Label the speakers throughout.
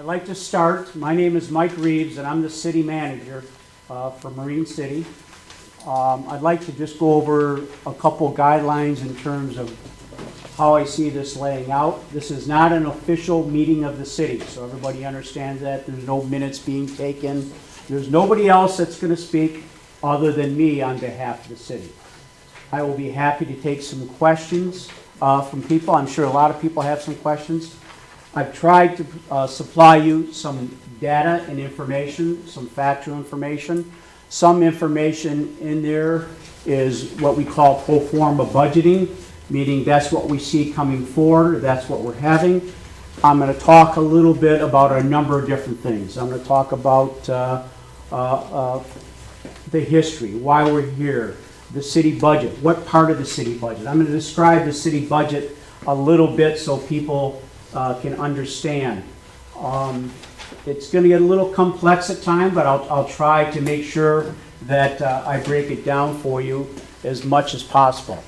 Speaker 1: I'd like to start. My name is Mike Reeves, and I'm the city manager for Marine City. I'd like to just go over a couple guidelines in terms of how I see this laying out. This is not an official meeting of the city, so everybody understands that. There's no minutes being taken. There's nobody else that's going to speak other than me on behalf of the city. I will be happy to take some questions from people. I'm sure a lot of people have some questions. I've tried to supply you some data and information, some factual information. Some information in there is what we call pro forma budgeting, meaning that's what we see coming forward, that's what we're having. I'm going to talk a little bit about a number of different things. I'm going to talk about the history, why we're here, the city budget, what part of the city budget. I'm going to describe the city budget a little bit so people can understand. It's going to get a little complex at times, but I'll try to make sure that I break it down for you as much as possible.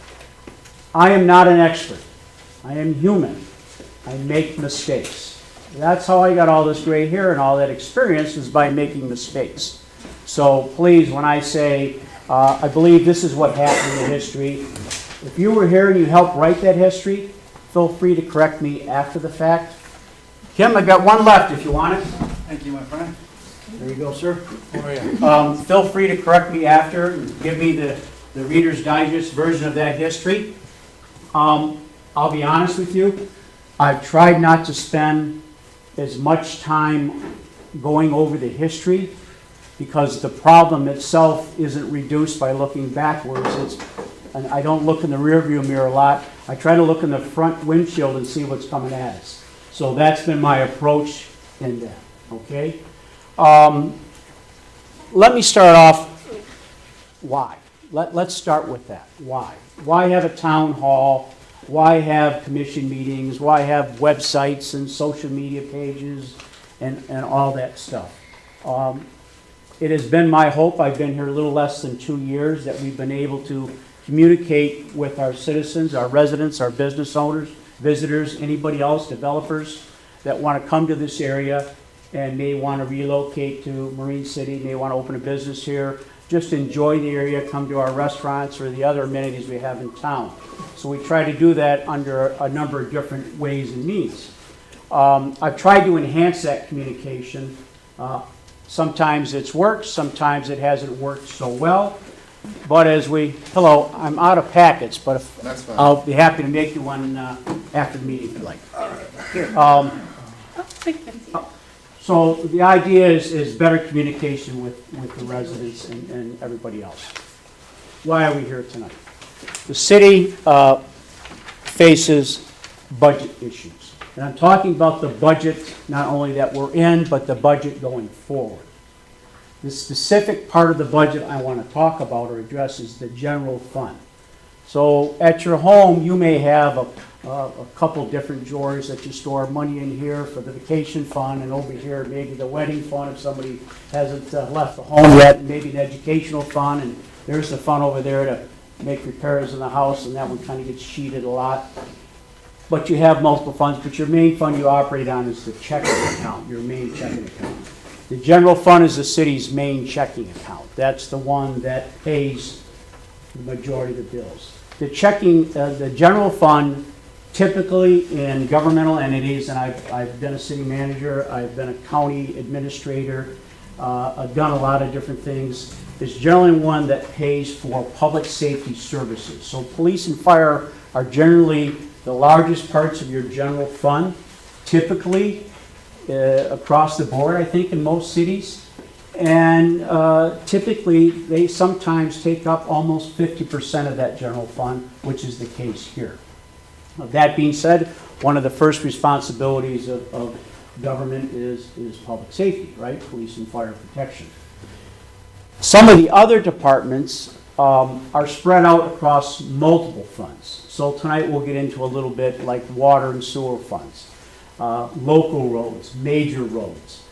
Speaker 1: I am not an expert. I am human. I make mistakes. That's how I got all this gray hair and all that experience, is by making mistakes. So please, when I say I believe this is what happened in history, if you were here and you helped write that history, feel free to correct me after the fact. Kim, I've got one left if you want it.
Speaker 2: Thank you, my friend.
Speaker 1: There you go, sir.
Speaker 2: Oh, yeah.
Speaker 1: Feel free to correct me after and give me the Reader's Digest version of that history. I'll be honest with you. I've tried not to spend as much time going over the history because the problem itself isn't reduced by looking backwards. And I don't look in the rearview mirror a lot. I try to look in the front windshield and see what's coming at us. So that's been my approach in that, okay? Let me start off, why? Let's start with that, why? Why have a town hall? Why have commission meetings? Why have websites and social media pages and all that stuff? It has been my hope, I've been here a little less than 2 years, that we've been able to communicate with our citizens, our residents, our business owners, visitors, anybody else, developers that want to come to this area and may want to relocate to Marine City, may want to open a business here, just enjoy the area, come to our restaurants or the other amenities we have in town. So we try to do that under a number of different ways and means. I've tried to enhance that communication. Sometimes it's worked, sometimes it hasn't worked so well. But hello, I'm out of packets, but I'll be happy to make you one after the meeting if you like. Here. So the idea is better communication with the residents and everybody else. Why are we here tonight? The city faces budget issues. And I'm talking about the budget, not only that we're in, but the budget going forward. The specific part of the budget I want to talk about or address is the general fund. So at your home, you may have a couple different drawers that you store money in here for the vacation fund, and over here maybe the wedding fund if somebody hasn't left the home yet, and maybe an educational fund, and there's the fund over there to make repairs in the house, and that one kind of gets sheeted a lot. But you have multiple funds, but your main fund you operate on is the checking account, your main checking account. The general fund is the city's main checking account. That's the one that pays the majority of the bills. The general fund, typically in governmental entities, and I've been a city manager, I've been a county administrator, I've done a lot of different things, is generally one that pays for public safety services. So police and fire are generally the largest parts of your general fund, typically across the board, I think, in most cities. And typically, they sometimes take up almost 50% of that general fund, which is the case here. That being said, one of the first responsibilities of government is public safety, right? Police and fire protection. Some of the other departments are spread out across multiple funds. So tonight we'll get into a little bit like water and sewer funds, local roads, major roads,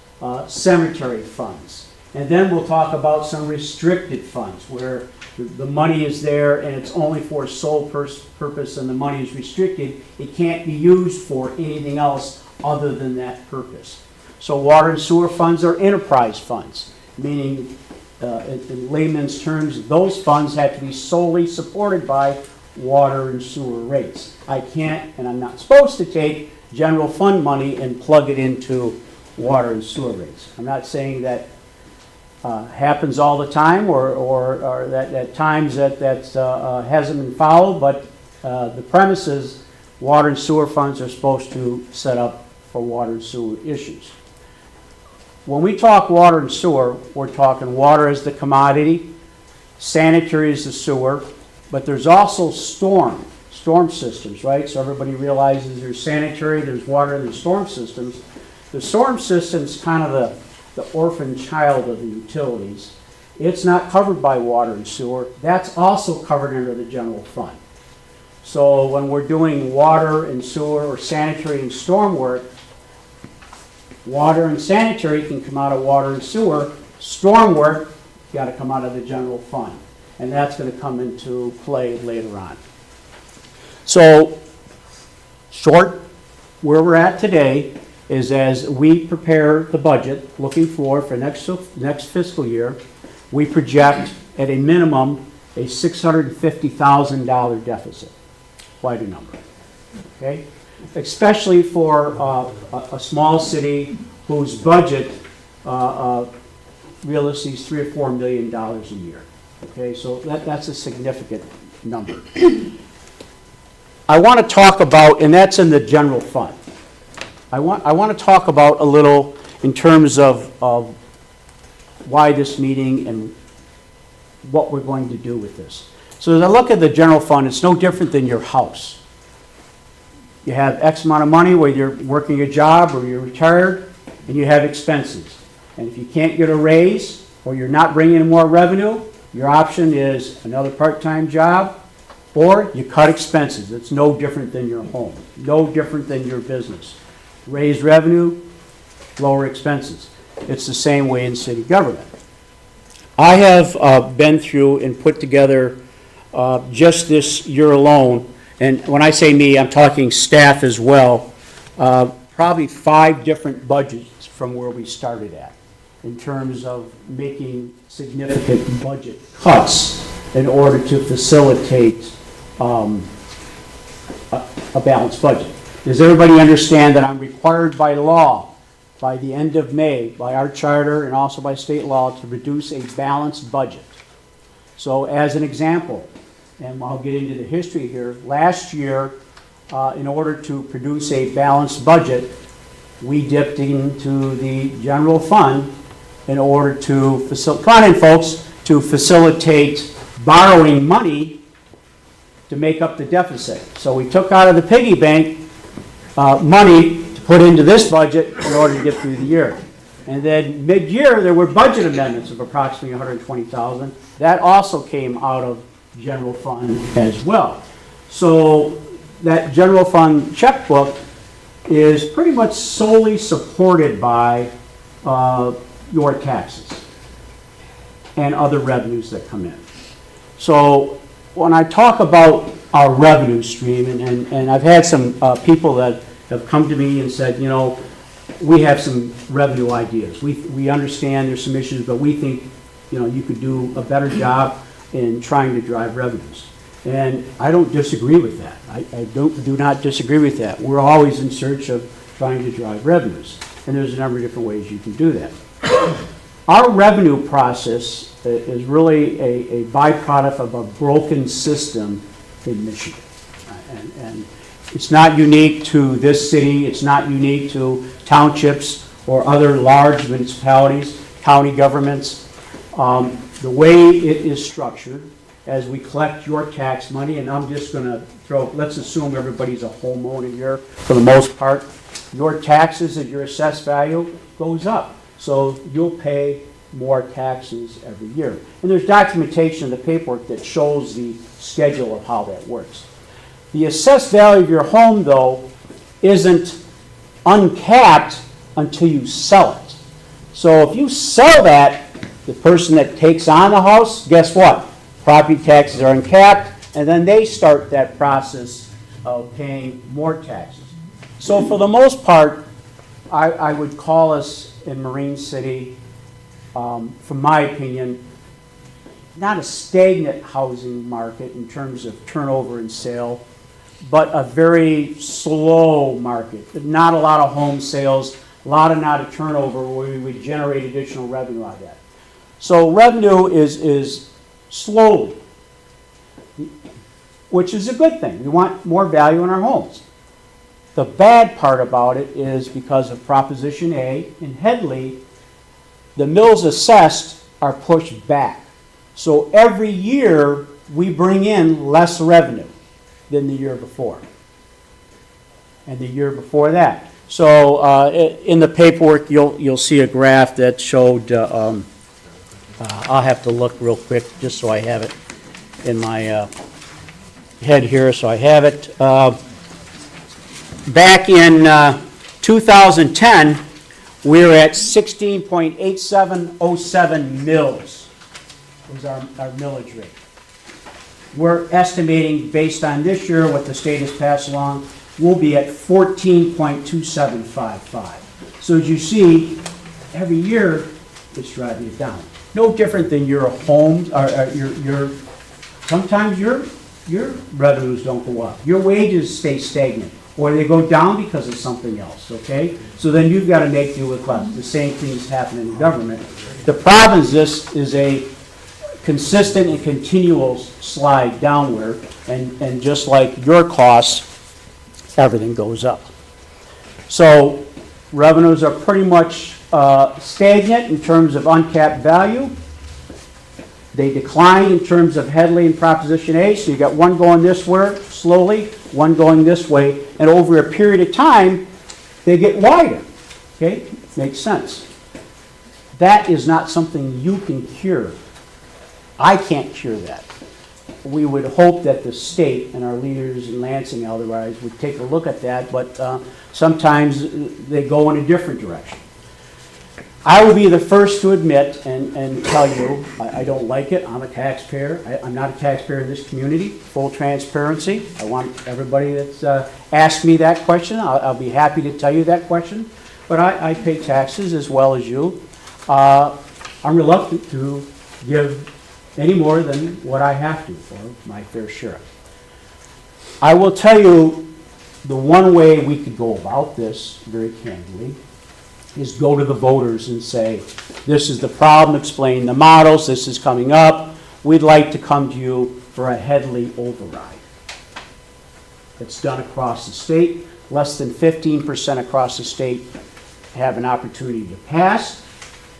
Speaker 1: cemetery funds. And then we'll talk about some restricted funds where the money is there and it's only for a sole purpose and the money is restricted. It can't be used for anything else other than that purpose. So water and sewer funds are enterprise funds, meaning in layman's terms, those funds have to be solely supported by water and sewer rates. I can't, and I'm not supposed to take general fund money and plug it into water and sewer rates. I'm not saying that happens all the time or that at times that hasn't been followed, but the premise is water and sewer funds are supposed to set up for water and sewer issues. When we talk water and sewer, we're talking water as the commodity, sanitary as the sewer, but there's also storm systems, right? So everybody realizes there's sanitary, there's water, and there's storm systems. The storm system's kind of the orphan child of the utilities. It's not covered by water and sewer. That's also covered under the general fund. So when we're doing water and sewer or sanitary and storm work, water and sanitary can come out of water and sewer. Storm work got to come out of the general fund. And that's going to come into play later on. So, short, where we're at today is as we prepare the budget, looking for next fiscal year, we project at a minimum a $650,000 deficit. Quite a number. Okay? Especially for a small city whose budget realistically is $3 or $4 million a year. Okay, so that's a significant number. I want to talk about, and that's in the general fund. I want to talk about a little in terms of why this meeting and what we're going to do with this. So as I look at the general fund, it's no different than your house. You have X amount of money, whether you're working a job or you're retired, and you have expenses. And if you can't get a raise or you're not bringing in more revenue, your option is another part-time job, or you cut expenses. It's no different than your home, no different than your business. Raise revenue, lower expenses. It's the same way in city government. I have been through and put together just this year alone, and when I say me, I'm talking staff as well, probably 5 different budgets from where we started at in terms of making significant budget cuts in order to facilitate a balanced budget. Does everybody understand that I'm required by law, by the end of May, by our charter and also by state law, to produce a balanced budget? So as an example, and I'll get into the history here, last year, in order to produce a balanced budget, we dipped into the general fund in order to facilitate borrowing money to make up the deficit. So we took out of the piggy bank money to put into this budget in order to get through the year. And then mid-year, there were budget amendments of approximately $120,000. That also came out of general fund as well. So that general fund checkbook is pretty much solely supported by your taxes and other revenues that come in. So when I talk about our revenue stream, and I've had some people that have come to me and said, you know, we have some revenue ideas. We understand there's some issues, but we think, you know, you could do a better job in trying to drive revenues. And I don't disagree with that. I do not disagree with that. We're always in search of trying to drive revenues. And there's a number of different ways you can do that. Our revenue process is really a byproduct of a broken system in Michigan. And it's not unique to this city. It's not unique to townships or other large municipalities, county governments. The way it is structured, as we collect your tax money, and I'm just going to let's assume everybody's a homeowner here for the most part, your taxes at your assessed value goes up. So you'll pay more taxes every year. And there's documentation in the paperwork that shows the schedule of how that works. The assessed value of your home, though, isn't uncapped until you sell it. So if you sell that, the person that takes on the house, guess what? Property taxes are uncapped, and then they start that process of paying more taxes. So for the most part, I would call us in Marine City, from my opinion, not a stagnant housing market in terms of turnover and sale, but a very slow market. Not a lot of home sales, a lot of not a turnover where we would generate additional revenue out of that. So revenue is slowly, which is a good thing. We want more value in our homes. The bad part about it is because of Proposition A in Headley, the mills assessed are pushed back. So every year we bring in less revenue than the year before. And the year before that. So in the paperwork you'll see a graph that showed, I'll have to look real quick just so I have it in my head here, so I have it. Back in 2010, we were at 16.8707 mils was our millage rate. We're estimating, based on this year, what the state has passed along, we'll be at 14.2755. So as you see, every year it's driving it down. No different than your home, or sometimes your revenues don't go up. Your wages stay stagnant, or they go down because of something else, okay? So then you've got to make do with less. The same thing is happening in government. The problem is this is a consistent and continual slide downward, and just like your costs, everything goes up. So revenues are pretty much stagnant in terms of uncapped value. They decline in terms of Headley and Proposition A, so you got one going this way slowly, one going this way, and over a period of time, they get wider. Okay? Makes sense. That is not something you can cure. I can't cure that. We would hope that the state and our leaders in Lansing otherwise would take a look at that, but sometimes they go in a different direction. I will be the first to admit and tell you, I don't like it. I'm a taxpayer. I'm not a taxpayer in this community. Full transparency. I want everybody that's asked me that question, I'll be happy to tell you that question. But I pay taxes as well as you. I'm reluctant to give any more than what I have to for my fair share. I will tell you the one way we could go about this very candidly is go to the voters and say, this is the problem, explain the models, this is coming up, we'd like to come to you for a Headley override. It's done across the state. Less than 15% across the state have an opportunity to pass,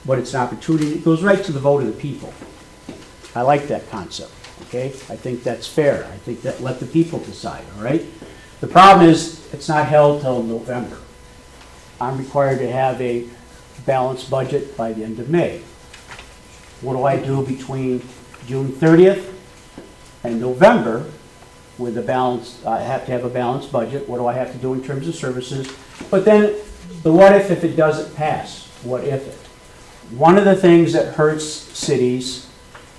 Speaker 1: but it's an opportunity, it goes right to the vote of the people. I like that concept, okay? I think that's fair. I think that let the people decide, all right? The problem is it's not held till November. I'm required to have a balanced budget by the end of May. What do I do between June 30th and November with a balance? I have to have a balanced budget. What do I have to do in terms of services? But then the what if it doesn't pass? What if it? One of the things that hurts cities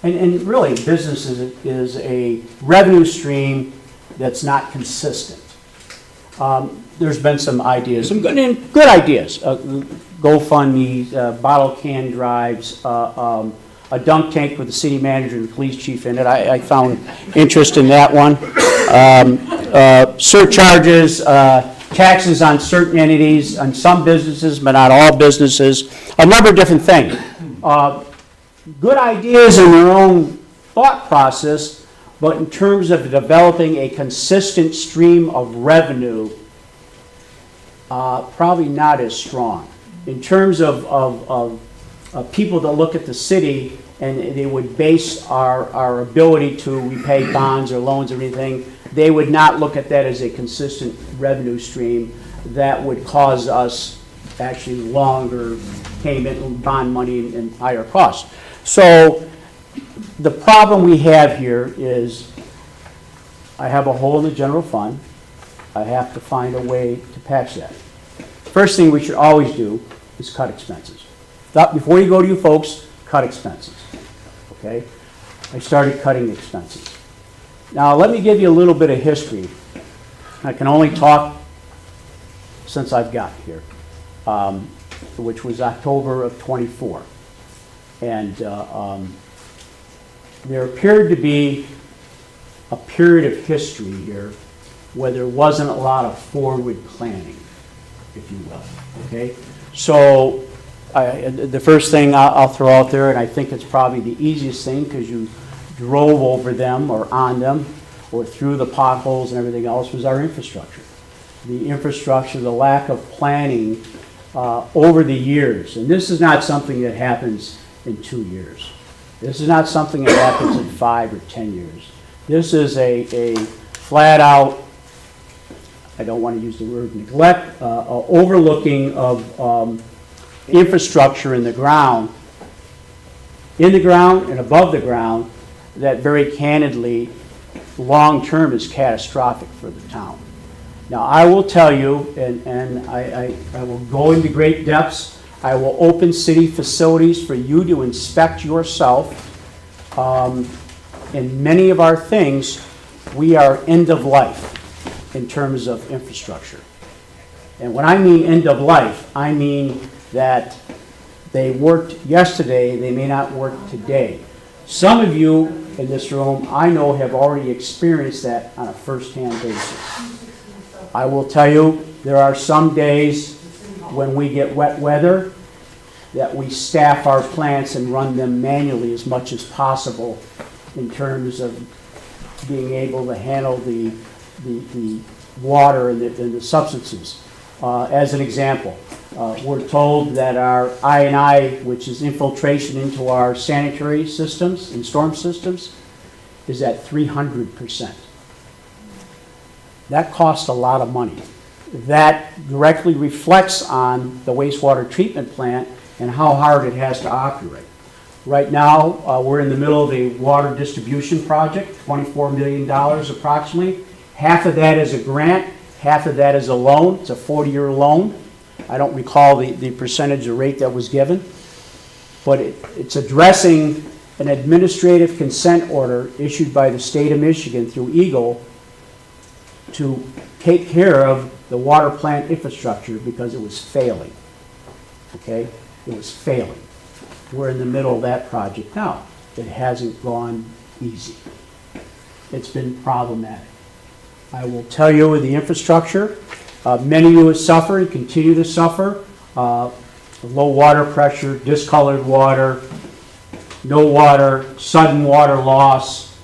Speaker 1: and really businesses is a revenue stream that's not consistent. There's been some ideas, some good ideas. GoFundMe, bottle can drives, a dunk tank with the city manager and the police chief in it. I found interest in that one. Surcharges, taxes on certain entities, on some businesses, but not all businesses. A number of different things. Good ideas in their own thought process, but in terms of developing a consistent stream of revenue, probably not as strong. In terms of people that look at the city and they would base our ability to repay bonds or loans or anything, they would not look at that as a consistent revenue stream that would cause us actually longer payment and bond money and higher costs. So the problem we have here is I have a hole in the general fund. I have to find a way to patch that. First thing we should always do is cut expenses. Before you go to you folks, cut expenses. Okay? I started cutting expenses. Now let me give you a little bit of history. I can only talk since I've got here. which was October of '24. And there appeared to be a period of history here where there wasn't a lot of forward planning, if you will, okay? So the first thing I'll throw out there, and I think it's probably the easiest thing because you drove over them or on them or through the potholes and everything else, was our infrastructure. The infrastructure, the lack of planning over the years. And this is not something that happens in 2 years. This is not something that happens in 5 or 10 years. This is a flat out, I don't want to use the word neglect, overlooking of infrastructure in the ground and above the ground that very candidly, long-term is catastrophic for the town. Now, I will tell you, and I will go into great depths, I will open city facilities for you to inspect yourself. In many of our things, we are end of life in terms of infrastructure. And when I mean end of life, I mean that they worked yesterday, they may not work today. Some of you in this room, I know, have already experienced that on a first-hand basis. I will tell you, there are some days when we get wet weather that we staff our plants and run them manually as much as possible in terms of being able to handle the water and the substances. As an example, we're told that our I&I, which is infiltration into our sanitary systems and storm systems, is at 300%. That costs a lot of money. That directly reflects on the wastewater treatment plant and how hard it has to operate. Right now, we're in the middle of a water distribution project, $24 million approximately. Half of that is a grant, half of that is a loan. It's a 40-year loan. I don't recall the percentage or rate that was given, but it's addressing an administrative consent order issued by the state of Michigan through EGLE to take care of the water plant infrastructure because it was failing. Okay? It was failing. We're in the middle of that project now. It hasn't gone easy. It's been problematic. I will tell you with the infrastructure, many of you have suffered and continue to suffer. Low water pressure, discolored water, no water, sudden water loss.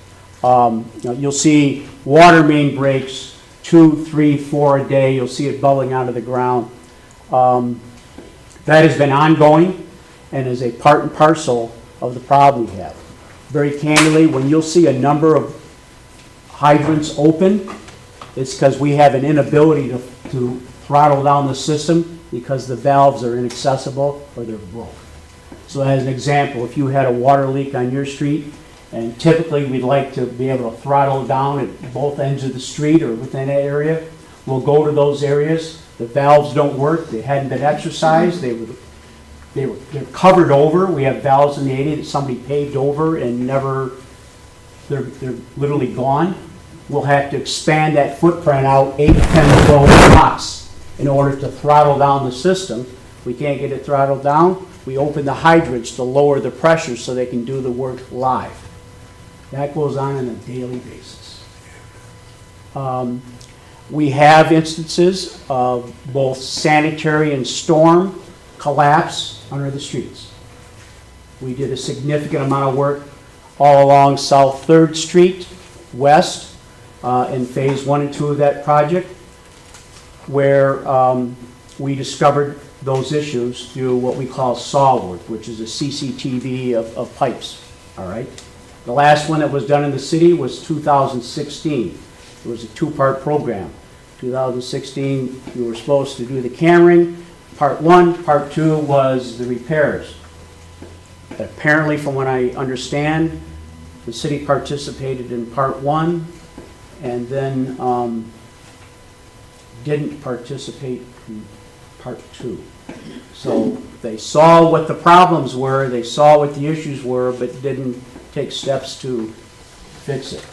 Speaker 1: You'll see water main breaks 2, 3, 4 a day. You'll see it bubbling out of the ground. That has been ongoing and is a part and parcel of the problem we have. Very candidly, when you'll see a number of hydrants open, it's because we have an inability to throttle down the system because the valves are inaccessible or they're broke. So as an example, if you had a water leak on your street, and typically we'd like to be able to throttle down at both ends of the street or within that area, we'll go to those areas. The valves don't work. They hadn't been exercised. They're covered over. We have valves in the area that somebody paved over and never, they're literally gone. We'll have to expand that footprint out 8, 10, 12 blocks in order to throttle down the system. We can't get it throttled down. We open the hydrants to lower the pressure so they can do the work live. That goes on a daily basis. We have instances of both sanitary and storm collapse under the streets. We did a significant amount of work all along South 3rd Street West in phase 1 and 2 of that project, where we discovered those issues through what we call SAW work, which is a CCTV of pipes, all right? The last one that was done in the city was 2016. It was a 2-part program. 2016, you were supposed to do the cammering. Part 1, part 2 was the repairs. Apparently, from what I understand, the city participated in part 1 and then didn't participate in part 2. So they saw what the problems were, they saw what the issues were, but didn't take steps to fix it.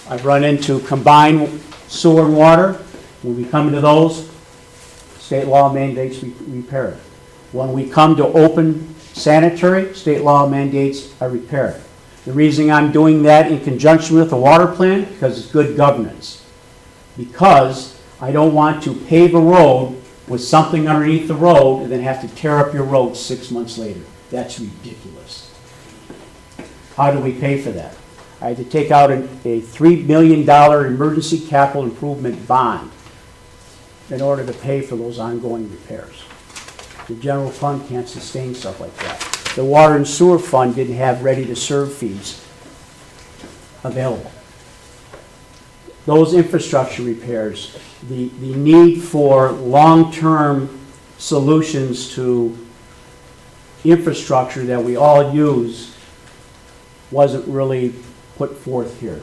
Speaker 1: I've run into combined sewer and water. When we come to those, State law mandates we repair it. When we come to open sanitary, state law mandates I repair it. The reason I'm doing that in conjunction with the water plan, because it's good governance. Because I don't want to pave a road with something underneath the road and then have to tear up your road 6 months later. That's ridiculous. How do we pay for that? I had to take out a $3 million emergency capital improvement bond in order to pay for those ongoing repairs. The general fund can't sustain stuff like that. The water and sewer fund didn't have ready-to-serve fees available. Those infrastructure repairs, the need for long-term solutions to infrastructure that we all use wasn't really put forth here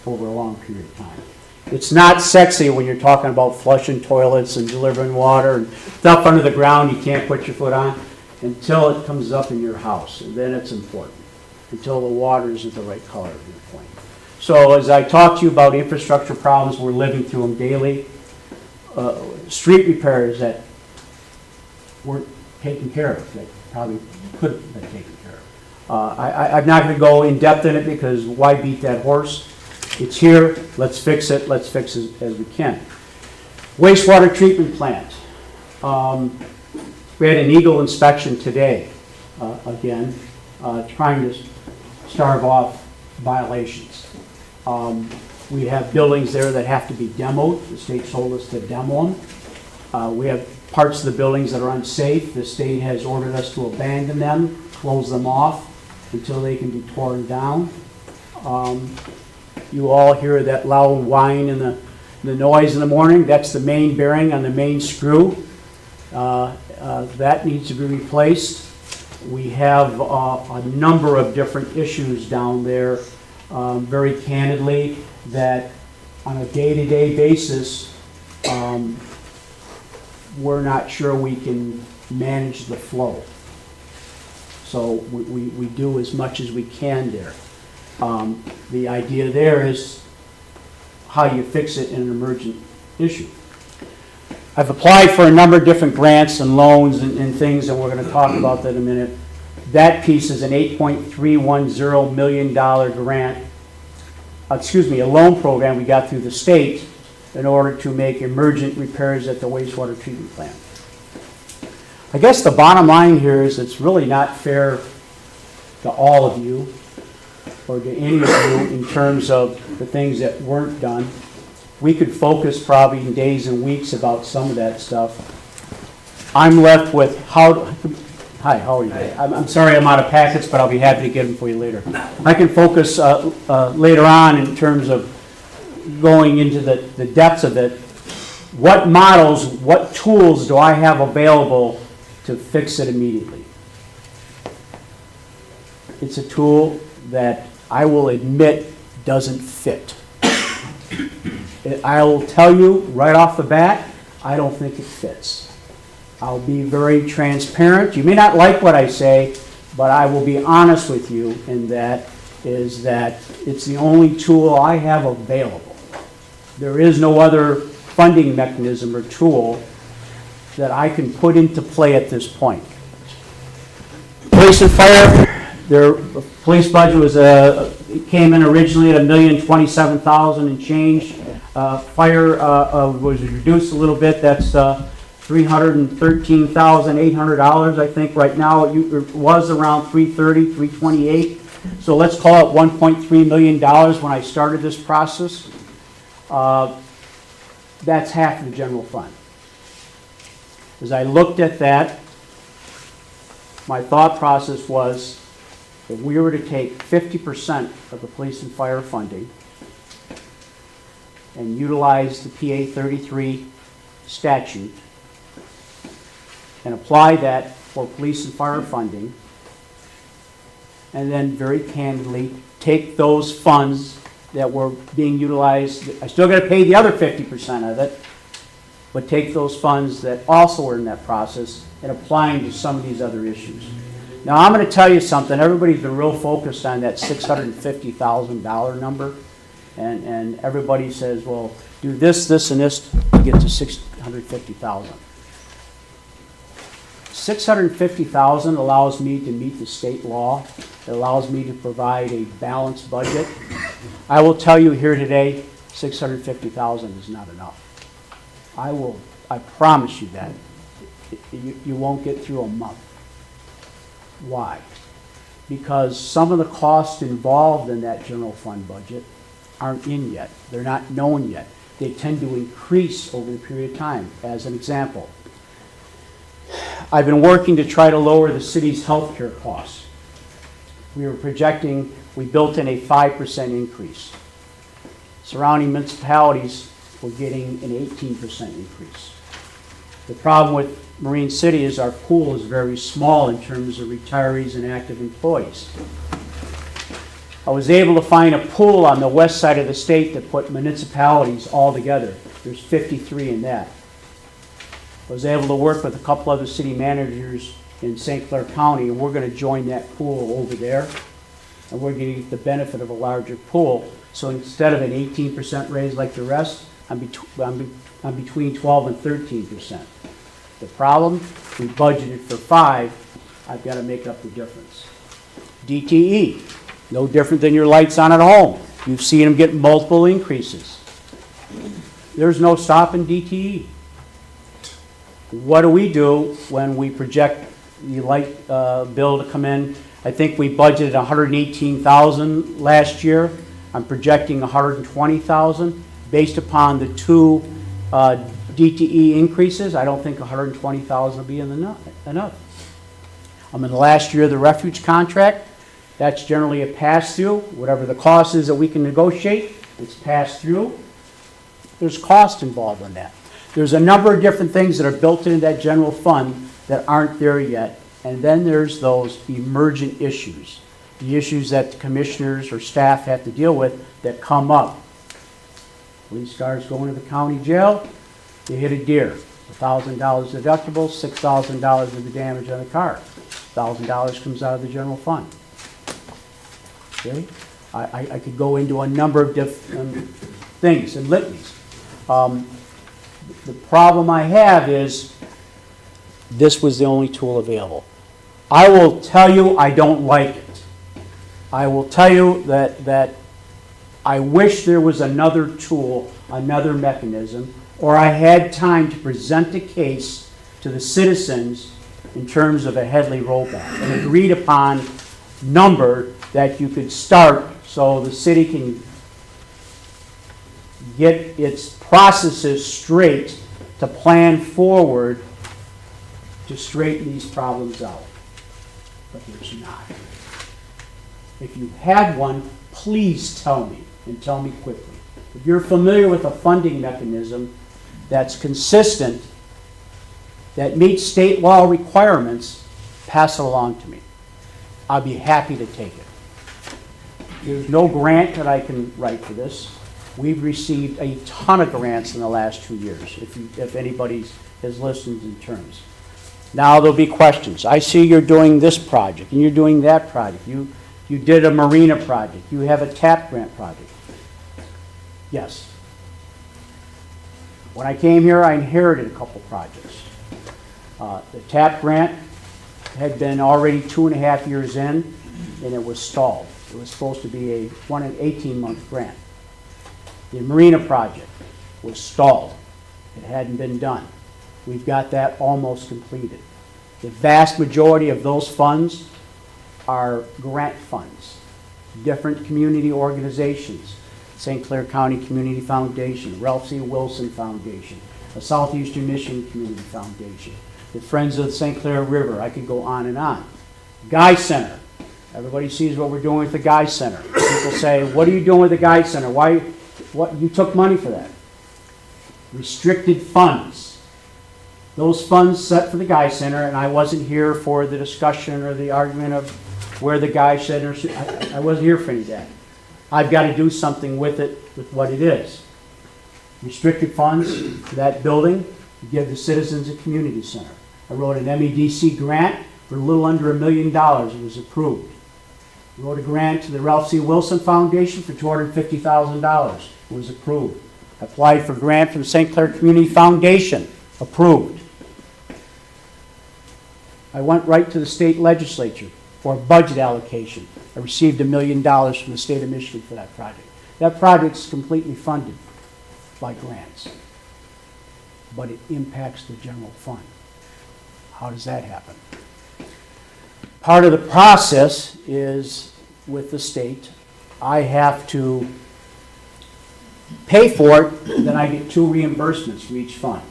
Speaker 1: over a long period of time. It's not sexy when you're talking about flushing toilets and delivering water and stuff under the ground you can't put your foot on until it comes up in your house, and then it's important, until the water isn't the right color at your point. So as I talk to you about infrastructure problems, we're living through them daily. Street repairs that weren't taken care of, that probably could have been taken care of. I'm not going to go in depth in it because why beat that horse? It's here, let's fix it as we can. Wastewater treatment plant. We had an Eagle inspection today, again, trying to starve off violations. We have buildings there that have to be demoed. The state told us to demo them. We have parts of the buildings that are unsafe. The state has ordered us to abandon them, close them off until they can be torn down. You all hear that loud whine and the noise in the morning. That's the main bearing on the main screw. That needs to be replaced. We have a number of different issues down there, very candidly, that on a day-to-day basis, we're not sure we can manage the flow. So we do as much as we can there. The idea there is how you fix it in an emergent issue. I've applied for a number of different grants and loans and things, and we're going to talk about that in a minute. That piece is an $8.310 million grant, a loan program we got through the state in order to make emergent repairs at the wastewater treatment plant. I guess the bottom line here is it's really not fair to all of you or to any of you in terms of the things that weren't done. We could focus probably in days and weeks about some of that stuff. I'm left with hi, how are you? I'm sorry I'm out of packets, but I'll be happy to get them for you later. I can focus later on in terms of going into the depths of it. What models, what tools do I have available to fix it immediately? It's a tool that I will admit doesn't fit. I will tell you right off the bat, I don't think it fits. I'll be very transparent. You may not like what I say, but I will be honest with you in that is that it's the only tool I have available. There is no other funding mechanism or tool that I can put into play at this point. Police and fire, their police budget was it came in originally at $1,027,000 and change. Fire was reduced a little bit. That's $313,800, I think. Right now it was around $330,000, $328,000. So let's call it $1.3 million when I started this process. That's half the general fund. As I looked at that, my thought process was if we were to take 50% of the police and fire funding and utilize the PA 33 statute and apply that for police and fire funding, and then very candidly take those funds that were being utilized, I still got to pay the other 50% of it, but take those funds that also are in that process and applying to some of these other issues. Now I'm going to tell you something. Everybody's been real focused on that $650,000 number, and everybody says, well, do this, this, and this to get to $650,000. $650,000 allows me to meet the state law. It allows me to provide a balanced budget. I will tell you here today, $650,000 is not enough. I promise you that. You won't get through a month. Why? Because some of the costs involved in that general fund budget aren't in yet. They're not known yet. They tend to increase over the period of time. As an example, I've been working to try to lower the city's healthcare costs. We built in a 5% increase. Surrounding municipalities were getting an 18% increase. The problem with Marine City is our pool is very small in terms of retirees and active employees. I was able to find a pool on the west side of the state that put municipalities all together. There's 53 in that. I was able to work with a couple other city managers in St. Clair County, and we're going to join that pool over there, and we're going to get the benefit of a larger pool. So instead of an 18% raise like the rest, I'm between 12 and 13%. The problem, we budgeted for 5, I've got to make up the difference. DTE, no different than your lights on at home. You've seen them get multiple increases. There's no stopping DTE. What do we do when we project the light bill to come in? I think we budgeted $118,000 last year. I'm projecting $120,000 based upon the 2 DTE increases. I don't think $120,000 will be enough. I'm in the last year of the refuge contract. That's generally a pass-through. Whatever the cost is that we can negotiate, it's passed through. There's cost involved in that. There's a number of different things that are built into that general fund that aren't there yet. And then there's those emergent issues, the issues that the commissioners or staff have to deal with that come up. Police cars going to the county jail, they hit a deer. $1,000 deductible, $6,000 of the damage on the car. $1,000 comes out of the general fund. Okay? I could go into a number of different things and litanies. The problem I have is this was the only tool available. I will tell you I don't like it. I will tell you that I wish there was another tool, another mechanism, or I had time to present a case to the citizens in terms of a Headley rollback, an agreed upon number that you could start so the city can get its processes straight to plan forward to straighten these problems out. But there's not. If you have one, please tell me, and tell me quickly. If you're familiar with a funding mechanism that's consistent, that meets state law requirements, pass it along to me. I'll be happy to take it. There's no grant that I can write for this. We've received a ton of grants in the last 2 years, if anybody has listened in terms. Now there'll be questions. I see you're doing this project, and you're doing that project. You did a marina project. You have a TAP grant project. Yes. When I came here, I inherited a couple projects. The TAP grant had been already 2.5 years in, and it was stalled. It was supposed to be an 18-month grant. The marina project was stalled. It hadn't been done. We've got that almost completed. The vast majority of those funds are grant funds, different community organizations, St. Clair County Community Foundation, Ralph C. Wilson Foundation, the Southeastern Michigan Community Foundation, the Friends of the St. Clair River. I could go on and on. Guy Center. Everybody sees what we're doing with the Guy Center. People say, what are you doing with the Guy Center? What, you took money for that. Restricted funds. Those funds set for the Guy Center, and I wasn't here for the discussion or the argument of where the Guy Center should, I wasn't here for any of that. I've got to do something with it, with what it is. Restricted funds for that building to give the citizens a community center. I wrote an MEDC grant for a little under $1 million. It was approved. I wrote a grant to the Ralph C. Wilson Foundation for $250,000. It was approved. I applied for a grant from the St. Clair Community Foundation. Approved. I went right to the state legislature for a budget allocation. I received $1 million from the state of Michigan for that project. That project's completely funded by grants, but it impacts the general fund. How does that happen? Part of the process is with the state, I have to pay for it, then I get 2 reimbursements for each fund.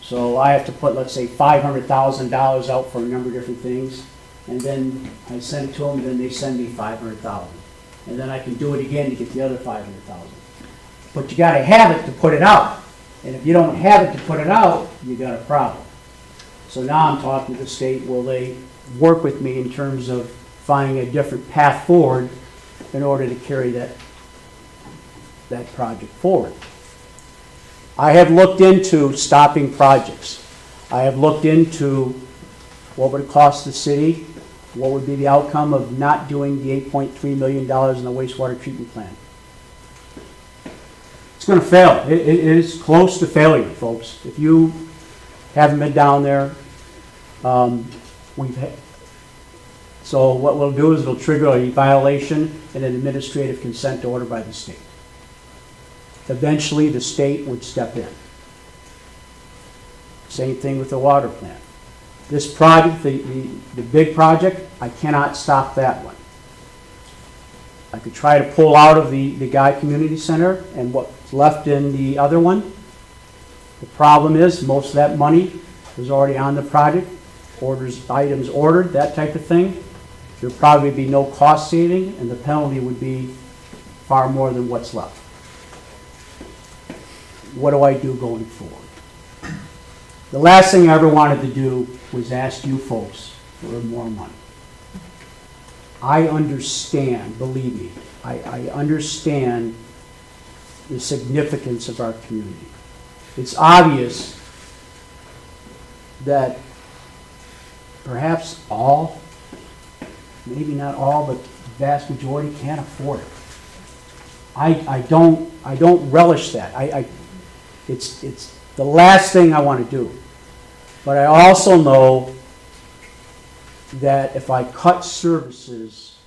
Speaker 1: So I have to put, let's say, $500,000 out for a number of different things, and then I send it to them, and then they send me $500,000. And then I can do it again to get the other $500,000. But you gotta have it to put it out. And if you don't have it to put it out, you got a problem. So now I'm talking to the state, will they work with me in terms of finding a different path forward in order to carry that project forward. I have looked into stopping projects. I have looked into what would it cost the city, what would be the outcome of not doing the $8.3 million in the wastewater treatment plant. It's going to fail. It is close to failure, folks. If you haven't been down there, so what we'll do is it'll trigger a violation and an administrative consent order by the state. Eventually, the state would step in. Same thing with the water plant. This project, the big project, I cannot stop that one. I could try to pull out of the Guy Community Center and what's left in the other one. The problem is most of that money is already on the project, items ordered, that type of thing. There'd probably be no cost saving, and the penalty would be far more than what's left. What do I do going forward? The last thing I ever wanted to do was ask you folks for more money. I understand, believe me, I understand the significance of our community. It's obvious that perhaps all, maybe not all, but the vast majority can't afford it. I don't relish that. It's the last thing I want to do. But I also know that if I cut services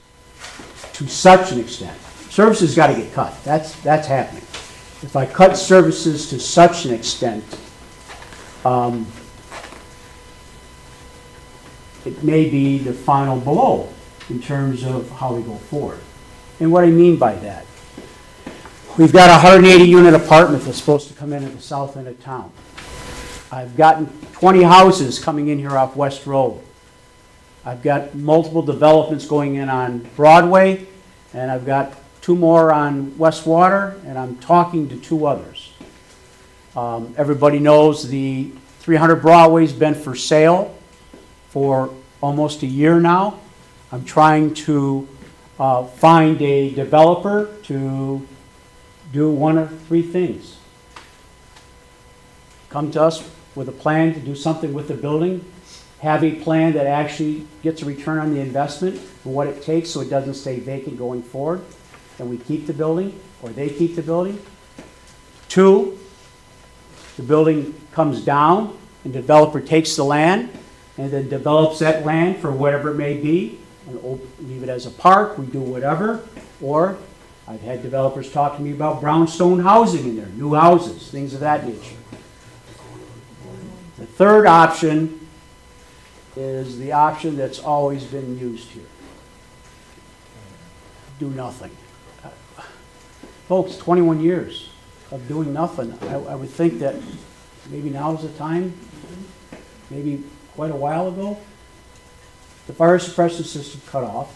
Speaker 1: to such an extent, services got to get cut. That's happening. If I cut services to such an extent, it may be the final blow in terms of how we go forward. And what I mean by that, we've got a 180-unit apartment that's supposed to come in at the south end of town. I've gotten 20 houses coming in here off West Road. I've got multiple developments going in on Broadway, and I've got 2 more on West Water, and I'm talking to 2 others. Everybody knows the 300 Broadway's been for sale for almost a year now. I'm trying to find a developer to do one of 3 things. Come to us with a plan to do something with the building, have a plan that actually gets a return on the investment for what it takes so it doesn't stay vacant going forward, and we keep the building, or they keep the building. 2, the building comes down, and the developer takes the land, and then develops that land for whatever it may be, and leave it as a park, we do whatever, or I've had developers talk to me about brownstone housing in there, new houses, things of that nature. The third option is the option that's always been used here. Do nothing. Folks, 21 years of doing nothing. I would think that maybe now is the time, maybe quite a while ago. The fire suppression system cut off.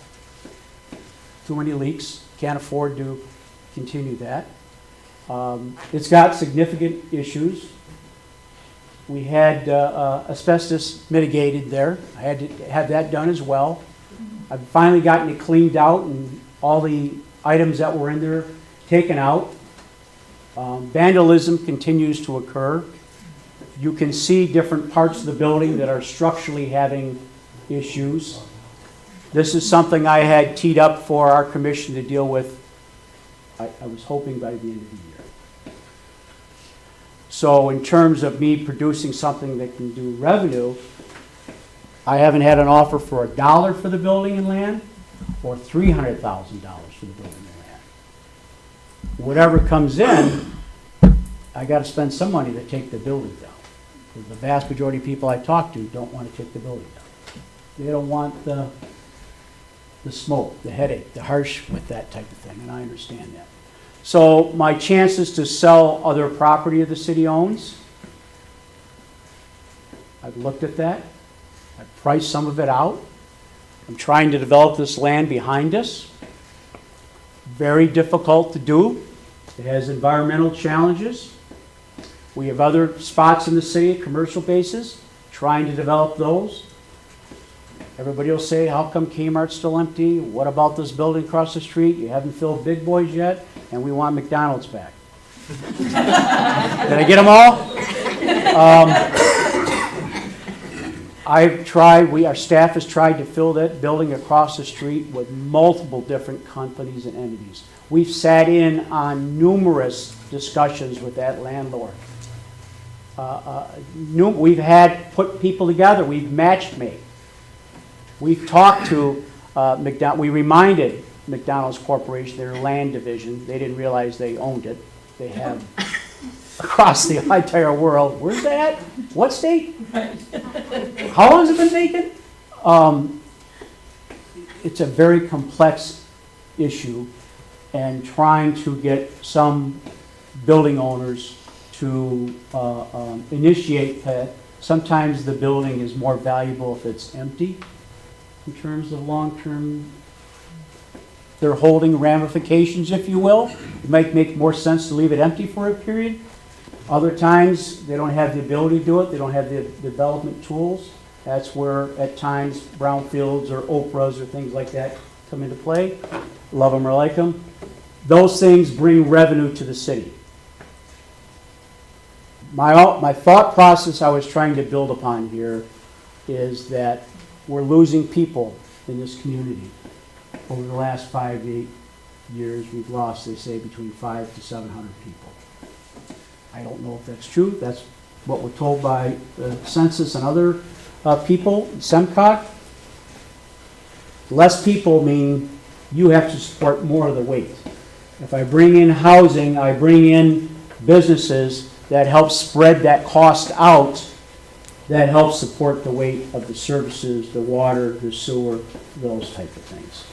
Speaker 1: Too many leaks. Can't afford to continue that. It's got significant issues. We had asbestos mitigated there. I had to have that done as well. I've finally gotten it cleaned out and all the items that were in there taken out. Vandalism continues to occur. You can see different parts of the building that are structurally having issues. This is something I had teed up for our commission to deal with, I was hoping by the end of the year. So in terms of me producing something that can do revenue, I haven't had an offer for $1 for the building and land or $300,000 for the building and land. Whatever comes in, I got to spend some money to take the building down. Because the vast majority of people I talk to don't want to take the building down. They don't want the smoke, the headache, the harsh with that type of thing, and I understand that. So my chances to sell other property the city owns, I've looked at that. I've priced some of it out. I'm trying to develop this land behind us. Very difficult to do. It has environmental challenges. We have other spots in the city, commercial bases, trying to develop those. Everybody will say, how come Kmart's still empty? What about this building across the street? You haven't filled Big Boys yet, and we want McDonald's back. Did I get them all? Our staff has tried to fill that building across the street with multiple different companies and entities. We've sat in on numerous discussions with that landlord. We've had put people together. We've matched made. We've talked to McDonald's. We reminded McDonald's Corporation, their land division. They didn't realize they owned it. They have across the entire world. Where's that? What state? How long has it been vacant? It's a very complex issue, and trying to get some building owners to initiate that. Sometimes the building is more valuable if it's empty in terms of long-term, they're holding ramifications, if you will. It might make more sense to leave it empty for a period. Other times, they don't have the ability to do it. They don't have the development tools. That's where, at times, brownfields or Oprahs or things like that come into play. Love them or like them. Those things bring revenue to the city. My thought process I was trying to build upon here is that we're losing people in this community. Over the last 5 to 8 years, we've lost, they say, between 500 to 700 people. I don't know if that's true. That's what we're told by the census and other people, SEMCOG. Less people mean you have to support more of the weight. If I bring in housing, I bring in businesses that help spread that cost out, that helps support the weight of the services, the water, the sewer, those type of things.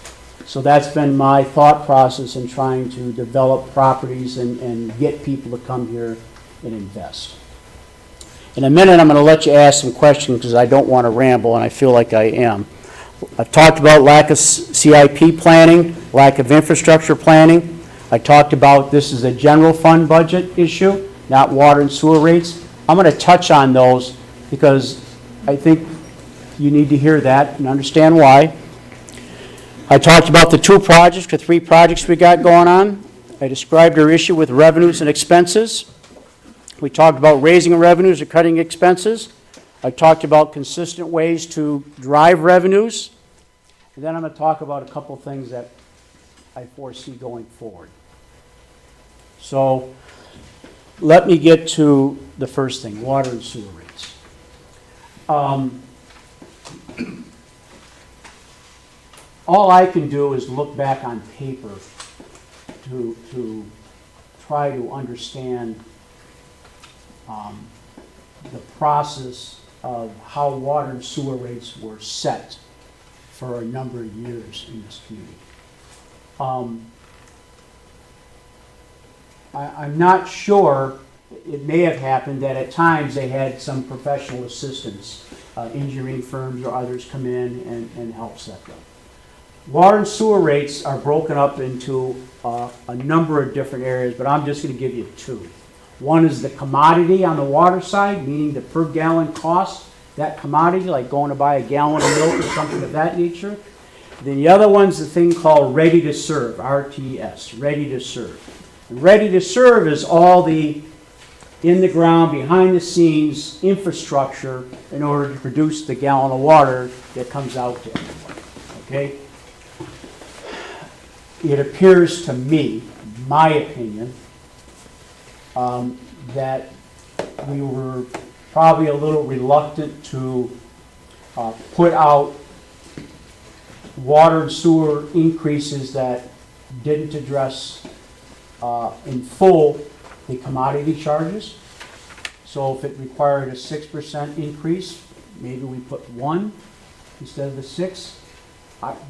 Speaker 1: So that's been my thought process in trying to develop properties and get people to come here and invest. In a minute, I'm going to let you ask some questions because I don't want to ramble, and I feel like I am. I've talked about lack of CIP planning, lack of infrastructure planning. I talked about this is a general fund budget issue, not water and sewer rates. I'm going to touch on those because I think you need to hear that and understand why. I talked about the 2 projects, the 3 projects we got going on. I described our issue with revenues and expenses. We talked about raising revenues or cutting expenses. I talked about consistent ways to drive revenues. And then I'm going to talk about a couple things that I foresee going forward. So let me get to the first thing, water and sewer rates. All I can do is look back on paper to try to understand the process of how water and sewer rates were set for a number of years in this community. I'm not sure, it may have happened that at times they had some professional assistance, engineering firms or others come in and help set them. Water and sewer rates are broken up into a number of different areas, but I'm just going to give you 2. One is the commodity on the water side, meaning the per gallon cost, that commodity, like going to buy a gallon of milk or something of that nature. Then the other one's the thing called ready to serve, RTS, ready to serve. And ready to serve is all the in the ground, behind the scenes infrastructure in order to produce the gallon of water that comes out to everybody. Okay? It appears to me, my opinion, that we were probably a little reluctant to put out water and sewer increases that didn't address in full the commodity charges. So if it required a 6% increase, maybe we put 1 instead of the 6.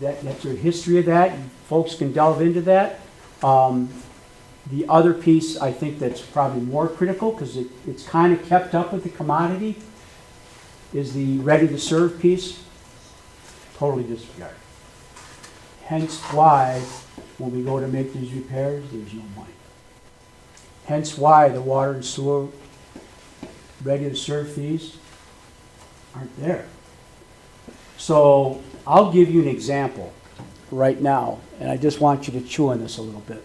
Speaker 1: That's your history of that. Folks can delve into that. The other piece I think that's probably more critical, because it's kind of kept up with the commodity, is the ready-to-serve piece. Totally disregarded. Hence why, when we go to make these repairs, there's no money. Hence why the water and sewer ready-to-serve fees aren't there. So I'll give you an example right now, and I just want you to chew on this a little bit.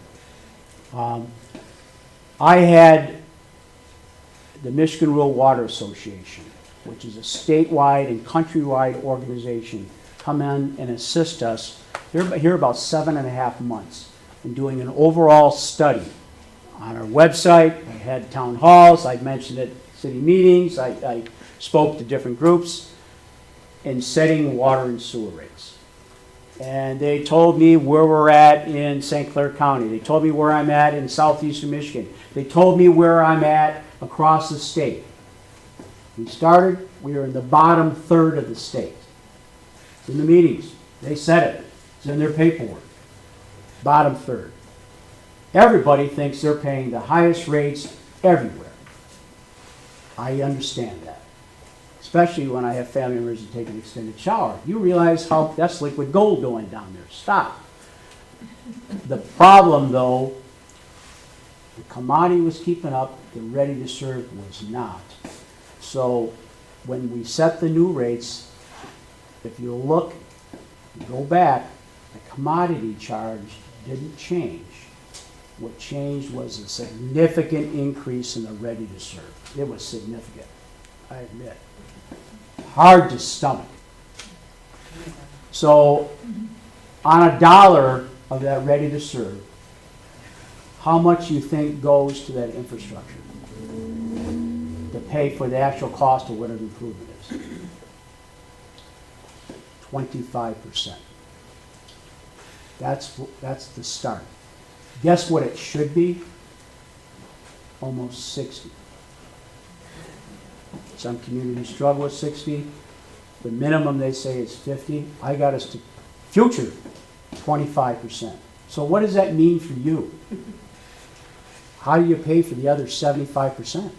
Speaker 1: I had the Michigan Rural Water Association, which is a statewide and countrywide organization, come in and assist us. They're here about 7.5 months in doing an overall study on our website. I had town halls, I mentioned at city meetings, I spoke to different groups in setting water and sewer rates. And they told me where we're at in St. Clair County. They told me where I'm at in southeastern Michigan. They told me where I'm at across the state. We were in the bottom third of the state. It's in the meetings. They said it. It's in their paperwork. Bottom third. Everybody thinks they're paying the highest rates everywhere. I understand that. Especially when I have family members that take an extended shower. You realize how that's liquid gold going down there. Stop. The problem, though, the commodity was keeping up, the ready-to-serve was not. So when we set the new rates, if you look, go back, the commodity charge didn't change. What changed was a significant increase in the ready-to-serve. It was significant, I admit. Hard to stomach. So on $1 of that ready-to-serve, how much you think goes to that infrastructure to pay for the actual cost of whatever improvement is? 25%. That's the start. Guess what it should be? Almost 60. Some communities struggle with 60. The minimum they say is 50. I got us to future 25%. So what does that mean for you? How do you pay for the other 75%?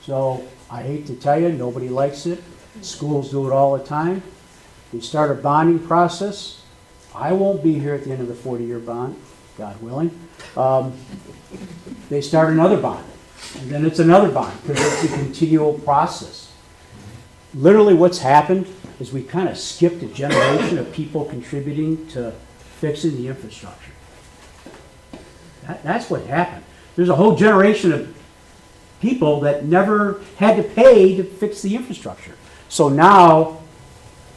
Speaker 1: So I hate to tell you, nobody likes it. Schools do it all the time. We start a bonding process. I won't be here at the end of the 40-year bond, God willing. They start another bond. And then it's another bond, because it's a continual process. Literally what's happened is we kind of skipped a generation of people contributing to fixing the infrastructure. That's what happened. There's a whole generation of people that never had to pay to fix the infrastructure. So now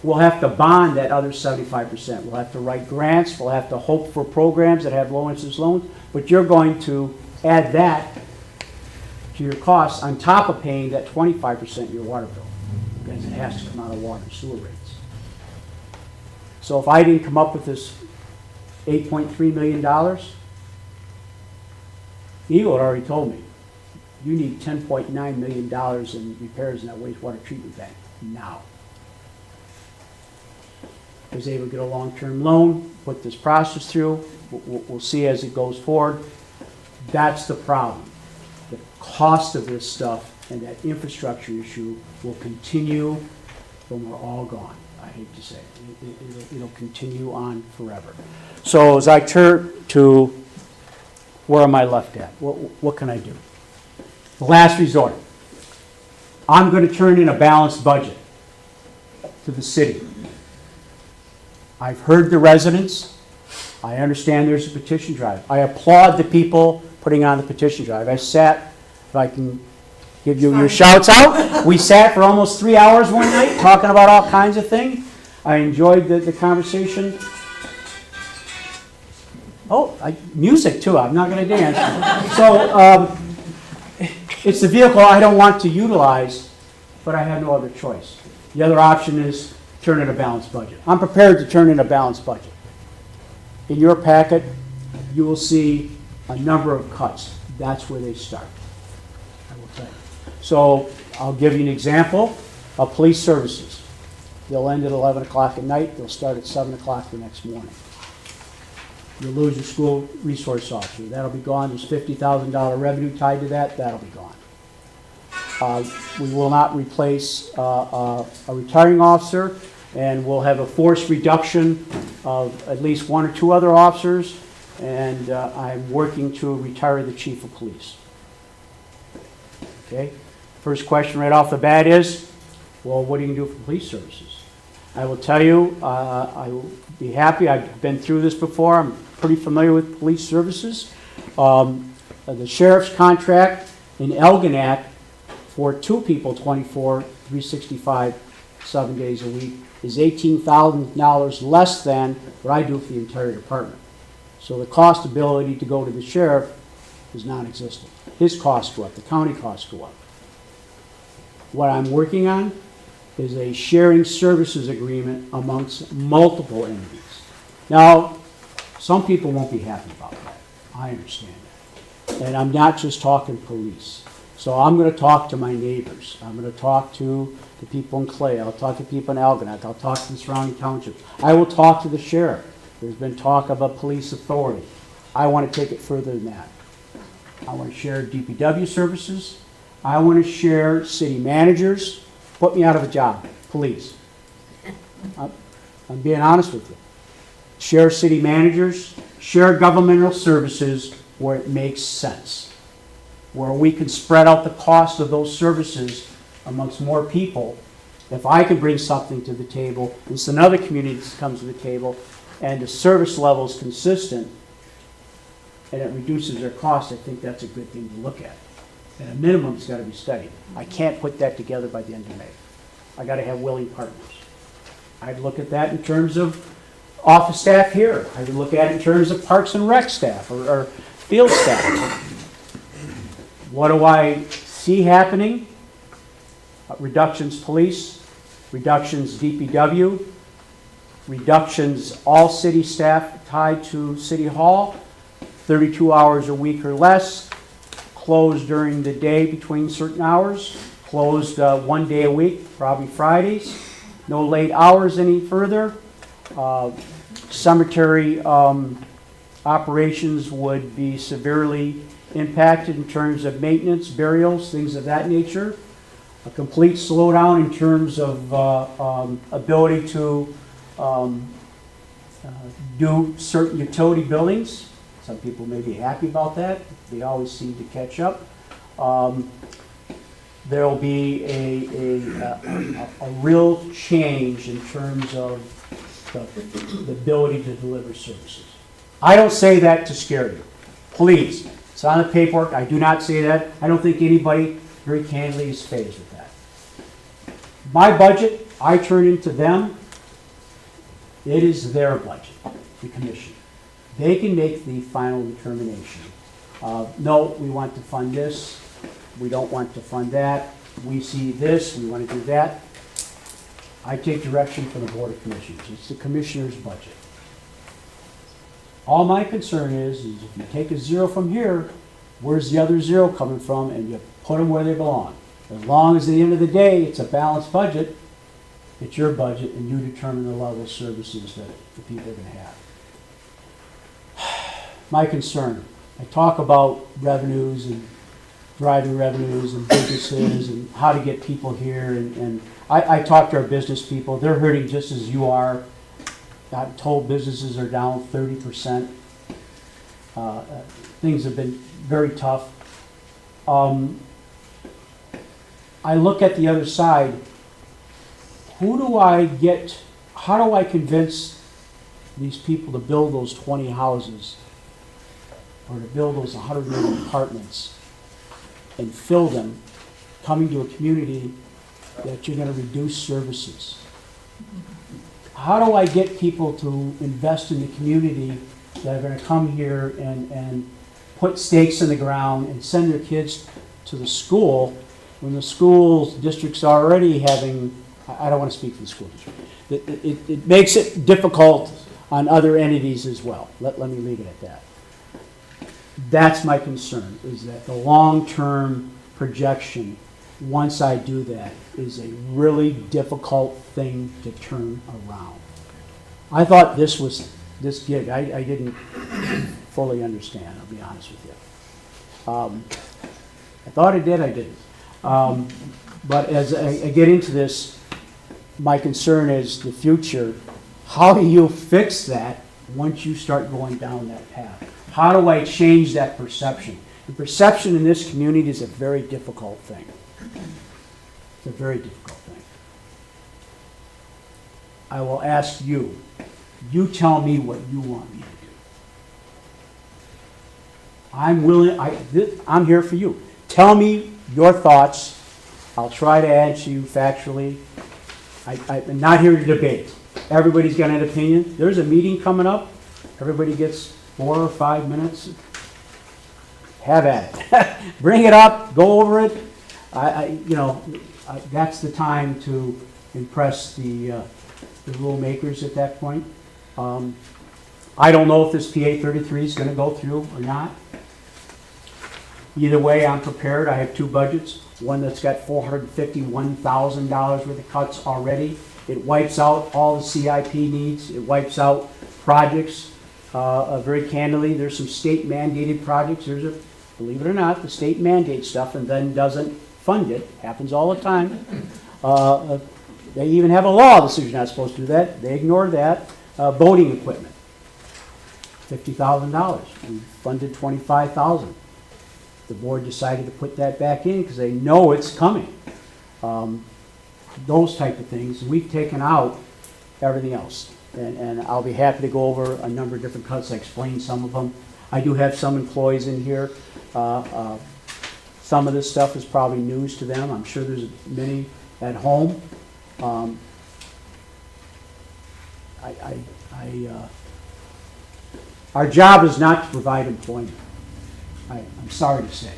Speaker 1: we'll have to bond that other 75%. We'll have to write grants. We'll have to hope for programs that have low interest loans. But you're going to add that to your costs on top of paying that 25% of your water bill, because it has to come out of water and sewer rates. So if I didn't come up with this $8.3 million, Eagle had already told me, you need $10.9 million in repairs in that wastewater treatment plant now. I was able to get a long-term loan, put this process through. We'll see as it goes forward. That's the problem. The cost of this stuff and that infrastructure issue will continue when we're all gone. I hate to say it. It'll continue on forever. So as I turn to where am I left at? What can I do? The last resort. I'm going to turn in a balanced budget to the city. I've heard the residents. I understand there's a petition drive. I applaud the people putting on the petition drive. I sat, if I can give you your shouts out, we sat for almost 3 hours one night talking about all kinds of things. I enjoyed the conversation. Oh, music too. I'm not going to dance. So it's the vehicle I don't want to utilize but I had no other choice. The other option is turn in a balanced budget. I'm prepared to turn in a balanced budget. In your packet, you will see a number of cuts. That's where they start. I will tell you. So I'll give you an example of police services. They'll end at 11 o'clock at night. They'll start at 7 o'clock the next morning. You'll lose your school resource officer. That'll be gone. There's $50,000 revenue tied to that. That'll be gone. We will not replace a retiring officer, and we'll have a force reduction of at least one or two other officers, and I'm working to retire the chief of police. Okay? First question right off the bat is, well, what are you going to do for police services? I will tell you, I will be happy. I've been through this before. I'm pretty familiar with police services. The sheriff's contract in Elginak for two people, 24, 365, 7 days a week, is $18,000 less than what I do for the entire department. So the cost ability to go to the sheriff is non-existent. His costs go up, the county costs go up. What I'm working on is a sharing services agreement amongst multiple entities. Now, some people won't be happy about that. I understand that. And I'm not just talking police. So I'm going to talk to my neighbors. I'm going to talk to the people in Clay. I'll talk to people in Algonac. I'll talk to the surrounding townships. I will talk to the sheriff. There's been talk of a police authority. I want to take it further than that. I want to share DPW services. I want to share city managers. Put me out of a job, please. I'm being honest with you. Share city managers, share governmental services where it makes sense, where we can spread out the cost of those services amongst more people. If I can bring something to the table, and it's another community that comes to the table, and the service level is consistent, and it reduces their cost, I think that's a good thing to look at. At a minimum, it's got to be studied. I can't put that together by the end of May. I got to have willing partners. I'd look at that in terms of office staff here. I would look at it in terms of parks and rec staff or field staff. What do I see happening? Reductions police, reductions DPW, reductions all city staff tied to City Hall, 32 hours a week or less, closed during the day between certain hours, closed 1 day a week, probably Fridays, no late hours any further. Cemetery operations would be severely impacted in terms of maintenance, burials, things of that nature. A complete slowdown in terms of ability to do certain utility buildings. Some people may be happy about that. They always seem to catch up. There will be a real change in terms of the ability to deliver services. I don't say that to scare you. Please, it's on the paperwork. I do not say that. I don't think anybody very candidly is phased with that. My budget, I turn into them. It is their budget, the commission. They can make the final determination. No, we want to fund this. We don't want to fund that. We see this. We want to do that. I take direction from the Board of Commissioners. It's the commissioner's budget. All my concern is if you take a zero from here, where's the other zero coming from, and you put them where they belong. As long as at the end of the day it's a balanced budget, it's your budget, and you determine the level of services that the people are going to have. My concern, I talk about revenues and driving revenues and businesses and how to get people here, and I talk to our business people. They're hurting just as you are. I'm told businesses are down 30%. Things have been very tough. I look at the other side. How do I convince these people to build those 20 houses or to build those 180 apartments and fill them, coming to a community that you're going to reduce services? How do I get people to invest in the community that are going to come here and put stakes in the ground and send their kids to the school when the school district's already having, I don't want to speak for the school district, it makes it difficult on other entities as well. Let me leave it at that. That's my concern, is that the long-term projection, once I do that, is a really difficult thing to turn around. I thought this gig, I didn't fully understand, I'll be honest with you. I thought I did, I didn't. But as I get into this, my concern is the future. How do you fix that once you start going down that path? How do I change that perception? The perception in this community is a very difficult thing. It's a very difficult thing. I will ask you. You tell me what you want me to do. I'm willing, I'm here for you. Tell me your thoughts. I'll try to answer you factually. I'm not here to debate. Everybody's got an opinion. There's a meeting coming up. Everybody gets 4 or 5 minutes. Have at it. Bring it up. Go over it. That's the time to impress the rule makers at that point. I don't know if this PA 33 is going to go through or not. Either way, I'm prepared. I have 2 budgets. One that's got $451,000 worth of cuts already. It wipes out all the CIP needs. It wipes out projects. Very candidly, there's some state mandated projects. Believe it or not, the state mandates stuff and then doesn't fund it. Happens all the time. They even have a law that says you're not supposed to do that. They ignore that. Voting equipment, $50,000. We funded $25,000. The board decided to put that back in because they know it's coming. Those type of things. We've taken out everything else. And I'll be happy to go over a number of different cuts. I explained some of them. I do have some employees in here. Some of this stuff is probably news to them. I'm sure there's many at home. Our job is not to provide employment. I'm sorry to say.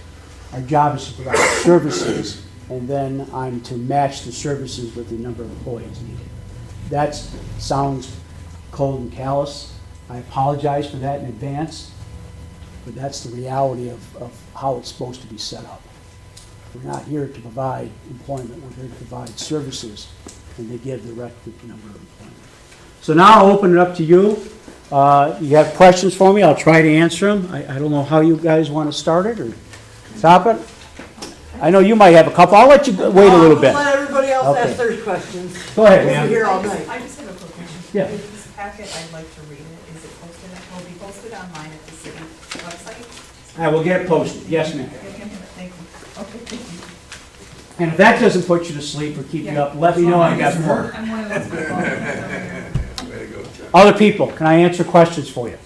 Speaker 1: Our job is to provide services, and then I'm to match the services with the number of employees needed. That sounds cold and callous. I apologize for that in advance, but that's the reality of how it's supposed to be set up. We're not here to provide employment. We're here to provide services, and they give the requisite number of employment. So now I'll open it up to you. You have questions for me? I'll try to answer them. I don't know how you guys want to start it or stop it. I know you might have a couple. I'll let you wait a little bit.
Speaker 3: Let everybody else
Speaker 1: Okay.
Speaker 3: ask their questions.
Speaker 1: Go ahead,
Speaker 3: We'll
Speaker 1: ma'am.
Speaker 3: be here all night.
Speaker 4: I just have a quick question.
Speaker 1: Yeah.
Speaker 4: This packet, I'd like to read it. Is it posted, will it be posted online at the city website?
Speaker 1: I will get it posted. Yes, ma'am.
Speaker 4: Okay, thank you. Okay, thank you.
Speaker 1: And if that doesn't put you to sleep or keep you up, let me know. I got more.
Speaker 4: I'm one of those people.
Speaker 2: Way to go, Chuck.
Speaker 1: Other people, can I answer questions for you?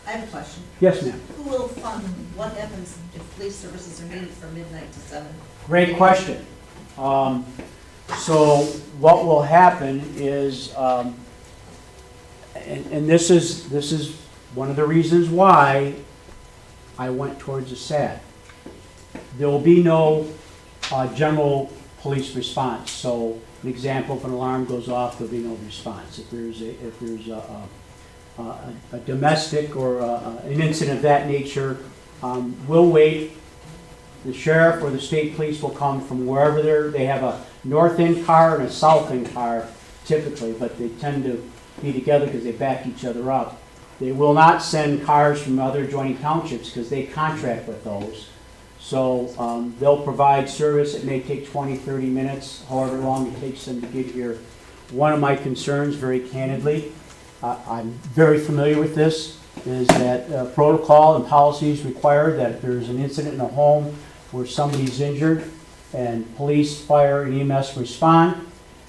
Speaker 5: I have a question.
Speaker 1: Yes, ma'am.
Speaker 5: Who will fund, what happens if police services are needed from midnight to 7?
Speaker 1: Great question. So what will happen is, and this is one of the reasons why I went towards a SAD. There will be no general police response. So an example, if an alarm goes off, there'll be no response. If there's a domestic or an incident of that nature, we'll wait. The sheriff or the state police will come from wherever they have a north end car and a south end car typically, but they tend to be together because they back each other up. They will not send cars from other adjoining townships because they contract with those. So they'll provide service. It may take 20, 30 minutes, however long it takes them to get here. One of my concerns, very candidly, I'm very familiar with this, is that protocol and policies require that if there's an incident in a home where somebody's injured and police, fire, and EMS respond,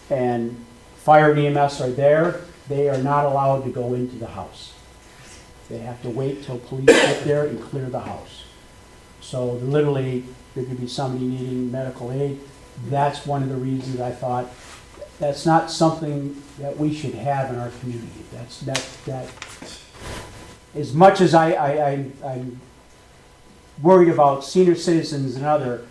Speaker 1: and fire and EMS are there, they are not allowed to go into the house. They have to wait till police get there and clear the house. So literally, there could be somebody needing medical aid. That's one of the reasons I thought that's not something that we should have in our community. That as much as I'm worried about senior citizens and other,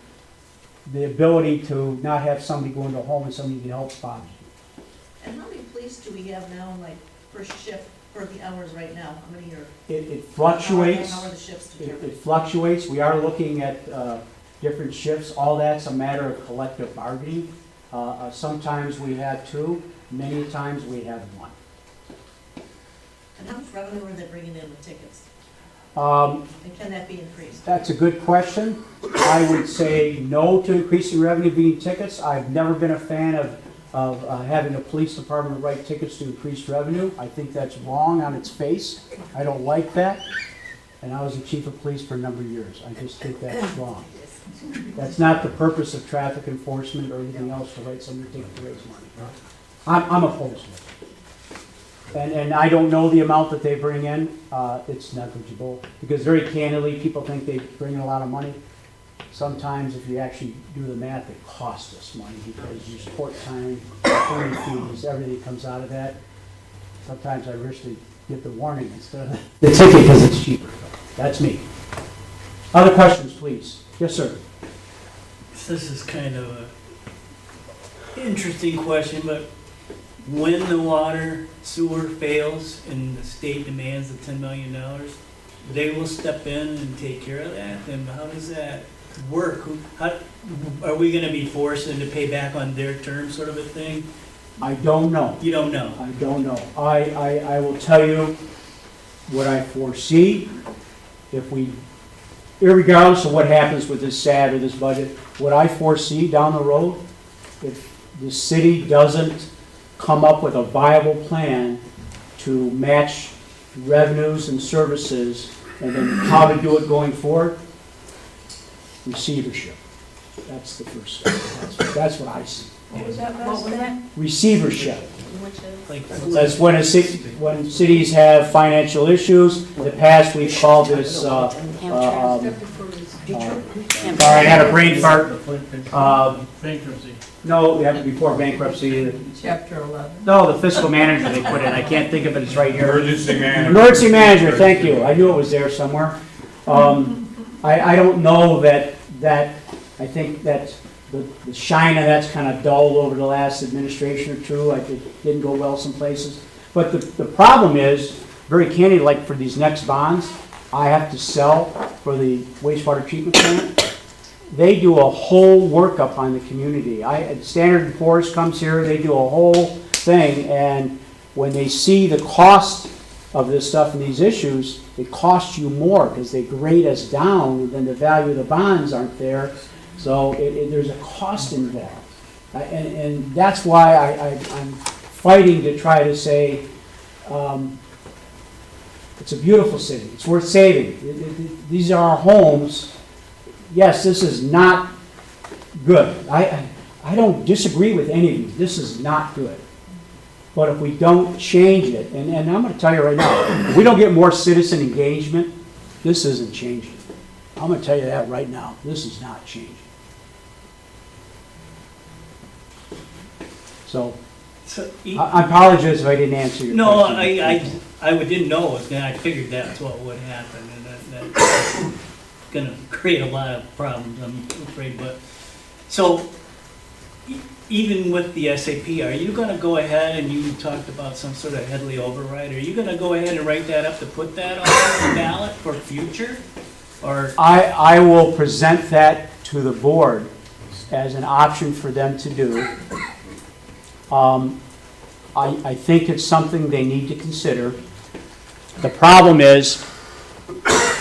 Speaker 1: the ability to not have somebody go into a home and somebody can help spot you.
Speaker 5: And how many police do we have now, like, per shift, for the hours right now? How many are?
Speaker 1: It fluctuates.
Speaker 5: How are the shifts
Speaker 1: It
Speaker 5: determined?
Speaker 1: fluctuates. We are looking at different shifts. All that's a matter of collective bargaining. Sometimes we have two, many times we have one.
Speaker 5: And how much revenue are they bringing in with tickets?
Speaker 1: Um,
Speaker 5: And can that be increased?
Speaker 1: That's a good question. I would say no to increasing revenue being tickets. I've never been a fan of having a police department write tickets to increase revenue. I think that's wrong on its face. I don't like that. And I was the chief of police for a number of years. I just think that's wrong. That's not the purpose of traffic enforcement or anything else to write somebody a ticket to raise money. I'm opposed to it. And I don't know the amount that they bring in. It's negligible. Because very candidly, people think they bring in a lot of money. Sometimes if you actually do the math, it costs us money because you support time, attorney fees, everything comes out of that. Sometimes I wish they give the warning instead of the ticket because it's cheaper. That's me. Other questions, please? Yes, sir.
Speaker 3: This is kind of a interesting question, but when the water sewer fails and the state demands the $10 million, they will step in and take care of that? And how does that work? Are we gonna be forced to pay back on their terms, sort of a thing?
Speaker 1: I don't know.
Speaker 3: You don't know?
Speaker 1: I don't know. I will tell you what I foresee. If we, irregardless of what happens with this SAD or this budget, what I foresee down the road, if the city doesn't come up with a viable plan to match revenues and services, and then how to do it going forward, receivership. That's the first step. That's what I see.
Speaker 5: What was that?
Speaker 1: Receivership.
Speaker 5: Which is?
Speaker 3: Like,
Speaker 1: That's when cities have financial issues. In the past, we've called this, sorry, I had a brain fart.
Speaker 6: Bankruptcy.
Speaker 1: No, it happened before bankruptcy.
Speaker 6: Chapter 11.
Speaker 1: No, the fiscal manager they put in. I can't think of it. It's right here.
Speaker 2: Emergency manager.
Speaker 1: Emergency manager, thank you. I knew it was there somewhere. I don't know that, I think that the shine of that's kind of dulled over the last administration or two. It didn't go well some places. But the problem is, very candid, like for these next bonds, I have to sell for the wastewater treatment plant. They do a whole workup on the community. Standard & Poor's comes here, they do a whole thing, and when they see the cost of this stuff and these issues, it costs you more because they grade us down, and then the value of the bonds aren't there. So there's a cost involved. And that's why I'm fighting to try to say, it's a beautiful city. It's worth saving. These are our homes. Yes, this is not good. I don't disagree with any of you. This is not good. But if we don't change it, and I'm going to tell you right now, if we don't get more citizen engagement, this isn't changing. I'm going to tell you that right now. This is not changing. So, I apologize if I didn't answer your
Speaker 3: No,
Speaker 1: question.
Speaker 3: I didn't know, and I figured that's what would happen, and that's gonna create a lot of problems, I'm afraid, but, so, even with the SAP, are you gonna go ahead, and you talked about some sort of Headley override, are you gonna go ahead and write that up to put that on the ballot for future? Or,
Speaker 1: I will present that to the board as an option for them to do. I think it's something they need to consider. The problem is,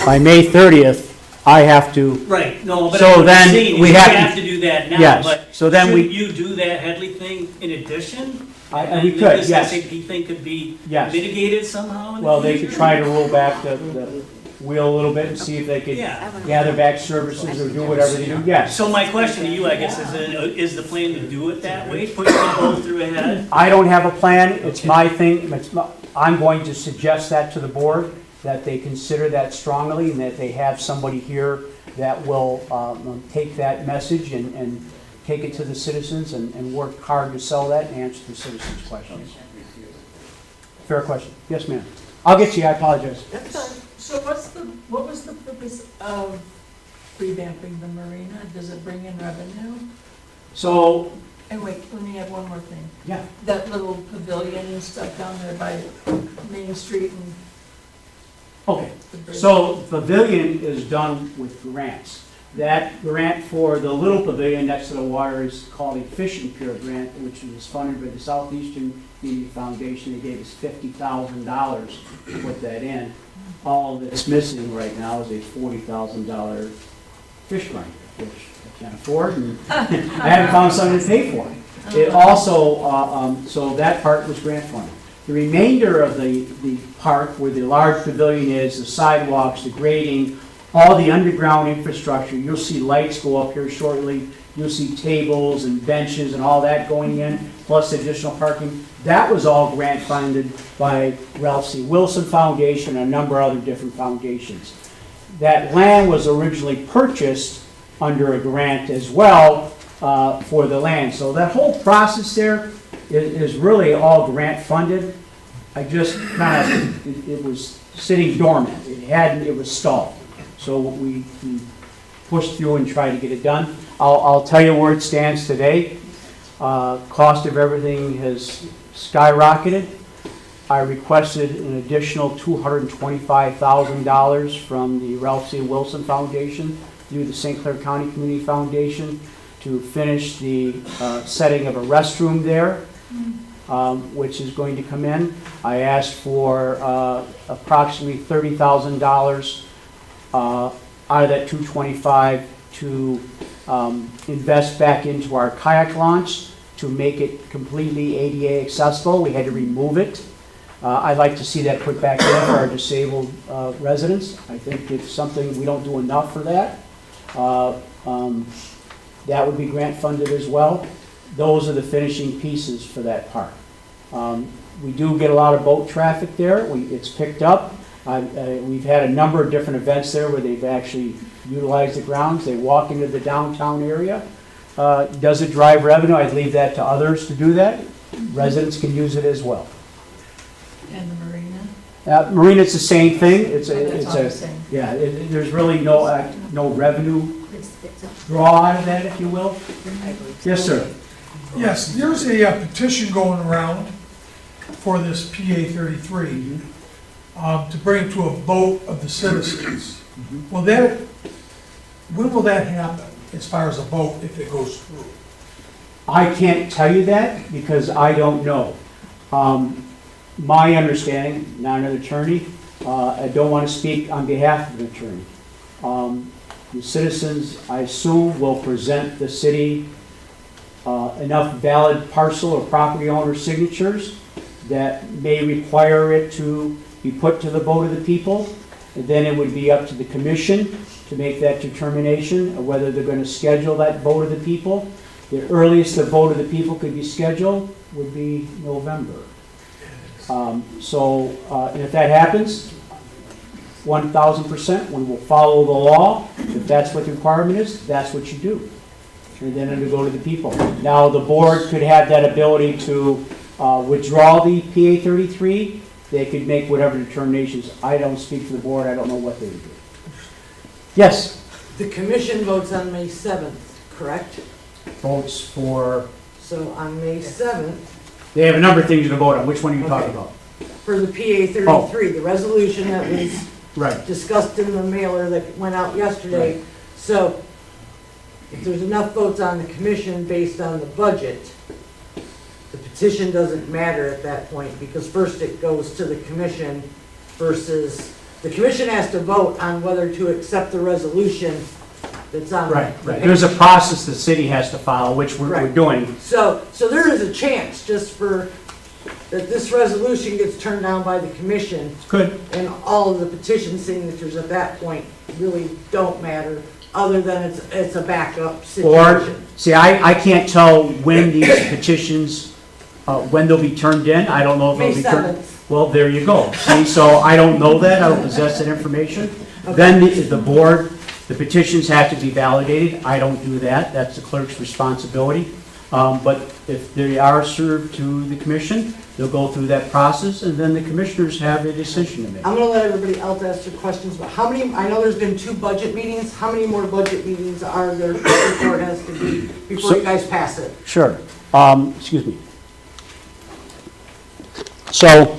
Speaker 1: by May 30th, I have to,
Speaker 3: right, no, but
Speaker 1: So
Speaker 3: what I'm
Speaker 1: then
Speaker 3: saying is
Speaker 1: we
Speaker 3: you
Speaker 1: have to-
Speaker 3: have to do that now,
Speaker 1: Yes,
Speaker 3: but
Speaker 1: so then
Speaker 3: shouldn't
Speaker 1: we-
Speaker 3: you do that Headley thing in addition?
Speaker 1: and we
Speaker 3: And
Speaker 1: could,
Speaker 3: this
Speaker 1: yes.
Speaker 3: SAP thing could be
Speaker 1: Yes.
Speaker 3: mitigated somehow in the
Speaker 1: Well, they could
Speaker 3: future?
Speaker 1: try to roll back the wheel a little bit and see if they could
Speaker 3: Yeah.
Speaker 1: gather back services or do whatever they do, yes.
Speaker 3: So my question to you, I guess, is the plan to do it that way? Put them both through ahead?
Speaker 1: I don't have a plan, it's my thing, I'm going to suggest that to the board, that they consider that strongly, and that they have somebody here that will take that message and take it to the citizens and work hard to sell that and answer the citizens' questions. Fair question. Yes, ma'am. I'll get to you, I apologize.
Speaker 6: That's fine. So what was the purpose of revamping the marina? Does it bring in revenue?
Speaker 1: So,
Speaker 6: And wait, let me add one more thing.
Speaker 1: yeah,
Speaker 6: That little pavilion and stuff down there by Main Street and
Speaker 1: okay.
Speaker 6: the bridge.
Speaker 1: So pavilion is done with grants. That grant for the little pavilion next to the water is called a fishing pier grant, which was funded by the Southeastern Community Foundation. They gave us $50,000 to put that in. All that's missing right now is a $40,000 fish grinder, which I can't afford, and I haven't found something to pay for it. It also, so that part was grant funded. The remainder of the park, where the large pavilion is, the sidewalks, the grading, all the underground infrastructure, you'll see lights go up here shortly, you'll see tables and benches and all that going in, plus additional parking. That was all grant funded by Ralph C. Wilson Foundation and a number of other different foundations. That land was originally purchased under a grant as well for the land. So that whole process there is really all grant funded. I just kind of, it was sitting dormant. It was stalled. So we pushed through and tried to get it done. I'll tell you where it stands today. Cost of everything has skyrocketed. I requested an additional $225,000 from the Ralph C. Wilson Foundation through the St. Clair County Community Foundation to finish the setting of a restroom there, which is going to come in. I asked for approximately $30,000 out of that 225 to invest back into our kayak launch to make it completely ADA accessible. We had to remove it. I'd like to see that put back in for our disabled residents. I think it's something, we don't do enough for that. That would be grant funded as well. Those are the finishing pieces for that park. We do get a lot of boat traffic there. It's picked up. We've had a number of different events there where they've actually utilized the grounds. They walk into the downtown area. Does it drive revenue? I'd leave that to others to do that. Residents can use it as well.
Speaker 6: And the marina?
Speaker 1: Marina, it's the same thing. It's
Speaker 6: That's all the
Speaker 1: a
Speaker 6: same.
Speaker 1: yeah. There's really no revenue draw out of that, if you will. Yes, sir.
Speaker 7: Yes, there's a petition going around for this PA 33 to bring to a vote of the citizens. When will that happen, as far as a vote, if it goes through?
Speaker 1: I can't tell you that because I don't know. My understanding, not an attorney, I don't want to speak on behalf of an attorney. The citizens, I assume, will present the city enough valid parcel or property owner signatures that may require it to be put to the vote of the people. And then it would be up to the commission to make that determination of whether they're going to schedule that vote of the people. The earliest the vote of the people could be scheduled would be November. And if that happens, 1,000%, we will follow the law. If that's what the requirement is, that's what you do. And then it'll go to the people. Now, the board could have that ability to withdraw the PA 33. They could make whatever determinations. I don't speak for the board. I don't know what they would do. Yes?
Speaker 8: The commission votes on May 7th, correct?
Speaker 1: Votes for,
Speaker 8: So on May 7th,
Speaker 1: they have a number of things to vote on. Which one are you talking
Speaker 8: Okay.
Speaker 1: about?
Speaker 8: for the PA 33, the resolution that was
Speaker 1: Right.
Speaker 8: discussed in the mailer that went out yesterday. So if there's enough votes on the commission based on the budget, the petition doesn't matter at that point, because first it goes to the commission versus, the commission has to vote on whether to accept the resolution that's on.
Speaker 1: Right,
Speaker 8: the
Speaker 1: right. There's a process the city has to follow, which we're
Speaker 8: Right.
Speaker 1: doing.
Speaker 8: So there is a chance, just for, that this resolution gets turned down by the commission,
Speaker 1: Good.
Speaker 8: and all of the petition signatures at that point really don't matter, other than it's a backup
Speaker 1: Or,
Speaker 8: situation.
Speaker 1: see, I can't tell when these petitions, when they'll be turned in. I don't know if
Speaker 8: May
Speaker 1: they'll be turned.
Speaker 8: 7th.
Speaker 1: Well, there you go. See, so I don't know that. I don't possess that information. Then the board, the petitions have to be validated. I don't do that. That's the clerk's responsibility. But if they are served to the commission, they'll go through that process, and then the commissioners have a decision to make.
Speaker 8: I'm gonna let everybody else ask their questions, but how many, I know there's been 2 budget meetings, how many more budget meetings are there before it has to be, before you guys pass it?
Speaker 1: Sure. Excuse me. So,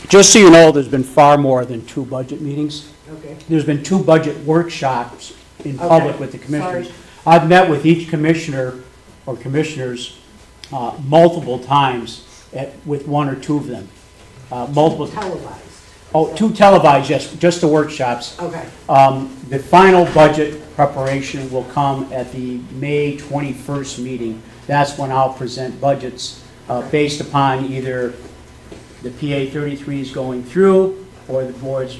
Speaker 1: just so you know, there's been far more than 2 budget meetings.
Speaker 8: Okay.
Speaker 1: There's been 2 budget workshops in public with the commissioners.
Speaker 8: Sorry.
Speaker 1: I've met with each commissioner or commissioners multiple times with 1 or 2 of them. Multiple.
Speaker 8: Televised.
Speaker 1: Oh, 2 televised, yes, just the workshops.
Speaker 8: Okay.
Speaker 1: The final budget preparation will come at the May 21st meeting. That's when I'll present budgets based upon either the PA 33 is going through or the board's.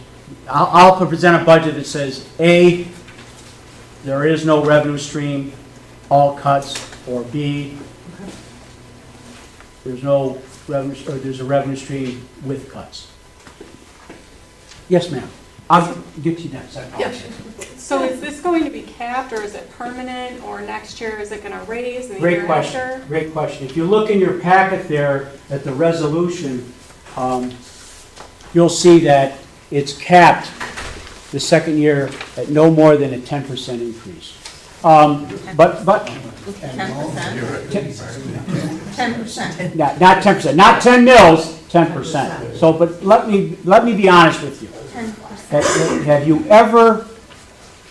Speaker 1: I'll present a budget that says, A, there is no revenue stream, all cuts, or B, there's no revenue, or there's a revenue stream with cuts. Yes, ma'am. I'll get to you next. I apologize.
Speaker 9: So is this going to be capped, or is it permanent, or next year is it gonna raise and the
Speaker 1: Great
Speaker 9: year
Speaker 1: question,
Speaker 9: after?
Speaker 1: great question. If you look in your packet there at the resolution, you'll see that it's capped the second year at no more than a 10% increase. But
Speaker 5: 10%?
Speaker 1: not 10%, not 10 mils, 10%. So, but let me be honest with you.
Speaker 5: 10%.
Speaker 1: Have you ever,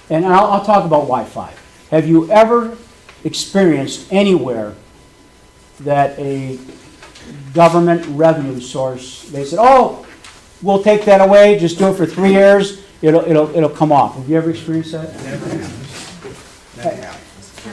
Speaker 1: and I'll talk about Wi-Fi, have you ever experienced anywhere that a government revenue source, they said, oh, we'll take that away, just do it for 3 years, it'll come off. Have you ever experienced that?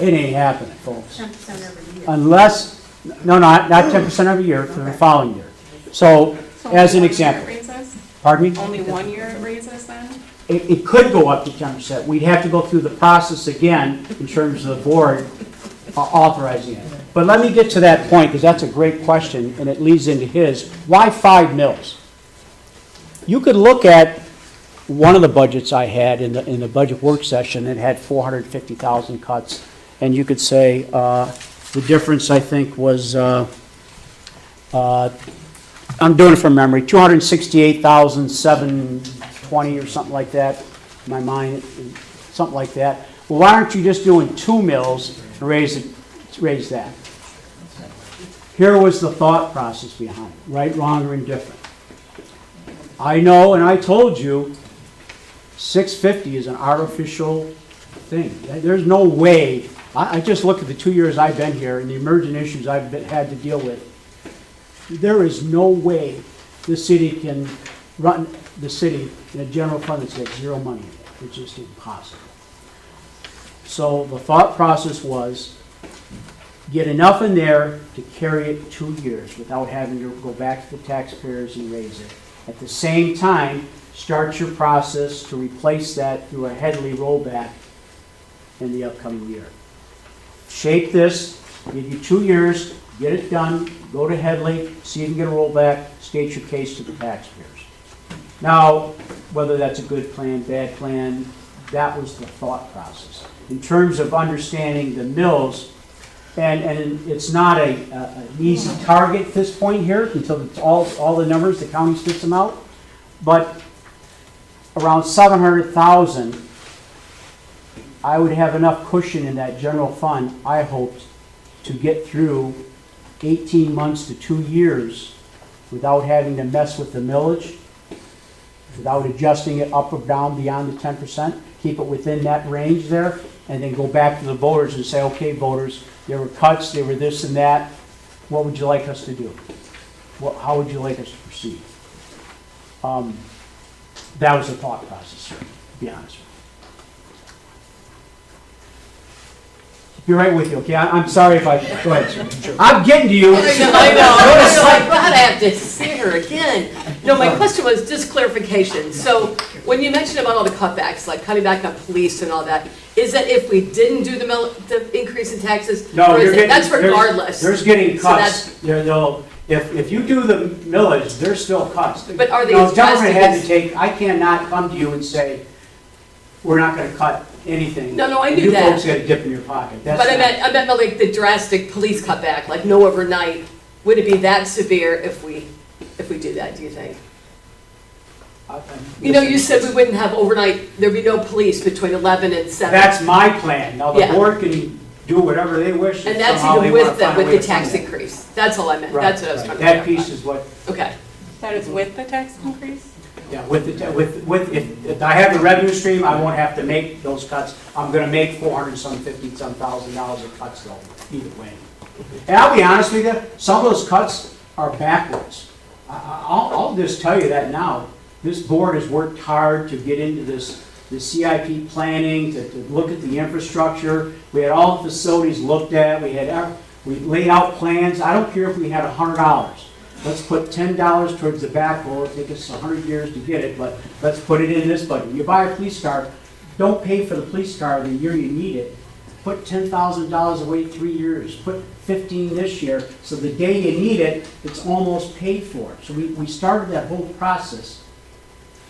Speaker 1: It ain't happening, folks.
Speaker 5: 10% every year.
Speaker 1: Unless, no, not 10% every year for the following year. So,
Speaker 9: So
Speaker 1: as an
Speaker 9: only 1 year
Speaker 1: example,
Speaker 9: it raises?
Speaker 1: pardon me?
Speaker 9: Only 1 year it raises then?
Speaker 1: It could go up to 10%. We'd have to go through the process again in terms of the board authorizing it. But let me get to that point, because that's a great question, and it leads into his. Why 5 mils? You could look at one of the budgets I had in the budget work session, it had 450,000 cuts, and you could say the difference, I think, was, I'm doing it from memory, 268,720 or something like that, in my mind, something like that. Well, why aren't you just doing 2 mils to raise that? Here was the thought process behind it, right, wrong, or indifferent. I know, and I told you, 650 is an artificial thing. There's no way. I just look at the 2 years I've been here and the emergent issues I've had to deal with. There is no way the city can run the city in a general fund that's got 0 money in it. It's just impossible. So the thought process was get enough in there to carry it 2 years without having to go back to the taxpayers and raise it. At the same time, start your process to replace that through a Headley rollback in the upcoming year. Shape this, give you 2 years, get it done, go to Headley, see if you can get a rollback, state your case to the taxpayers. Now, whether that's a good plan, bad plan, that was the thought process. In terms of understanding the mills, and it's not an easy target at this point here until it's all the numbers, the county spits them out, but around 700,000, I would have enough cushion in that general fund, I hoped, to get through 18 months to 2 years without having to mess with the millage, without adjusting it up or down beyond the 10%, keep it within that range there, and then go back to the voters and say, okay, voters, there were cuts, there were this and that, what would you like us to do? How would you like us to proceed? That was the thought process, sir, to be honest with you. Be right with you, okay? I'm sorry if I, go ahead, sir. I'm getting to you.
Speaker 10: I know, I know, I'm glad I have to see her again. No, my question was just clarification. So when you mentioned about all the cutbacks, like cutting back on police and all that, is that if we didn't do the increase in taxes?
Speaker 1: No,
Speaker 10: or is
Speaker 1: you're
Speaker 10: it-
Speaker 1: getting,
Speaker 10: that's regardless.
Speaker 1: there's getting
Speaker 10: So
Speaker 1: cuts. If you do the millage, there's still cuts.
Speaker 10: But are they
Speaker 1: No,
Speaker 10: as
Speaker 1: government
Speaker 10: drastic
Speaker 1: had to
Speaker 10: as-
Speaker 1: take, I cannot come to you and say, we're not gonna cut anything.
Speaker 10: No, I knew
Speaker 1: You
Speaker 10: that.
Speaker 1: folks got to dip in your pocket. That's
Speaker 10: But I
Speaker 1: not-
Speaker 10: meant like the drastic police cutback, like no overnight. Would it be that severe if we do that, do you think? You know, you said we wouldn't have overnight, there'd be no police between 11 and 7.
Speaker 1: That's my plan. Now, the
Speaker 10: Yeah.
Speaker 1: board can do whatever they wish.
Speaker 10: And that's
Speaker 1: somehow
Speaker 10: even
Speaker 1: they wanna
Speaker 10: with the,
Speaker 1: find a
Speaker 10: with
Speaker 1: way
Speaker 10: the
Speaker 1: to fund
Speaker 10: tax
Speaker 1: it.
Speaker 10: increase. That's all I meant,
Speaker 1: Right,
Speaker 10: that's what I was
Speaker 1: right.
Speaker 10: trying to
Speaker 1: That
Speaker 10: clarify.
Speaker 1: piece is what,
Speaker 10: Okay,
Speaker 9: That is with the tax increase?
Speaker 1: yeah, if I have the revenue stream, I won't have to make those cuts. I'm gonna make $450,000 of cuts though, either way. And I'll be honest with you, some of those cuts are backwards. I'll just tell you that now. This board has worked hard to get into this, the CIP planning, to look at the infrastructure. We had all the facilities looked at, we laid out plans. I don't care if we had $100. Let's put $10 towards the backhoe. It'll take us 100 years to get it, but let's put it in this budget. You buy a police car, don't pay for the police car the year you need it. Put $10,000 away 3 years, put 15 this year, so the day you need it, it's almost paid for. So we started that whole process.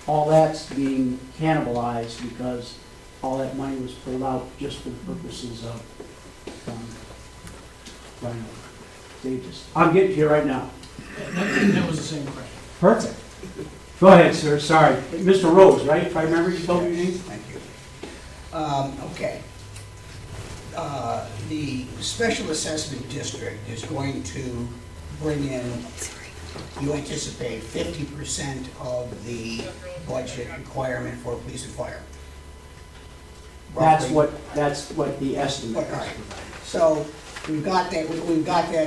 Speaker 1: All that's being cannibalized because all that money was pulled out just for the purposes of, I'm getting to you right now.
Speaker 11: That was the same question.
Speaker 1: Perfect. Go ahead, sir, sorry. Mr. Rose, right? If I remember, you told me your name?
Speaker 11: Thank you. Okay. The Special Assessment District is going to bring in, you anticipate 50% of the budget requirement for police and fire.
Speaker 1: That's
Speaker 11: Roughly.
Speaker 1: what the estimate
Speaker 11: All right.
Speaker 1: is.
Speaker 11: So we've got that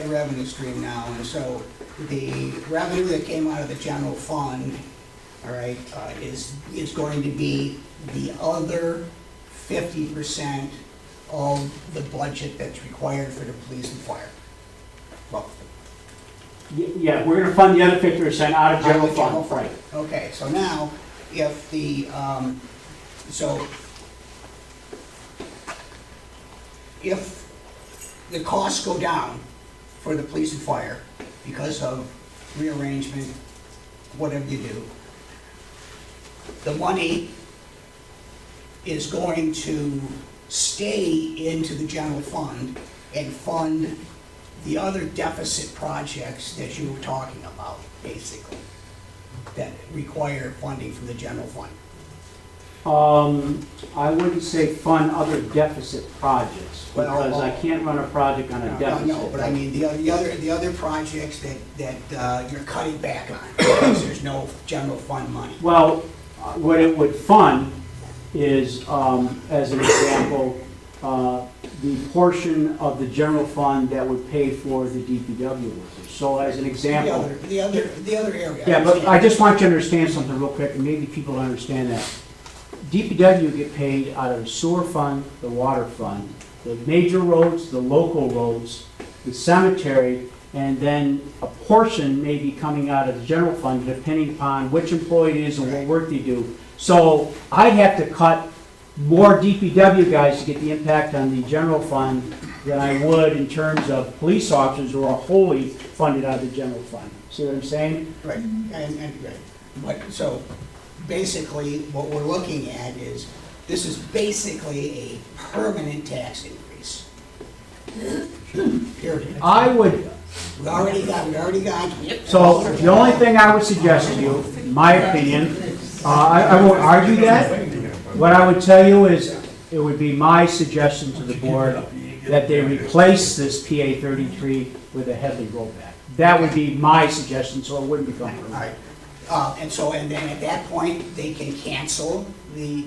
Speaker 11: revenue stream now, and so the revenue that came out of the general fund, all right, is going to be the other 50% of the budget that's required for the police and fire. Roughly.
Speaker 1: Yeah, we're gonna fund the other 50% out of general fund, right?
Speaker 11: Okay, so now, if the, if the costs go down for the police and fire because of rearrangement, whatever you do, the money is going to stay into the general fund and fund the other deficit projects that you were talking about, basically, that require funding from the general fund.
Speaker 1: I wouldn't say fund other deficit projects, because I can't run a project on a deficit.
Speaker 11: No, but I mean, the other projects that you're cutting back on, because there's no general fund money.
Speaker 1: Well, what it would fund is, as an example, the portion of the general fund that would pay for the DPW workers. So as an example.
Speaker 11: The other area.
Speaker 1: Yeah, but I just want you to understand something real quick, and maybe people don't understand that. DPW get paid out of the sewer fund, the water fund, the major roads, the local roads, the cemetery, and then a portion may be coming out of the general fund depending upon which employee it is and what work they do. So I'd have to cut more DPW guys to get the impact on the general fund than I would in terms of police officers who are wholly funded out of the general fund. See what I'm saying?
Speaker 11: Right, and, but, so, basically, what we're looking at is, this is basically a permanent tax increase. Period.
Speaker 1: I would,
Speaker 11: We already got.
Speaker 1: so the only thing I would suggest to you, in my opinion, I won't argue that. What I would tell you is, it would be my suggestion to the board that they replace this PA 33 with a Headley rollback. That would be my suggestion, so it wouldn't be going
Speaker 11: All
Speaker 1: through.
Speaker 11: right, and then at that point, they can cancel the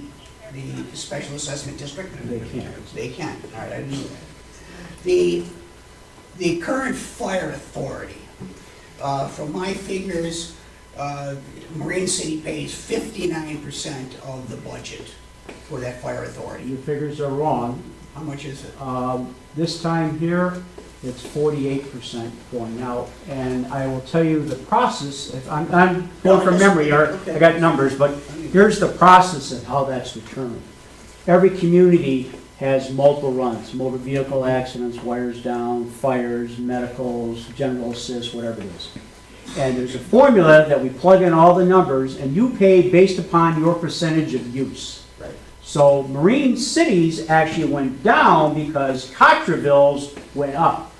Speaker 11: special assessment district?
Speaker 1: They can't.
Speaker 11: They can, all right, I didn't know that. The current fire authority, from my figures, Marine City pays 59% of the budget for that fire authority.
Speaker 1: Your figures are wrong.
Speaker 11: How much is it?
Speaker 1: This time here, it's 48% going out. And I will tell you the process, if I'm going from memory here, I got numbers, but here's the process of how that's determined. Every community has multiple runs, motor vehicle accidents, wires down, fires, medicals, general assist, whatever it is. And there's a formula that we plug in all the numbers, and you pay based upon your percentage of use. So Marine Cities actually went down because Cottreville's went up.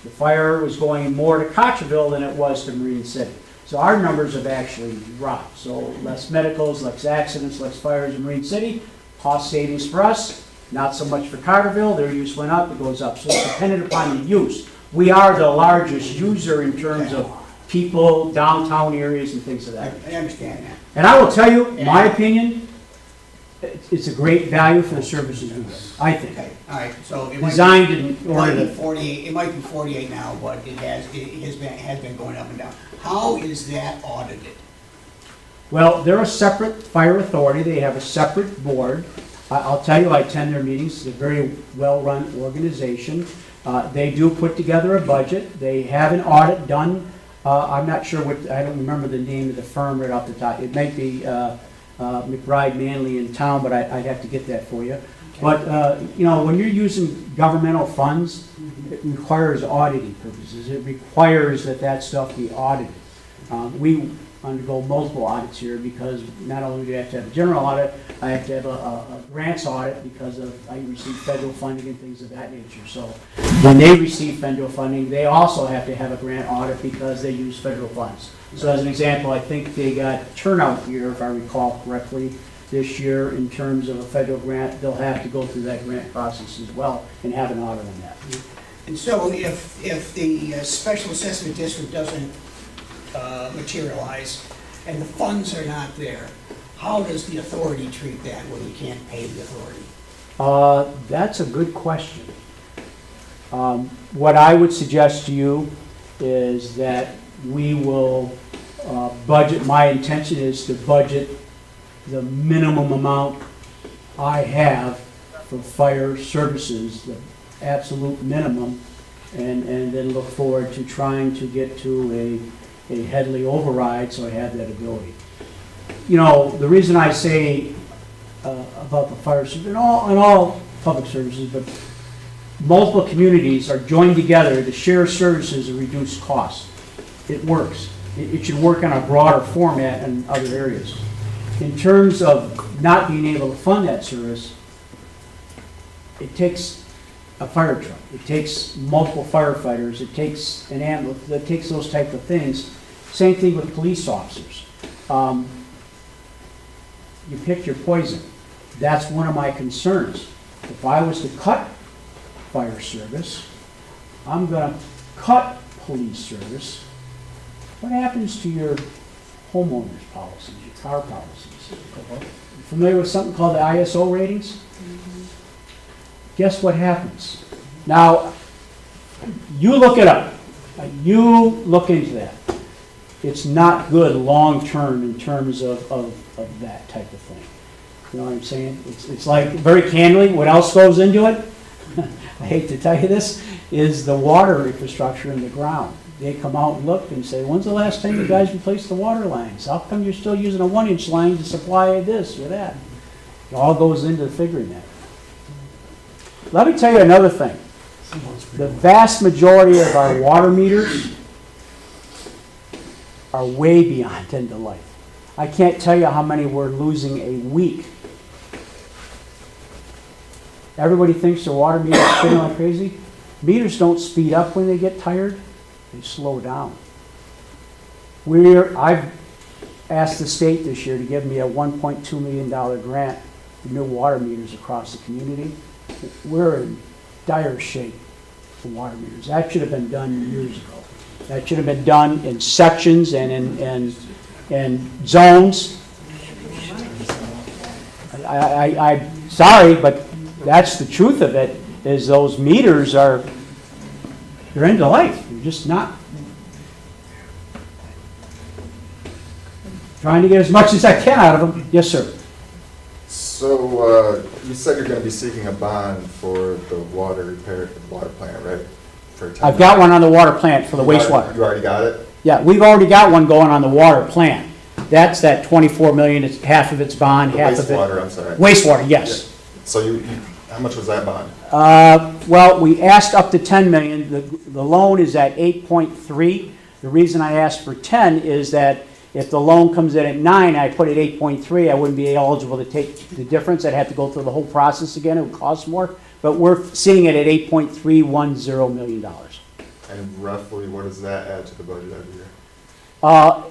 Speaker 1: The fire was going more to Cottreville than it was to Marine City. So our numbers have actually dropped. So less medicals, less accidents, less fires in Marine City, cost savings for us, not so much for Cottreville. Their use went up, it goes up. So it's dependent upon the use. We are the largest user in terms of people, downtown areas and things of that.
Speaker 11: I understand that.
Speaker 1: And I will tell you, my opinion, it's a great value for the services we get, I think.
Speaker 11: Okay, all right, so it might
Speaker 1: Designed in
Speaker 11: be
Speaker 1: order to,
Speaker 11: 48, it might be 48 now, but it has been going up and down. How is that audited?
Speaker 1: well, they're a separate fire authority, they have a separate board. I'll tell you, I attend their meetings, it's a very well-run organization. They do put together a budget, they have an audit done. I'm not sure what, I don't remember the name of the firm right off the top. It might be McBride Manley in town, but I'd have to get that for you. But, you know, when you're using governmental funds, it requires auditing purposes. It requires that that stuff be audited. We undergo multiple audits here because not only do I have to have a general audit, I have to have a grants audit because I receive federal funding and things of that nature. So when they receive federal funding, they also have to have a grant audit because they use federal funds. So as an example, I think they got turnout here, if I recall correctly, this year in terms of a federal grant. They'll have to go through that grant process as well and have an audit on that.
Speaker 11: And so if the special assessment district doesn't materialize and the funds are not there, how does the authority treat that when you can't pay the authority?
Speaker 1: That's a good question. What I would suggest to you is that we will budget, my intention is to budget the minimum amount I have for fire services, the absolute minimum, and then look forward to trying to get to a Headley override so I have that ability. You know, the reason I say about the fire service, and all public services, but multiple communities are joined together to share services and reduce costs. It works. It should work on a broader format in other areas. In terms of not being able to fund that service, it takes a fire truck, it takes multiple firefighters, it takes an ambulance, it takes those type of things. Same thing with police officers. You picked your poison. That's one of my concerns. If I was to cut fire service, I'm going to cut police service. What happens to your homeowners policies, your car policies? You familiar with something called the ISO ratings? Guess what happens? Now, you look it up. You look into that. It's not good long-term in terms of that type of thing. You know what I'm saying? It's like, very candidly, what else goes into it? I hate to tell you this, is the water infrastructure in the ground. They come out and look and say, when's the last time you guys replaced the water lines? How come you're still using a 1-inch line to supply this or that? It all goes into figuring that. Let me tell you another thing. The vast majority of our water meters are way beyond end of life. I can't tell you how many we're losing a week. Everybody thinks their water meters are spinning like crazy. Meters don't speed up when they get tired. They slow down. I've asked the state this year to give me a $1.2 million grant for new water meters across the community. We're in dire shape for water meters. That should have been done years ago. That should have been done in sections and in zones. I'm sorry, but that's the truth of it, is those meters they're end of life. You're just not trying to get as much as I can out of them. Yes, sir.
Speaker 12: So you said you're going to be seeking a bond for the water repair, water plant, right? For
Speaker 1: I've got one on the water plant for the wastewater.
Speaker 12: You already got it?
Speaker 1: Yeah, we've already got one going on the water plant. That's that 24 million, it's half of its bond, half of it.
Speaker 12: Wastewater, I'm sorry.
Speaker 1: Wastewater, yes.
Speaker 12: Yeah. So you, how much was that bond?
Speaker 1: Well, we asked up to 10 million. The loan is at 8.3. The reason I asked for 10 is that If the loan comes in at 9, I put it 8.3, I wouldn't be eligible to take the difference. I'd have to go through the whole process again. It would cost more. But we're seeing it at $8.310 million.
Speaker 12: And roughly, what does that add to the budget every year?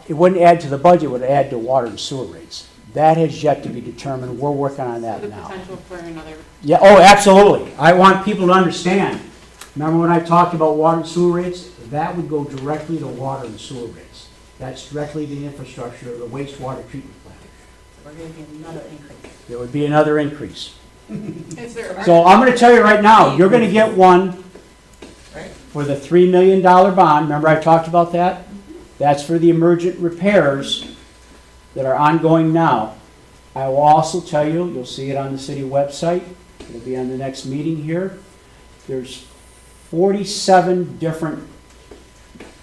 Speaker 1: It wouldn't add to the budget, it would add to water and sewer rates. That has yet to be determined. We're working on that
Speaker 9: The
Speaker 1: now.
Speaker 9: potential for another.
Speaker 1: Yeah, oh, absolutely. I want people to understand. Remember when I talked about water and sewer rates? That would go directly to water and sewer rates. That's directly the infrastructure of the wastewater treatment plant.
Speaker 4: We're gonna get another increase.
Speaker 1: There would be another increase.
Speaker 9: Is there?
Speaker 1: So I'm gonna tell you right now, you're gonna get one
Speaker 4: Right.
Speaker 1: for the $3 million bond. Remember I talked about that? That's for the emergent repairs that are ongoing now. I will also tell you, you'll see it on the city website. It'll be on the next meeting here. There's 47 different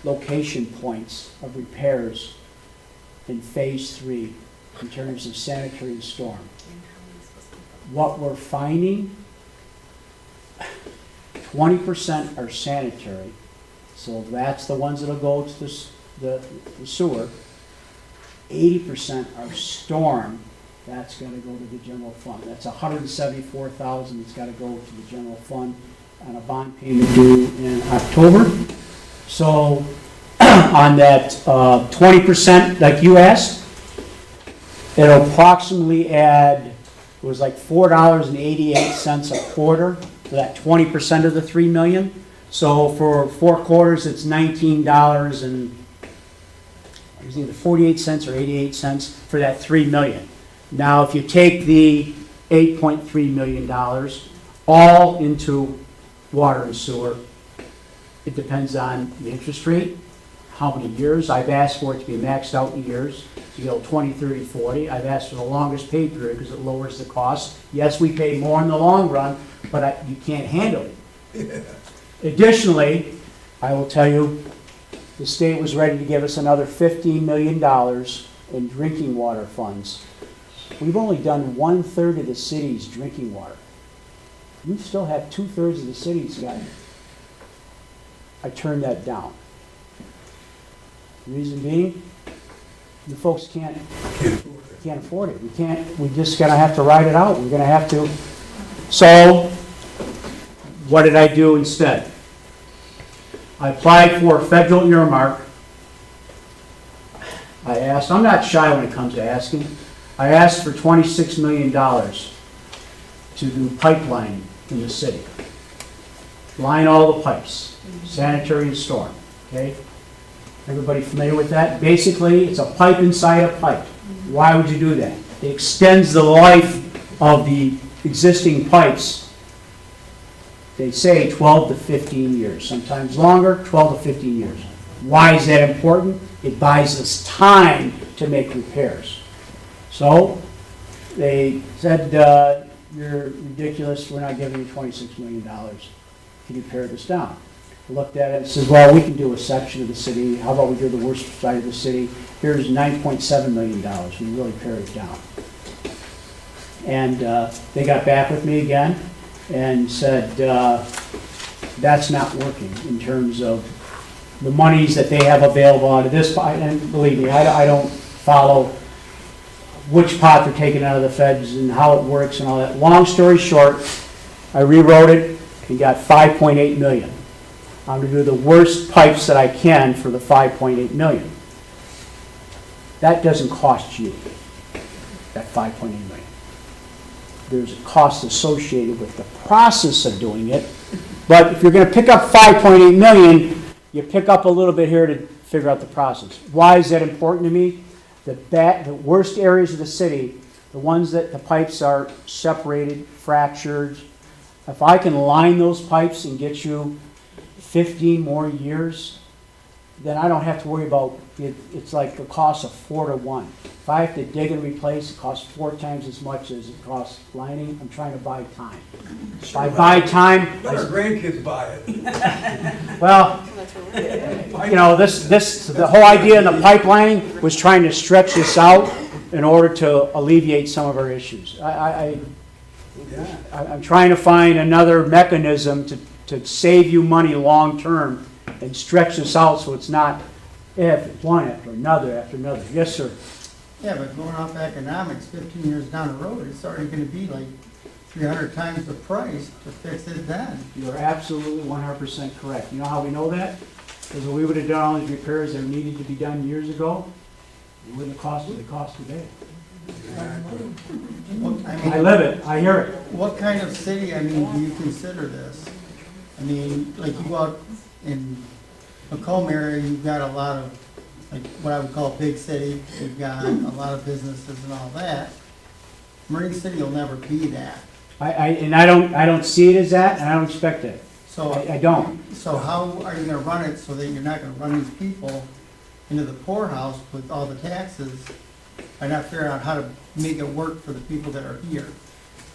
Speaker 1: location points of repairs in phase 3 in terms of sanitary and storm. What we're finding, 20% are sanitary, so that's the ones that'll go to the sewer. 80% are storm, that's gotta go to the general fund. That's $174,000 that's gotta go to the general fund on a bond payment due in October. So on that 20%, like you asked, it'll approximately add, it was like $4.88 a quarter for that 20% of the 3 million. So for 4 quarters, it's $19 and it was either 48 cents or 88 cents for that 3 million. Now, if you take the $8.3 million all into water and sewer, it depends on the interest rate, how many years. I've asked for it to be maxed out in years. So you go 20, 30, 40. I've asked for the longest pay period because it lowers the cost. Yes, we pay more in the long run, but you can't handle it. Additionally, I will tell you, the state was ready to give us another $15 million in drinking water funds. We've only done 1/3 of the city's drinking water. We still have 2/3 of the city's got it. I turned that down. Reason being, the folks can't afford it. We just gonna have to ride it out. We're gonna have to. So, what did I do instead? I applied for a federal earmark. I asked, I'm not shy when it comes to asking. I asked for $26 million to do pipelining in the city. Line all the pipes, sanitary and storm, okay? Everybody familiar with that? Basically, it's a pipe inside a pipe. Why would you do that? It extends the life of the existing pipes. They say 12 to 15 years, sometimes longer, 12 to 15 years. Why is that important? It buys us time to make repairs. So they said, you're ridiculous, we're not giving you $26 million. Can you pare this down? I looked at it and said, well, we can do a section of the city. How about we do the worst side of the city? Here's $9.7 million. We really pared it down. And they got back with me again and said, that's not working in terms of the monies that they have available out of this pot. And believe me, I don't follow which pot they're taking out of the feds and how it works and all that. Long story short, I rewrote it and got 5.8 million. I'm going to do the worst pipes that I can for the 5.8 million. That doesn't cost you, that 5.8 million. There's a cost associated with the process of doing it. But if you're going to pick up 5.8 million, you pick up a little bit here to figure out the process. Why is that important to me? The worst areas of the city, the ones that the pipes are separated, fractured, if I can line those pipes and get you 15 more years, then I don't have to worry about it. It's like the cost of 4 to 1. If I have to dig and replace, it costs 4 times as much as it costs lining. I'm trying to buy time. If I buy time,
Speaker 2: Let our grandkids buy it.
Speaker 1: well, you know, the whole idea in the pipelining was trying to stretch this out in order to alleviate some of our issues. I'm trying to find another mechanism to save you money long term and stretch this out so it's not If one after another after another. Yes, sir.
Speaker 13: Yeah, but going off economics, 15 years down the road, it's already gonna be like 300 times the price to fix it then.
Speaker 1: You're absolutely 100% correct. You know how we know that? Because if we would have done all these repairs that needed to be done years ago, it wouldn't have cost what it costs today. I live it, I hear it.
Speaker 13: What kind of city, I mean, do you consider this? I mean, like you go out in Macomb area, you've got a lot of, like what I would call a big city, you've got a lot of businesses and all that. Marine City will never be that.
Speaker 1: I don't see it as that, and I don't expect it.
Speaker 13: So,
Speaker 1: I don't.
Speaker 13: so how are you gonna run it so that you're not gonna run these people into the poorhouse with all the taxes by not figuring out how to make it work for the people that are here,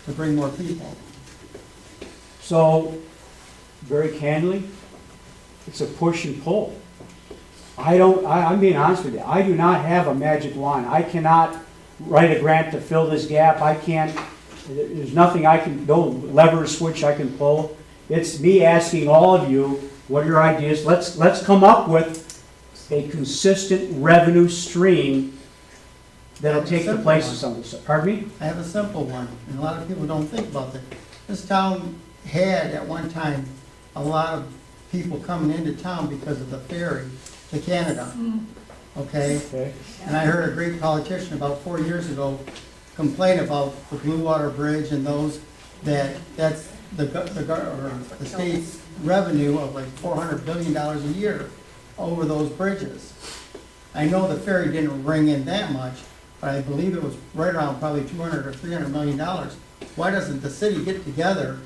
Speaker 13: to bring more people?
Speaker 1: So, very candidly, it's a push and pull. I'm being honest with you, I do not have a magic wand. I cannot write a grant to fill this gap. I can't, there's nothing I can, no lever or switch I can pull. It's me asking all of you, what are your ideas? Let's come up with a consistent revenue stream that'll take the place of some of this. Pardon me?
Speaker 13: I have a simple one, and a lot of people don't think about that. This town had at one time a lot of people coming into town because of the ferry to Canada, okay?
Speaker 1: Okay.
Speaker 13: And I heard a great politician about 4 years ago complain about the Blue Water Bridge and those, that's the state's revenue of like $400 billion a year over those bridges. I know the ferry didn't bring in that much, but I believe it was right around probably $200 or $300 million. Why doesn't the city get together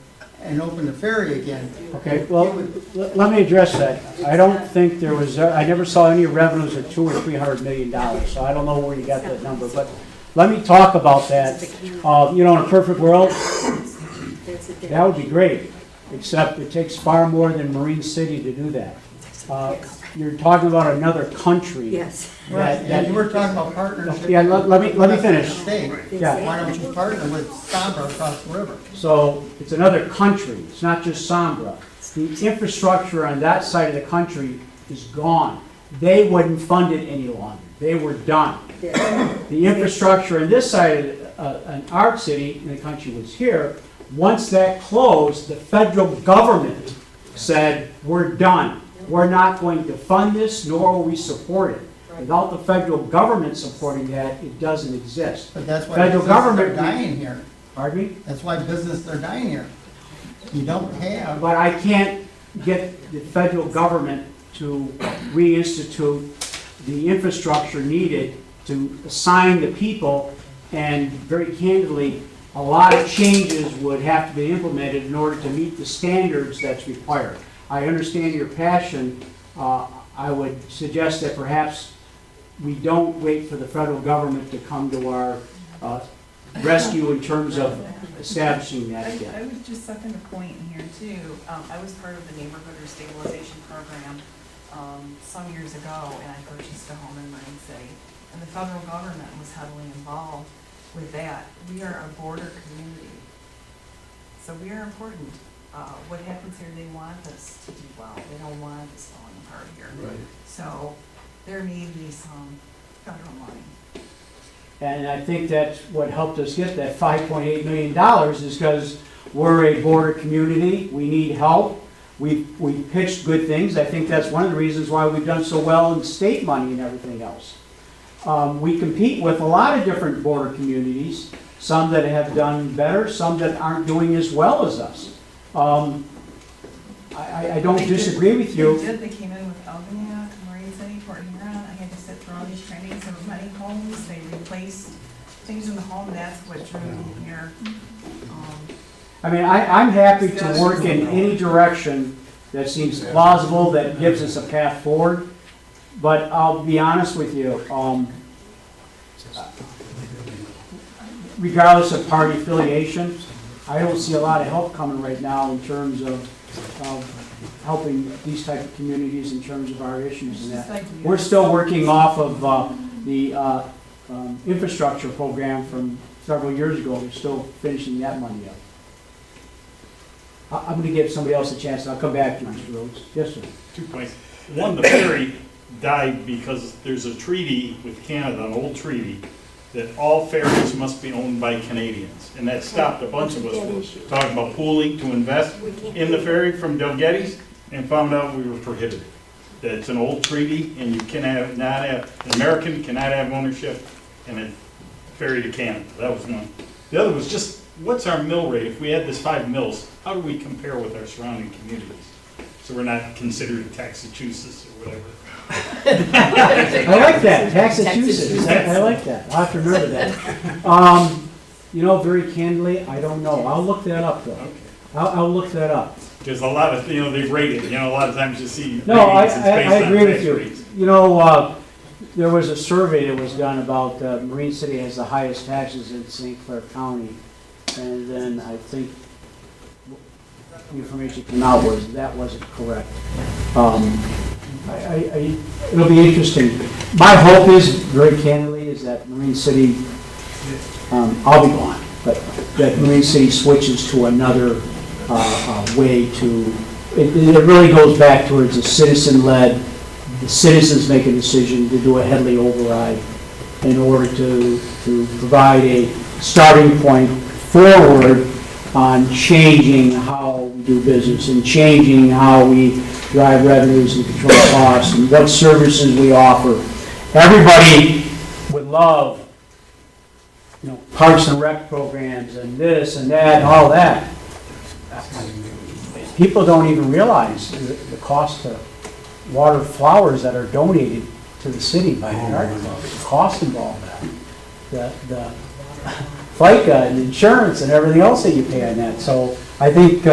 Speaker 13: and open the ferry again?
Speaker 1: Okay, well, let me address that. I don't think there was, I never saw any revenues of $200 or $300 million, so I don't know where you got that number, but let me talk about that. You know, in a perfect world, that would be great, except it takes far more than Marine City to do that. You're talking about another country.
Speaker 6: Yes.
Speaker 13: Right, and you were talking about partnership.
Speaker 1: Yeah, let me finish.
Speaker 13: State.
Speaker 1: Yeah.
Speaker 13: Why don't you partner with Sambra across the river?
Speaker 1: So it's another country, it's not just Sambra. The infrastructure on that side of the country is gone. They wouldn't fund it any longer. They were done. The infrastructure on this side of an art city in the country was here. Once that closed, the federal government said, we're done. We're not going to fund this, nor will we support it. Without the federal government supporting that, it doesn't exist.
Speaker 13: But that's why
Speaker 1: Federal
Speaker 13: businesses
Speaker 1: government-
Speaker 13: are dying here.
Speaker 1: Pardon me?
Speaker 13: That's why businesses are dying here. You don't have,
Speaker 1: But I can't get the federal government to reinstitute the infrastructure needed to assign the people, and very candidly, a lot of changes would have to be implemented in order to meet the standards that's required. I understand your passion. I would suggest that perhaps we don't wait for the federal government to come to our rescue in terms of establishing that
Speaker 4: I
Speaker 1: again.
Speaker 4: would just second the point in here too. I was part of the neighborhood restabilization program some years ago, and I purchased a home in Marine City. And the federal government was heavily involved with that. We are a border community, so we are important. What happens here, they want us to do well. They don't want us falling apart here.
Speaker 2: Right.
Speaker 4: So there may be some federal money.
Speaker 1: And I think that's what helped us get that $5.8 million is because we're a border community. We need help. We pitched good things. I think that's one of the reasons why we've done so well in state money and everything else. We compete with a lot of different border communities, some that have done better, some that aren't doing as well as us. I don't disagree with you.
Speaker 4: They did. They came in with Albania, Marine City, Port Huron. I had to sit through all these trainings. There were many homes. They replaced things in the home. That's what drew me here.
Speaker 1: I mean, I'm happy to work in any direction that seems plausible, that gives us a path forward. But I'll be honest with you, regardless of party affiliation, I don't see a lot of help coming right now in terms of helping these type of communities in terms of our issues and that. We're still working off of the infrastructure program from several years ago. We're still finishing that money up. I'm going to give somebody else a chance, and I'll come back to you, Mr. Rhodes. Yes, sir.
Speaker 14: 2 points. One, the ferry, died because there's a treaty with Canada, an old treaty, that all ferries must be owned by Canadians. And that stopped a bunch of us from talking about pooling to invest in the ferry from Delgetti's, and found out we were prohibited. That it's an old treaty and you cannot not have, an American cannot have ownership in a ferry to Canada. That was one. The other was just, what's our mill rate? If we had this 5 mills, how do we compare with our surrounding communities? So we're not considered Taxachusetts or whatever.
Speaker 1: I like that, Taxachusetts, I like that, I'll have to remember that. You know, very candidly, I don't know, I'll look that up though.
Speaker 14: Okay.
Speaker 1: I'll look that up.
Speaker 14: There's a lot of, they rate it, a lot of times you see.
Speaker 1: No, I
Speaker 14: ratings, it's based on
Speaker 1: agree with
Speaker 14: tax
Speaker 1: you.
Speaker 14: rates.
Speaker 1: You know, there was a survey that was done about Marine City has the highest taxes in St. Clair County. And then I think the information came out was that wasn't correct. It'll be interesting. My hope is, very candidly, is that Marine City, I'll be gone, but that Marine City switches to another way to, it really goes back towards a citizen-led, the citizens make a decision to do a Headley override in order to provide a starting point forward on changing how we do business and changing how we drive revenues and control costs and what services we offer. Everybody would love, parks and rec programs and this and that and all that. People don't even realize the cost of water flowers that are donated to the city by the art club. The cost involved that. The FICA and insurance and everything else that you pay on that. So I think,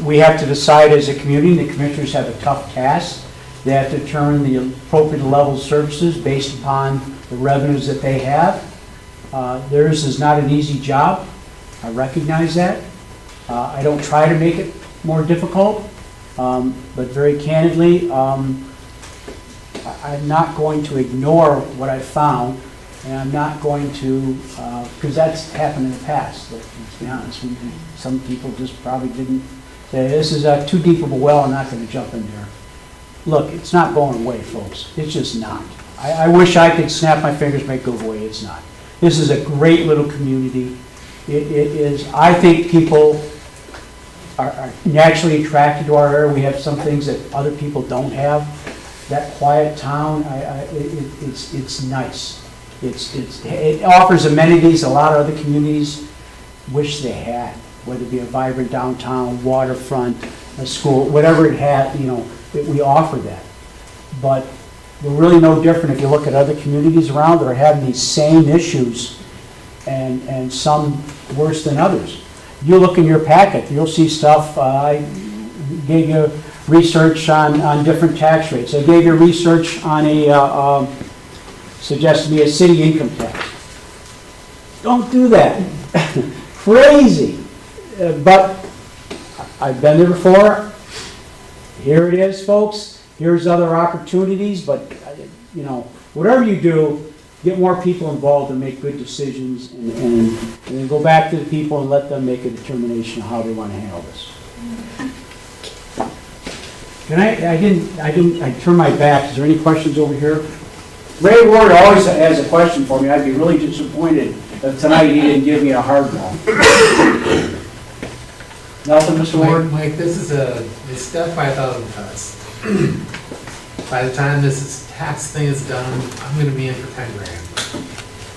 Speaker 1: we have to decide as a community, the commissioners have a tough task. They have to determine the appropriate level of services based upon the revenues that they have. Theirs is not an easy job. I recognize that. I don't try to make it more difficult, but very candidly, I'm not going to ignore what I found, and I'm not going to, because that's happened in the past, let's be honest. Some people just probably didn't say, this is too deep of a well, I'm not going to jump in there. Look, it's not going away, folks. It's just not. I wish I could snap my fingers, make it go away. It's not. This is a great little community. It is, I think people are naturally attracted to our area. We have some things that other people don't have. That quiet town, it's nice. It offers amenities a lot of other communities wish they had, whether it be a vibrant downtown, waterfront, a school, whatever it had, we offer that. But we're really no different if you look at other communities around that are having these same issues and some worse than others. You look in your packet, you'll see stuff, I gave you research on different tax rates. I gave you research on suggested me a city income tax. Don't do that. Crazy. But I've been there before. Here it is, folks. Here's other opportunities, but whatever you do, get more people involved and make good decisions, and then go back to the people and let them make a determination of how they want to handle this. I turned my back. Is there any questions over here? Ray Ward always has a question for me. I'd be really disappointed if tonight he didn't give me a hard ball. Nothing, Mr. Ward?
Speaker 15: Mike, this is it's death by 1,000 cuts. By the time this tax thing is done, I'm gonna be in for 10 grand.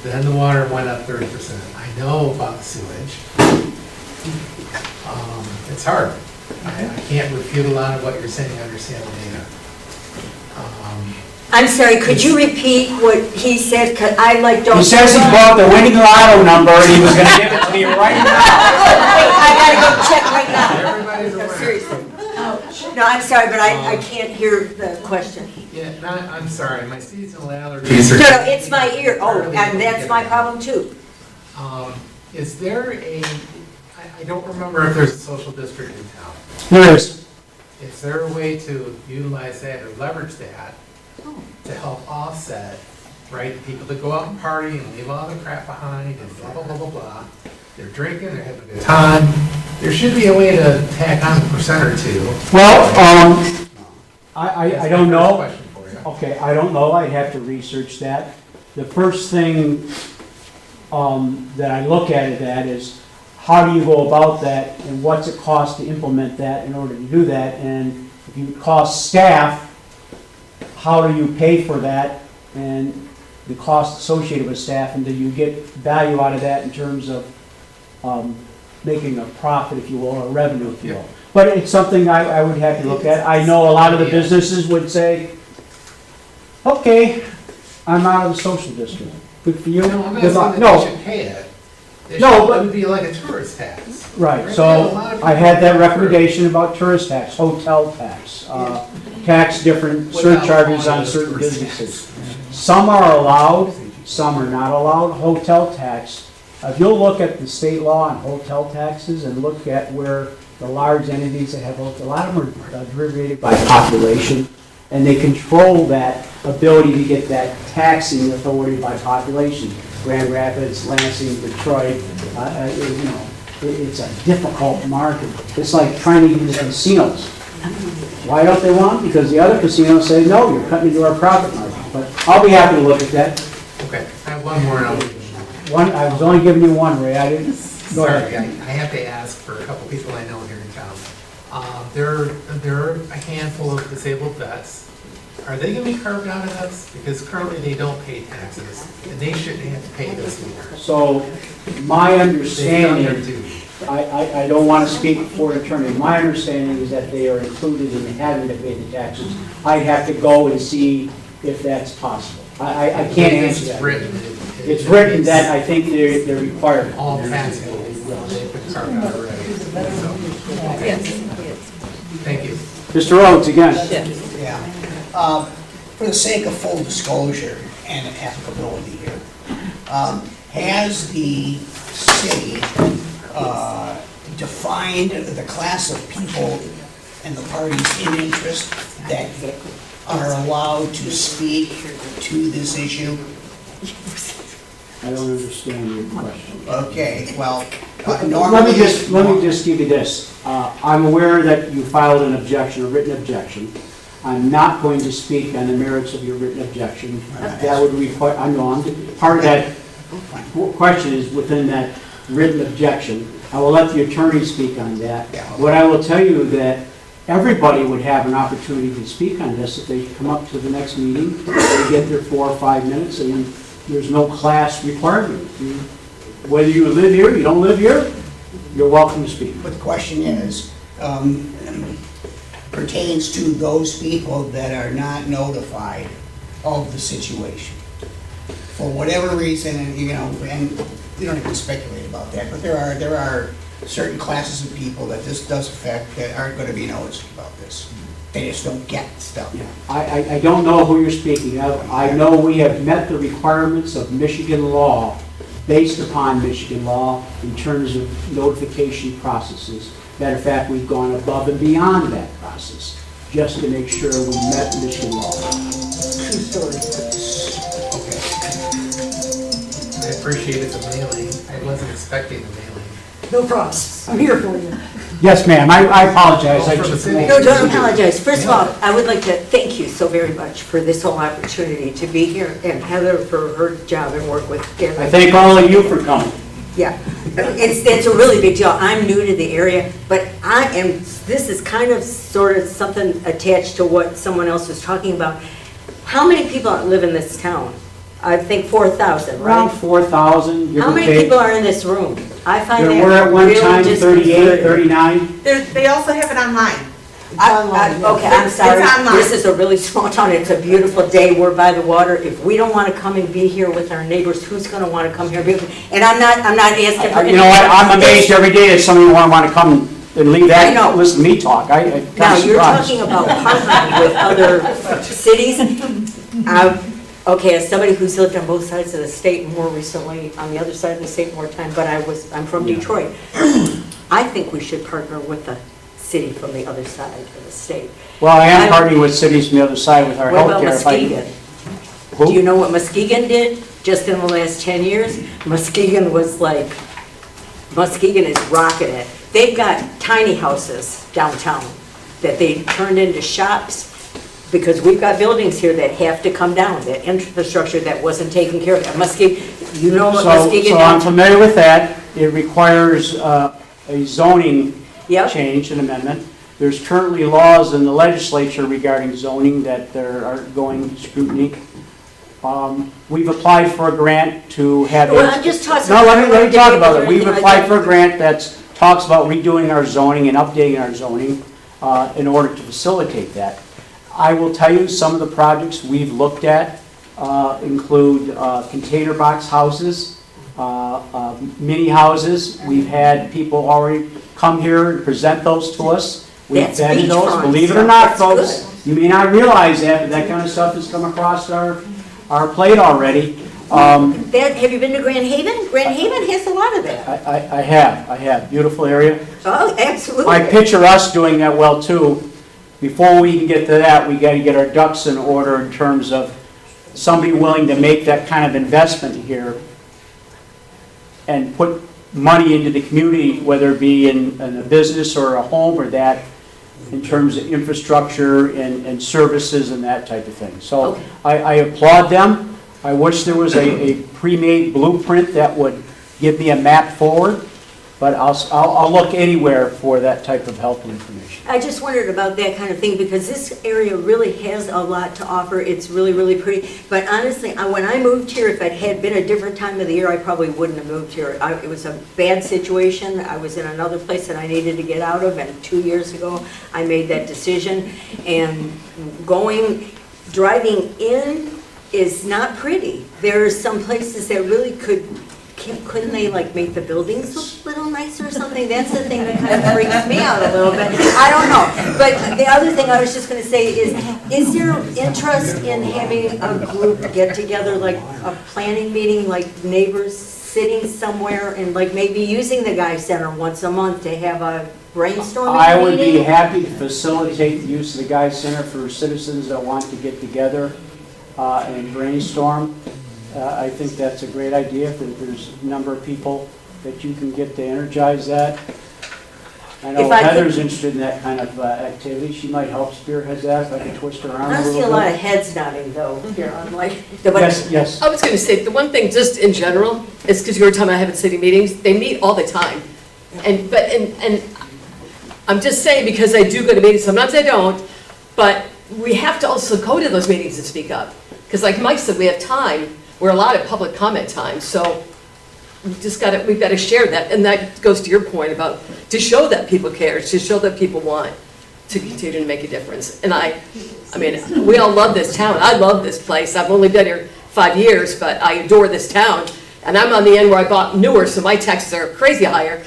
Speaker 15: Then the water went up 30%. I know about the sewage. It's hard. I can't refute a lot of what you're saying, I understand the data.
Speaker 16: I'm sorry, could you repeat what he said? 'Cause I don't.
Speaker 1: He says he bought the winning lotto number and he was going to give it to me right now.
Speaker 16: I gotta go check right now.
Speaker 15: Everybody's
Speaker 16: No,
Speaker 15: aware.
Speaker 16: seriously. No, I'm sorry, but I can't hear the question.
Speaker 15: Yeah, I'm sorry, my seasonal allergies
Speaker 16: No,
Speaker 15: are.
Speaker 16: it's my ear. Oh, and that's my problem too.
Speaker 15: Is there I don't remember if there's a social district in town.
Speaker 1: There is.
Speaker 15: Is there a way to utilize that or leverage that to help offset, right, the people that go out and party and leave all the crap behind and blah, blah, blah, blah, blah. They're drinking, they're having a good time. There should be a way to tack on a % or two.
Speaker 1: Well, I don't know.
Speaker 15: Question for you.
Speaker 1: Okay, I don't know, I'd have to research that. The first thing that I look at that is, how do you go about that, and what's it cost to implement that in order to do that? And if you cost staff, how do you pay for that, and the cost associated with staff, and do you get value out of that in terms of making a profit, if you will, or revenue, if you will? But it's something I would have to look at. I know a lot of the businesses would say, okay, I'm out of the social district. Good for you.
Speaker 15: No, I'm not
Speaker 1: Good luck.
Speaker 15: saying that they
Speaker 1: No,
Speaker 15: should pay it.
Speaker 1: No,
Speaker 15: It
Speaker 1: but-
Speaker 15: would be like a tourist tax.
Speaker 1: right,
Speaker 15: Right?
Speaker 1: so
Speaker 15: A lot of
Speaker 1: I had
Speaker 15: people
Speaker 1: that
Speaker 15: prefer-
Speaker 1: recommendation about tourist tax, hotel tax, tax different
Speaker 15: Without
Speaker 1: surcharges
Speaker 15: calling
Speaker 1: on
Speaker 15: it a
Speaker 1: certain
Speaker 15: tourist
Speaker 1: businesses. Some are allowed, some are not allowed. Hotel tax, if you'll look at the state law on hotel taxes and look at where the large entities that have, a lot of them are derivated by population, and they control that ability to get that taxing authority by population. Grand Rapids, Lansing, Detroit, you know, it's a difficult market. It's like trying to get into casinos. Why don't they want? Because the other casinos say, no, you're cutting into our profit margin. But I'll be happy to look at that.
Speaker 15: Okay, I have one more and I'll leave.
Speaker 1: One, I was only giving you one, Ray, I didn't, go
Speaker 15: Sorry,
Speaker 1: ahead.
Speaker 15: I have to ask for a couple people I know here in town. There are a handful of disabled vets. Are they gonna be carved out of this? Because currently they don't pay taxes, and they shouldn't have to pay this either.
Speaker 1: So, my
Speaker 15: They've done
Speaker 1: understanding,
Speaker 15: their duty.
Speaker 1: I don't want to speak for an attorney. My understanding is that they are included in having to pay the taxes. I'd have to go and see if that's possible. I can't answer that.
Speaker 15: It's written.
Speaker 1: It's written that I think they're required.
Speaker 15: All taxable, they've been carved out already. So, thank you.
Speaker 1: Mr. Rhodes, again.
Speaker 11: Yeah. For the sake of full disclosure and applicability here, has the city defined the class of people and the parties in interest that are allowed to speak to this issue?
Speaker 1: I don't understand your question.
Speaker 11: Okay, well,
Speaker 1: Let
Speaker 11: normally...
Speaker 1: me just give you this. I'm aware that you filed an objection, a written objection. I'm not going to speak on the merits of your written objection. That would require, I know, part of that question is within that written objection. I will let the attorney speak on that. What I will tell you that everybody would have an opportunity to speak on this if they come up to the next meeting, they get their 4 or 5 minutes, and there's no class requirement. Whether you live here, you don't live here, you're welcome to speak.
Speaker 11: But the question is, pertains to those people that are not notified of the situation. For whatever reason, and you know, and we don't even speculate about that, but there are certain classes of people that this does affect that aren't going to be noticed about this. They just don't get stuff.
Speaker 1: I don't know who you're speaking of. I know we have met the requirements of Michigan law, based upon Michigan law, in terms of notification processes. Matter of fact, we've gone above and beyond that process, just to make sure we met Michigan law.
Speaker 8: True story.
Speaker 15: I appreciate the mailing. I wasn't expecting the mailing.
Speaker 8: No problem. I'm here for you.
Speaker 1: Yes, ma'am, I apologize.
Speaker 15: Oh, for the city.
Speaker 16: No, don't apologize. First of all, I would like to thank you so very much for this whole opportunity to be here, and Heather for her job and work with Gary.
Speaker 1: I thank all of you for coming.
Speaker 16: Yeah, it's a really big deal. I'm new to the area, but this is kind of sort of something attached to what someone else was talking about. How many people live in this town? I think 4,000,
Speaker 1: Around
Speaker 16: right?
Speaker 1: 4,000, give
Speaker 16: How
Speaker 1: or
Speaker 16: many
Speaker 1: take.
Speaker 16: people are in this room? I find
Speaker 1: There
Speaker 16: that
Speaker 1: were at one
Speaker 16: really
Speaker 1: time 38,
Speaker 16: disconcerting.
Speaker 1: 39.
Speaker 4: They also have it online.
Speaker 16: Okay, I'm sorry.
Speaker 4: It's online.
Speaker 16: This is a really small town. It's a beautiful day. We're by the water. If we don't want to come and be here with our neighbors, who's going to want to come here? And I'm not asking for.
Speaker 1: You know what, I'm amazed every day that somebody would want to come and leave
Speaker 16: I know.
Speaker 1: that, listen to me talk.
Speaker 16: Now,
Speaker 1: I'm
Speaker 16: you're
Speaker 1: surprised.
Speaker 16: talking about partnering with other cities. Okay, as somebody who's lived on both sides of the state, more recently on the other side of the state more time, but I'm from Detroit. I think we should partner with the city from the other side of the state.
Speaker 1: Well, I am partnering with cities from the other side with our
Speaker 16: What about
Speaker 1: healthcare. If I-
Speaker 16: Muskegon?
Speaker 1: Who?
Speaker 16: Do you know what Muskegon did just in the last 10 years? Muskegon is rocking it. They've got tiny houses downtown that they turned into shops. Because we've got buildings here that have to come down, that infrastructure that wasn't taken care of. Muskie, you know what Muskie
Speaker 1: So I'm familiar with that. It requires a zoning
Speaker 16: Yep.
Speaker 1: change, an amendment. There's currently laws in the legislature regarding zoning that are going scrutiny. We've applied for a grant to have.
Speaker 16: Well, I'm just talking.
Speaker 1: No, let me talk about it. We've applied for a grant that talks about redoing our zoning and updating our zoning in order to facilitate that. I will tell you, some of the projects we've looked at include container box houses, mini houses. We've had people already come here and present those to us. We've
Speaker 16: That's
Speaker 1: vetted those.
Speaker 16: beachfront
Speaker 1: Believe it or
Speaker 16: stuff.
Speaker 1: not,
Speaker 16: That's
Speaker 1: folks, you may not realize that, but that kind of stuff has come across our plate already.
Speaker 16: Have you been to Grand Haven? Grand Haven has a lot of that.
Speaker 1: I have. Beautiful area.
Speaker 16: Oh, absolutely.
Speaker 1: I picture us doing that well too. Before we can get to that, we got to get our ducks in order in terms of somebody willing to make that kind of investment here and put money into the community, whether it be in a business or a home or that, in terms of infrastructure and services and that type of thing. So
Speaker 16: Okay.
Speaker 1: I applaud them. I wish there was a pre-made blueprint that would give me a map forward, but I'll look anywhere for that type of help and information.
Speaker 16: I just wondered about that kind of thing because this area really has a lot to offer. It's really, really pretty. But honestly, when I moved here, if it had been a different time of the year, I probably wouldn't have moved here. It was a bad situation. I was in another place that I needed to get out of, and 2 years ago, I made that decision. And driving in is not pretty. There are some places that really couldn't they like make the buildings look a little nicer or something? That's the thing that kind of freaks me out a little bit. I don't know. But the other thing I was just going to say is there interest in having a group get together, like a planning meeting, like neighbors sitting somewhere and like maybe using the Guy Center once a month to have a brainstorming meeting?
Speaker 1: I would be happy to facilitate the use of the Guy Center for citizens that want to get together and brainstorm. I think that's a great idea. If there's a number of people that you can get to energize that. I know Heather's interested in that kind of activity. She might help spearhead that if I can twist her arm a
Speaker 16: I
Speaker 1: little bit.
Speaker 16: see a lot of heads nodding though here. I'm like,
Speaker 1: Yes.
Speaker 10: I was going to say, the one thing just in general, is because you were talking about having city meetings, they meet all the time. And I'm just saying, because I do go to meetings, sometimes I don't, but we have to also go to those meetings and speak up. Because like Mike said, we have time. We're a lot of public comment time, so we've got to share that, and that goes to your point about to show that people care, to show that people want to continue to make a difference. And I mean, we all love this town. I love this place. I've only been here 5 years, but I adore this town. And I'm on the end where I bought newer, so my taxes are crazy higher.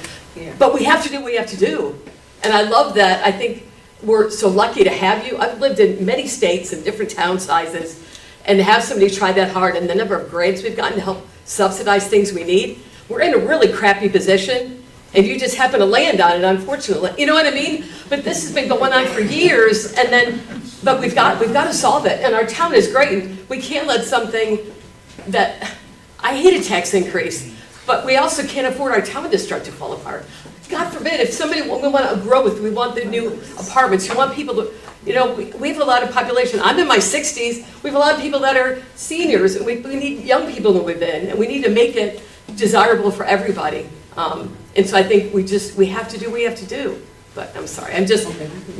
Speaker 10: But we have to do what we have to do. And I love that. I think we're so lucky to have you. I've lived in many states and different town sizes. And to have somebody try that hard, and the number of grants we've gotten to help subsidize things we need, we're in a really crappy position, and you just happen to land on it, unfortunately. You know what I mean? But this has been going on for years, but we've got to solve it. And our town is great. We can't let something that, I hate a tax increase, but we also can't afford our town district to fall apart. God forbid, if we want to grow with, we want the new apartments, we want people to, we have a lot of population. I'm in my 60s. We have a lot of people that are seniors. We need young people to live in, and we need to make it desirable for everybody. And so I think we have to do what we have to do. But I'm sorry, I'm just,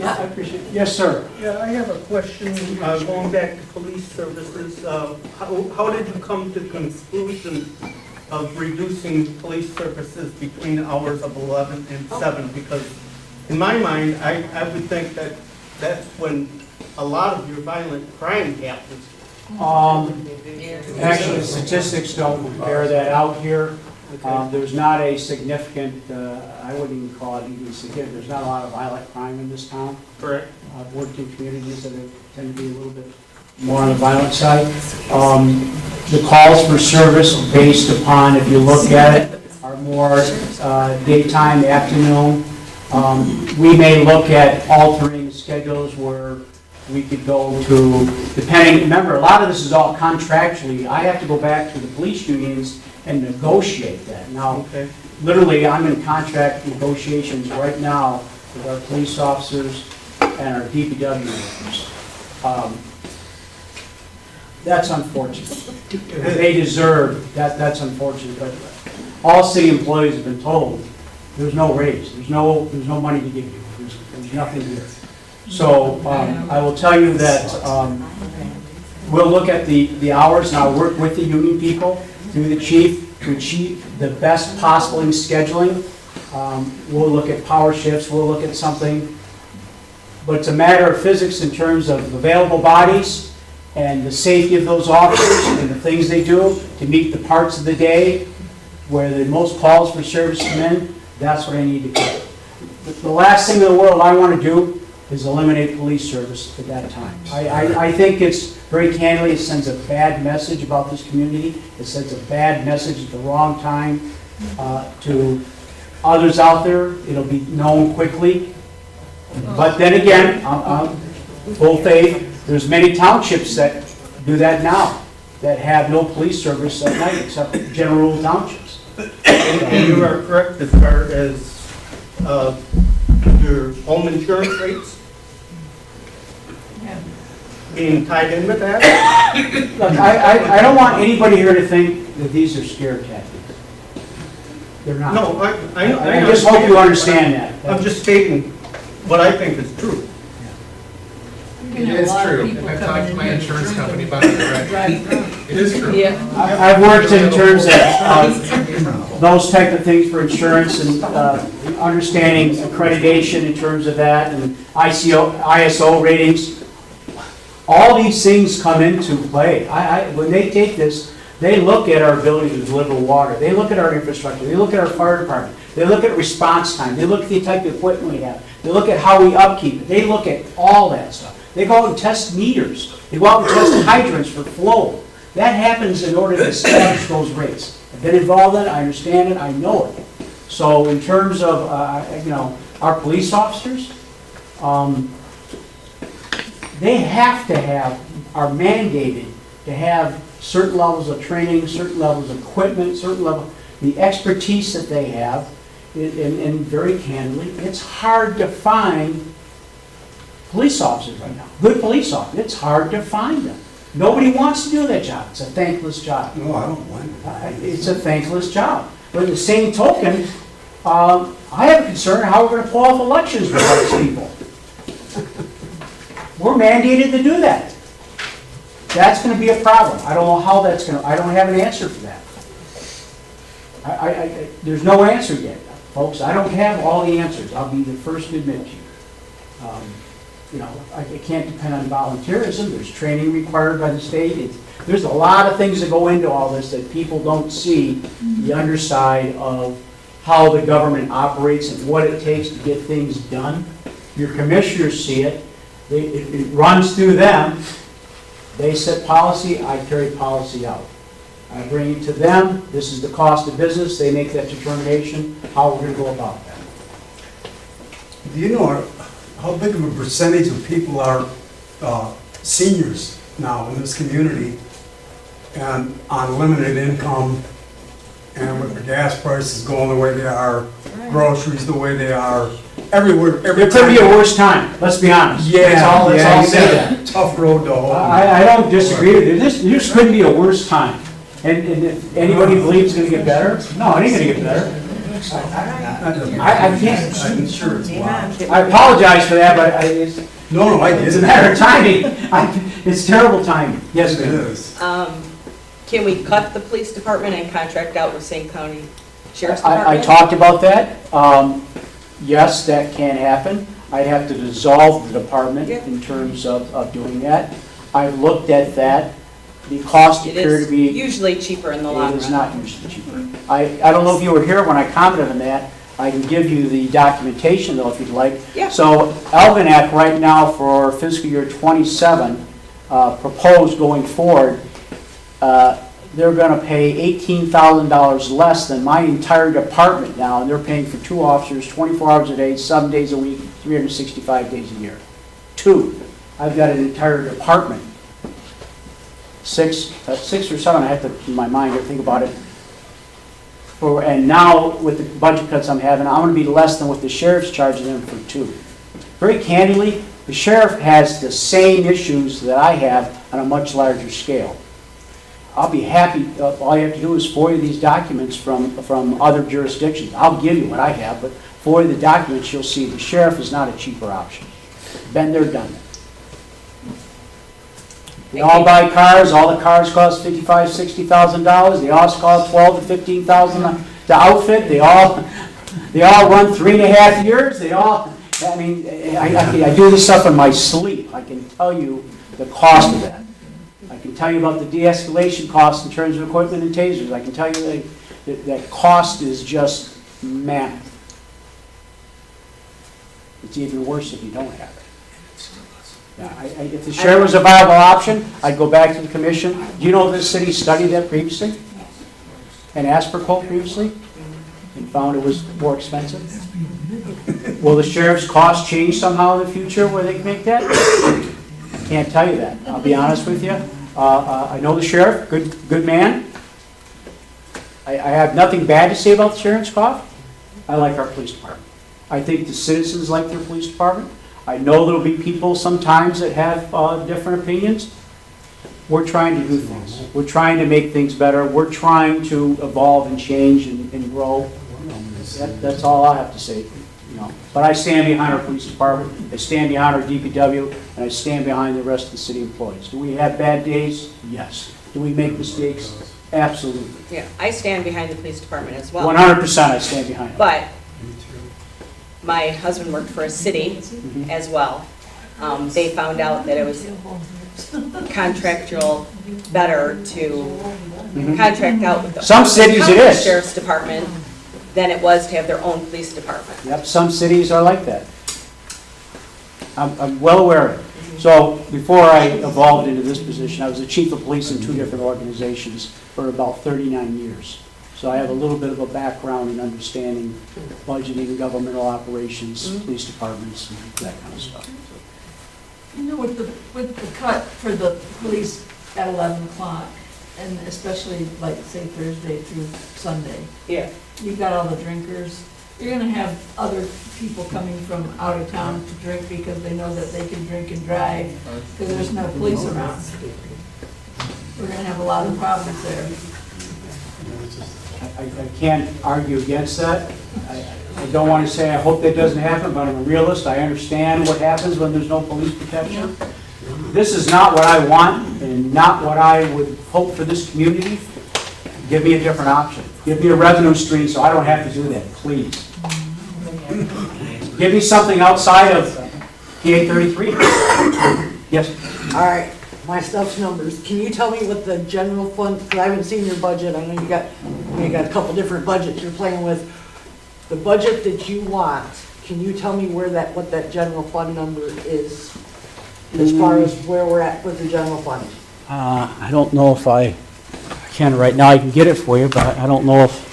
Speaker 1: I appreciate it. Yes, sir.
Speaker 17: Yeah, I have a question, going back to police services. How did you come to the conclusion of reducing police services between the hours of 11 and 7? Because in my mind, I would think that that's when a lot of your violent crime happens.
Speaker 1: Actually, the statistics don't bear that out here. There's not a significant, I wouldn't even call it even significant, there's not a lot of violent crime in this town.
Speaker 17: Correct.
Speaker 1: I've worked in communities that tend to be a little bit more on the violent side. The calls for service based upon, if you look at it, are more daytime, afternoon. We may look at altering schedules where we could go to, depending, remember, a lot of this is all contractually. I have to go back to the police unions and negotiate that. Now, literally, I'm in contract negotiations right now with our police officers and our DPW workers. That's unfortunate. They deserve, that's unfortunate, but all city employees have been told, there's no raise, there's no money to give you, there's nothing here. So, I will tell you that, we'll look at the hours, and I'll work with the union people, through the chief, to achieve the best possible in scheduling. We'll look at power shifts, we'll look at something, but it's a matter of physics in terms of available bodies and the safety of those officers and the things they do to meet the parts of the day where the most calls for service come in. That's what I need to do. The last thing in the world I want to do is eliminate police service at that time. I think it's, very candidly, it sends a bad message about this community. It sends a bad message at the wrong time to others out there. It'll be known quickly. But then again, I'm full faith, there's many townships that do that now, that have no police service at night except general townships.
Speaker 17: And you are correct as far as your home insurance rates being tied in with that?
Speaker 1: Look, I don't want anybody here to think that these are scare tactics. They're not.
Speaker 17: No, I
Speaker 1: I just hope you understand that.
Speaker 17: I'm just stating what I think is true.
Speaker 15: It is true. I've talked to my insurance company about it already. It is true.
Speaker 1: I've worked in terms of those type of things for insurance and understanding accreditation in terms of that and ISO ratings. All these things come into play. When they take this, they look at our ability to deliver water. They look at our infrastructure. They look at our fire department. They look at response time. They look at the type of equipment we have. They look at how we upkeep it. They look at all that stuff. They go out and test meters. They go out and test hydrants for flow. That happens in order to establish those rates. I've been involved in it, I understand it, I know it. So in terms of, our police officers, they have to have, are mandated to have certain levels of training, certain levels of equipment, certain level, the expertise that they have, and very candidly, it's hard to find police officers right now. Good police officers, it's hard to find them. Nobody wants to do that job. It's a thankless job.
Speaker 2: No, I don't mind it.
Speaker 1: It's a thankless job. But at the same token, I have a concern how we're going to pull off elections with all these people. We're mandated to do that. That's going to be a problem. I don't know how that's going to, I don't have an answer for that. There's no answer yet, folks. I don't have all the answers. I'll be the first to admit to you. I can't depend on volunteerism. There's training required by the state. There's a lot of things that go into all this that people don't see the underside of how the government operates and what it takes to get things done. Your commissioners see it. It runs through them. They set policy, I carry policy out. I bring it to them. This is the cost of business. They make that determination, how we're going to go about that.
Speaker 2: Do you know how big of a percentage of people are seniors now in this community and on limited income, and with the gas prices going the way they are, groceries the way they are, everywhere.
Speaker 1: It could be a worse time, let's be honest. Let's all say that.
Speaker 2: Tough road to hoe.
Speaker 1: I don't disagree with you. This couldn't be a worse time. And if anybody believes it's going to get better, no, it ain't going to get better. I can't.
Speaker 2: I'm sure it's wild.
Speaker 1: I apologize for that, but it's
Speaker 2: it's
Speaker 1: a matter of timing. It's terrible timing. Yes,
Speaker 2: It
Speaker 1: ma'am.
Speaker 2: is.
Speaker 16: Can we cut the police department and contract out with St. County Sheriff's
Speaker 1: I
Speaker 16: Department?
Speaker 1: talked about that. Yes, that can happen. I'd have to dissolve the department in terms of doing that. I've looked at that. The cost
Speaker 16: It
Speaker 1: appear
Speaker 16: is
Speaker 1: to be.
Speaker 16: usually cheaper in the long run.
Speaker 1: It is not usually cheaper. I don't know if you were here when I commented on that. I can give you the documentation though if you'd like.
Speaker 16: Yeah.
Speaker 1: So Algonac right now for fiscal year '27, proposed going forward, they're going to pay $18,000 less than my entire department now, and they're paying for 2 officers, 24 hours a day, 7 days a week, 365 days a year. 2. I've got an entire department. 6 or 7, I have to, in my mind, think about it. And now, with the budget cuts I'm having, I'm going to be less than what the sheriff's charging them for 2. Very candidly, The sheriff has the same issues that I have on a much larger scale. I'll be happy, all you have to do is FOIA these documents from other jurisdictions. I'll give you what I have, but FOIA the documents, you'll see the sheriff is not a cheaper option. Been there, done that. They all buy cars, all the cars cost $55,000, $60,000, they all cost $12,000 to $15,000 to outfit, they all run 3.5 years, I mean, I do this stuff in my sleep. I can tell you the cost of that. I can tell you about the de-escalation costs in terms of equipment and tasers. I can tell you that cost is just mammoth. It's even worse if you don't have it. Yeah, if the sheriff was a viable option, I'd go back to the commission. Do you know this city studied that previously? And asked for quote previously? And found it was more expensive? Will the sheriff's cost change somehow in the future where they can make that? Can't tell you that. I'll be honest with you. I know the sheriff, good man. I have nothing bad to say about the sheriff's cost. I like our police department. I think the citizens like their police department. I know there'll be people sometimes that have different opinions. We're trying to do things. We're trying to make things better. We're trying to evolve and change and grow. That's all I have to say. But I stand behind our police department, I stand behind our DPW, and I stand behind the rest of the city employees. Do we have bad days? Yes. Do we make mistakes? Absolutely.
Speaker 16: Yeah, I stand behind the police department as well.
Speaker 1: 100% I stand behind it.
Speaker 16: But my husband worked for a city as well. They found out that it was contractual better to contract out with the
Speaker 1: Some cities it is.
Speaker 16: sheriff's department than it was to have their own police department.
Speaker 1: Yep, some cities are like that. I'm well aware of it. So before I evolved into this position, I was the chief of police in 2 different organizations for about 39 years. So I have a little bit of a background in understanding budgeting, governmental operations, police departments, and that kind of stuff.
Speaker 6: You know, with the cut for the police at 11 o'clock, and especially like, say, Thursday through Sunday,
Speaker 16: Yeah.
Speaker 6: you've got all the drinkers, you're gonna have other people coming from out of town to drink because they know that they can drink and drive, because there's no police around. We're gonna have a lot of problems there.
Speaker 1: I can't argue against that. I don't want to say I hope that doesn't happen, but I'm a realist. I understand what happens when there's no police protection. This is not what I want and not what I would hope for this community. Give me a different option. Give me a revenue stream so I don't have to do that, please. Give me something outside of PA 33. Yes?
Speaker 8: All right, my stuff's numbers. Can you tell me what the general fund, because I haven't seen your budget, I know you got a couple different budgets you're playing with. The budget that you want, can you tell me what that general fund number is? As far as where we're at with the general fund?
Speaker 1: I don't know if I can right now. I can get it for you, but I don't know if...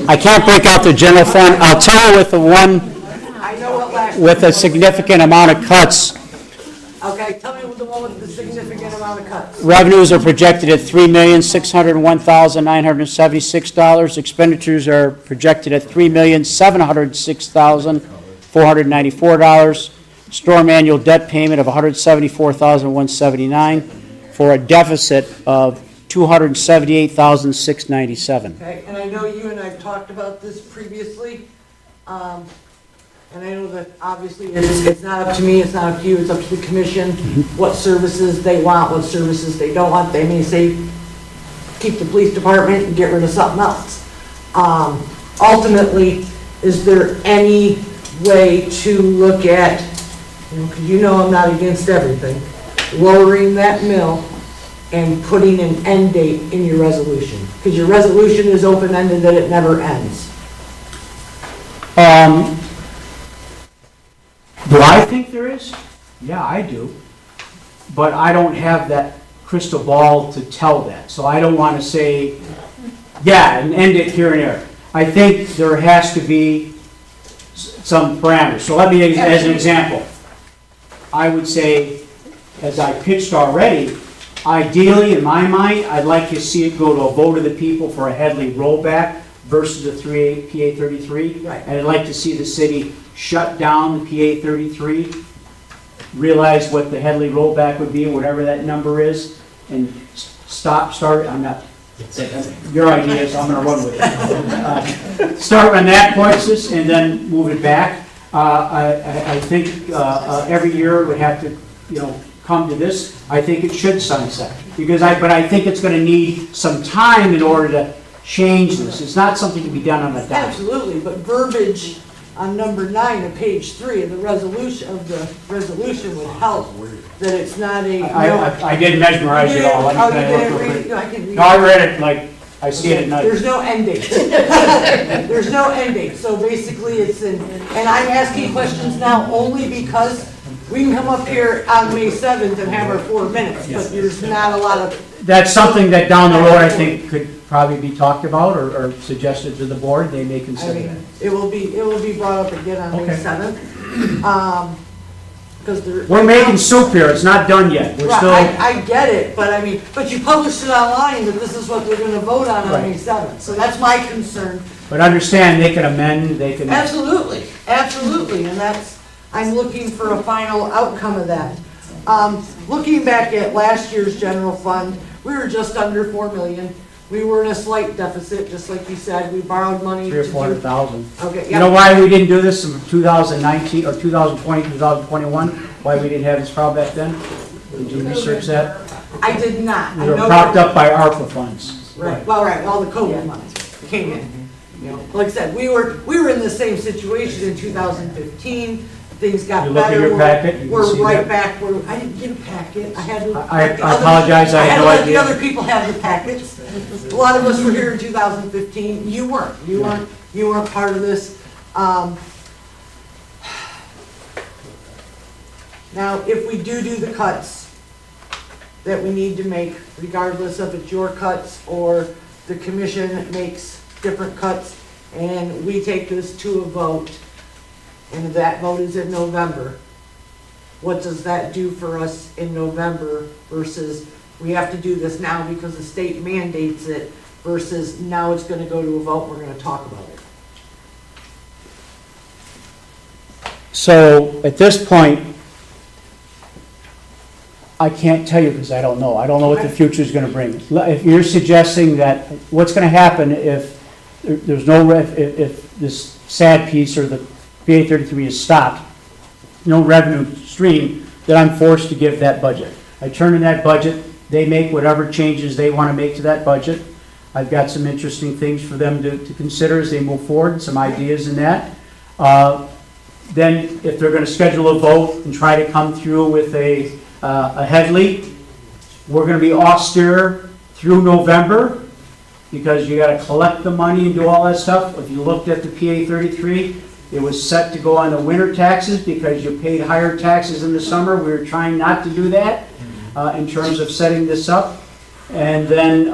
Speaker 1: I can't break out the general fund. I'll tell you with the one
Speaker 8: I know what last.
Speaker 1: with a significant amount of cuts.
Speaker 8: Okay, tell me the one with the significant amount of cuts.
Speaker 1: Revenues are projected at $3,601,976. Expenditures are projected at $3,706,494. Storm annual debt payment of $174,179 for a deficit of $278,697.
Speaker 8: Okay, and I know you and I've talked about this previously, and I know that obviously it's not up to me, it's not up to you, it's up to the commission, what services they want, what services they don't want. They may say, keep the police department and get rid of something else. Ultimately, is there any way to look at, because you know I'm not against everything, lowering that mill and putting an end date in your resolution? Because your resolution is open-ended, that it never ends.
Speaker 1: Do I think there is? Yeah, I do. But I don't have that crystal ball to tell that. So I don't want to say, yeah, and end it here and there. I think there has to be some parameters. So let me, as an example, I would say, as I pitched already, ideally, in my mind, I'd like to see it go to a vote of the people for a Headley rollback versus the PA 33.
Speaker 8: Right.
Speaker 1: And I'd like to see the city shut down the PA 33, realize what the Headley rollback would be, whatever that number is, and start, I'm not, your idea, so I'm gonna run with it. Start on that basis and then move it back. I think every year we have to, come to this. I think it should sunset, but I think it's gonna need some time in order to change this. It's not something to be done on a dime.
Speaker 8: Absolutely, but verbiage on number 9 of page 3 of the resolution would help, that it's not a.
Speaker 1: I did mesmerize it all.
Speaker 8: Oh, you didn't read it? No, I can read it.
Speaker 1: No, I read it like, I see it at night.
Speaker 8: There's no end date. There's no end date, so basically it's and I'm asking questions now only because we can come up here on May 7th and have our 4 minutes, but there's not a lot of.
Speaker 1: That's something that down the road I think could probably be talked about or suggested to the board. They may
Speaker 8: I
Speaker 1: consider that.
Speaker 8: mean, it will be brought up again on May
Speaker 1: Okay.
Speaker 8: 7th. Because
Speaker 1: We're making soup here. It's not done yet. We're
Speaker 8: Right,
Speaker 1: still.
Speaker 8: I get it, but you published it online that this is what they're gonna vote on May
Speaker 1: Right.
Speaker 8: 7th, so that's my concern.
Speaker 1: But understand, they can amend, they can.
Speaker 8: Absolutely, and I'm looking for a final outcome of that. Looking back at last year's general fund, we were just under 4 million. We were in a slight deficit, just like you said, we borrowed money.
Speaker 1: 300,000 or
Speaker 8: to do-
Speaker 1: 400,000.
Speaker 8: Okay,
Speaker 1: You know
Speaker 8: yeah,
Speaker 1: why we didn't do this in 2019 or 2020, 2021? Why we didn't have this problem back then? Did you research that?
Speaker 8: I did not.
Speaker 1: We
Speaker 8: I
Speaker 1: were
Speaker 8: know
Speaker 1: propped
Speaker 8: that-
Speaker 1: up by ARPA funds.
Speaker 8: Right, well, right, all the COVID money came in. Like I said, we were in the same situation in 2015, things got better.
Speaker 1: You look at your packet, you can
Speaker 8: We're
Speaker 1: see
Speaker 8: right
Speaker 1: that.
Speaker 8: back where, I didn't get a packet, I had to.
Speaker 1: I apologize, I had no
Speaker 8: to let the
Speaker 1: idea.
Speaker 8: other people have the packets. A lot of us were here in 2015, you weren't part of this. Now, if we do the cuts that we need to make, regardless of it's your cuts or the commission makes different cuts, and we take this to a vote, and that vote is in November, what does that do for us in November versus we have to do this now because the state mandates it versus now it's gonna go to a vote, we're gonna talk about it?
Speaker 1: So at this point, I can't tell you because I don't know. I don't know what the future is going to bring. If you're suggesting that, what's going to happen if there's no, if this sad piece or the PA 33 is stopped, no revenue stream, then I'm forced to give that budget. I turn in that budget, they make whatever changes they want to make to that budget. I've got some interesting things for them to consider as they move forward, some ideas in that. Then if they're going to schedule a vote and try to come through with a Headley, we're going to be austere through November because you got to collect the money and do all that stuff. If you looked at the PA 33, it was set to go on the winter taxes because you paid higher taxes in the summer. We were trying not to do that in terms of setting this up. And then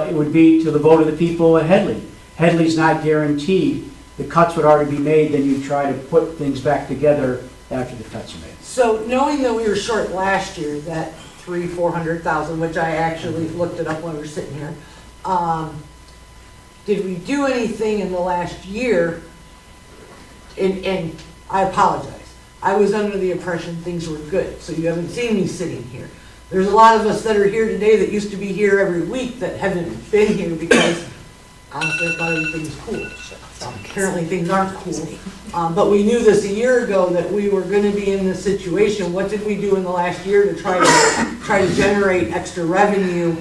Speaker 1: it would be to the vote of the people at Headley. Headley's not guaranteed. The cuts would already be made, then you try to put things back together after the cuts are made.
Speaker 8: So knowing that we were short last year, that 400,000, which I actually looked it up when we were sitting here, did we do anything in the last year? And I apologize. I was under the impression things were good, so you haven't seen me sitting here. There's a lot of us that are here today that used to be here every week that haven't been here because honestly I thought everything's cool. Apparently things aren't cool. But we knew this a year ago that we were gonna be in this situation. What did we do in the last year to try to generate extra revenue,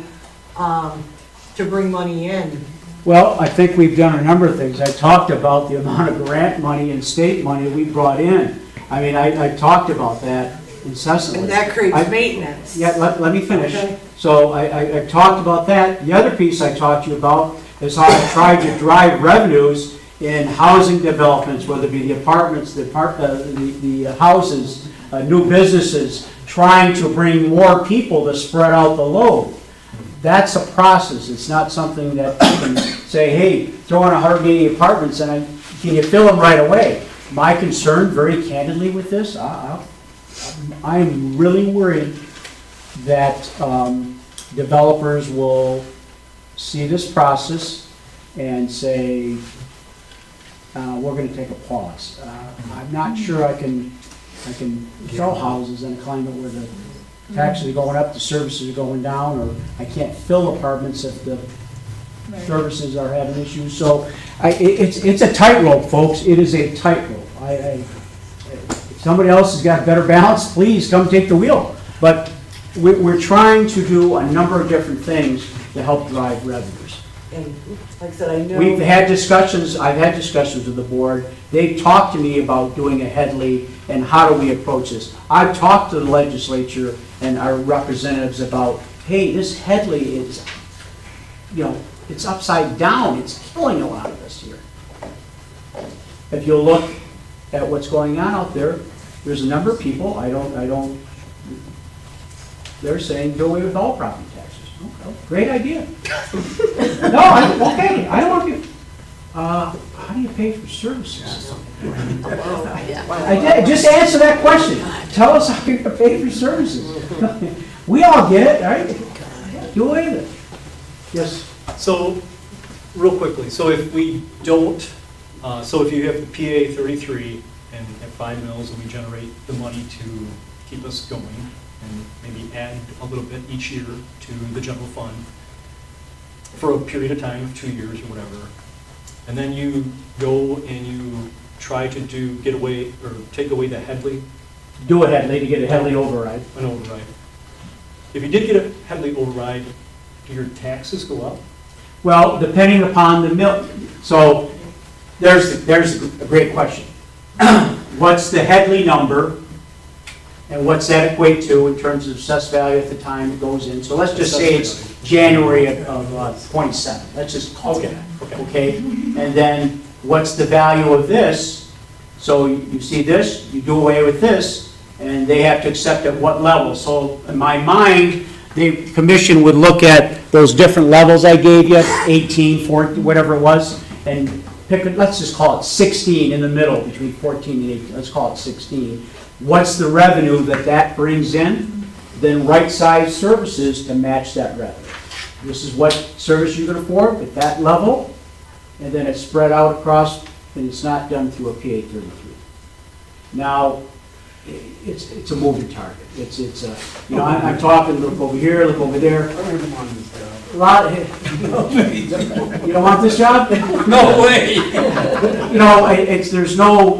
Speaker 8: to bring money in?
Speaker 1: Well, I think we've done a number of things. I talked about the amount of grant money and state money we brought in. I mean, I talked about that incessantly.
Speaker 8: And that creates maintenance.
Speaker 1: Yeah, let me finish.
Speaker 8: Okay.
Speaker 1: So I talked about that. The other piece I talked to you about is how I tried to drive revenues in housing developments, whether it be the apartments, the houses, new businesses, trying to bring more people to spread out the load. That's a process. It's not something that you can say, hey, throw in 180 apartments and can you fill them right away? my concern, very candidly with this, I'm really worried that developers will see this process and say, we're gonna take a pause. I'm not sure I can sell houses in a climate where the taxes are going up, the services are going down, or I can't fill apartments if the services are having issues. So it's a tightrope, folks. It is a tightrope. If somebody else has got a better balance, please come take the wheel. But we're trying to do a number of different things to help drive revenues.
Speaker 8: And like I said, I know.
Speaker 1: I've had discussions with the board. They've talked to me about doing a Headley and how do we approach this. I've talked to the legislature and our representatives about, hey, this Headley is, it's upside down. It's killing a lot of us here. If you look at what's going on out there, there's a number of people, they're saying do away with all property taxes. Okay, great idea. No, I don't want to. How do you pay for services? Just answer that question. Tell us how you're going to pay for services. We all get it, right? Do away with it. Yes.
Speaker 18: So, real quickly, so if we don't, so if you have the PA 33 and at 5 mils and we generate the money to keep us going and maybe add a little bit each year to the general fund for a period of time of 2 years or whatever, and then you go and you try to get away or take away the Headley.
Speaker 1: Do a Headley to get a Headley override.
Speaker 18: An override. If you did get a Headley override, do your taxes go up?
Speaker 1: Well, depending upon the mill, so there's a great question. What's the Headley number, and what's that equate to in terms of assessed value at the time it goes in? So let's just say it's January of '27. Let's just call it that, okay? And then what's the value of this? So you see this, you do away with this, and they have to accept at what level. So in my mind, the commission would look at those different levels I gave you, 18, 14, whatever it was, and pick it, let's just call it 16 in the middle between 14 and 18. Let's call it 16. What's the revenue that brings in? Then right-size services to match that revenue. This is what service you can afford at that level, and then it's spread out across, and it's not done through a PA 33. Now, it's a moving target. I'm talking, look over here, look over there. A lot of, you don't want this job?
Speaker 18: No way.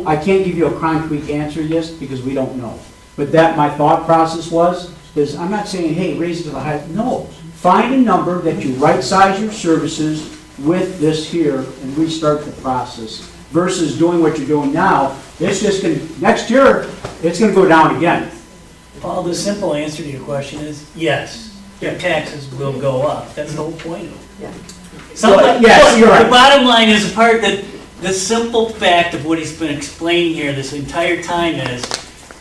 Speaker 1: I can't give you a concrete answer yes, because we don't know. But that, my thought process is I'm not saying, hey, raise it to the highest. No, find a number that you right-size your services with this here and restart the process versus doing what you're doing now. It's just going to, next year, it's going to go down again.
Speaker 3: Paul, the simple answer to your question is yes. Your taxes will go up. That's the whole point of it.
Speaker 1: Yes, you're right.
Speaker 3: The bottom line is the part that the simple fact of what he's been explaining here this entire time is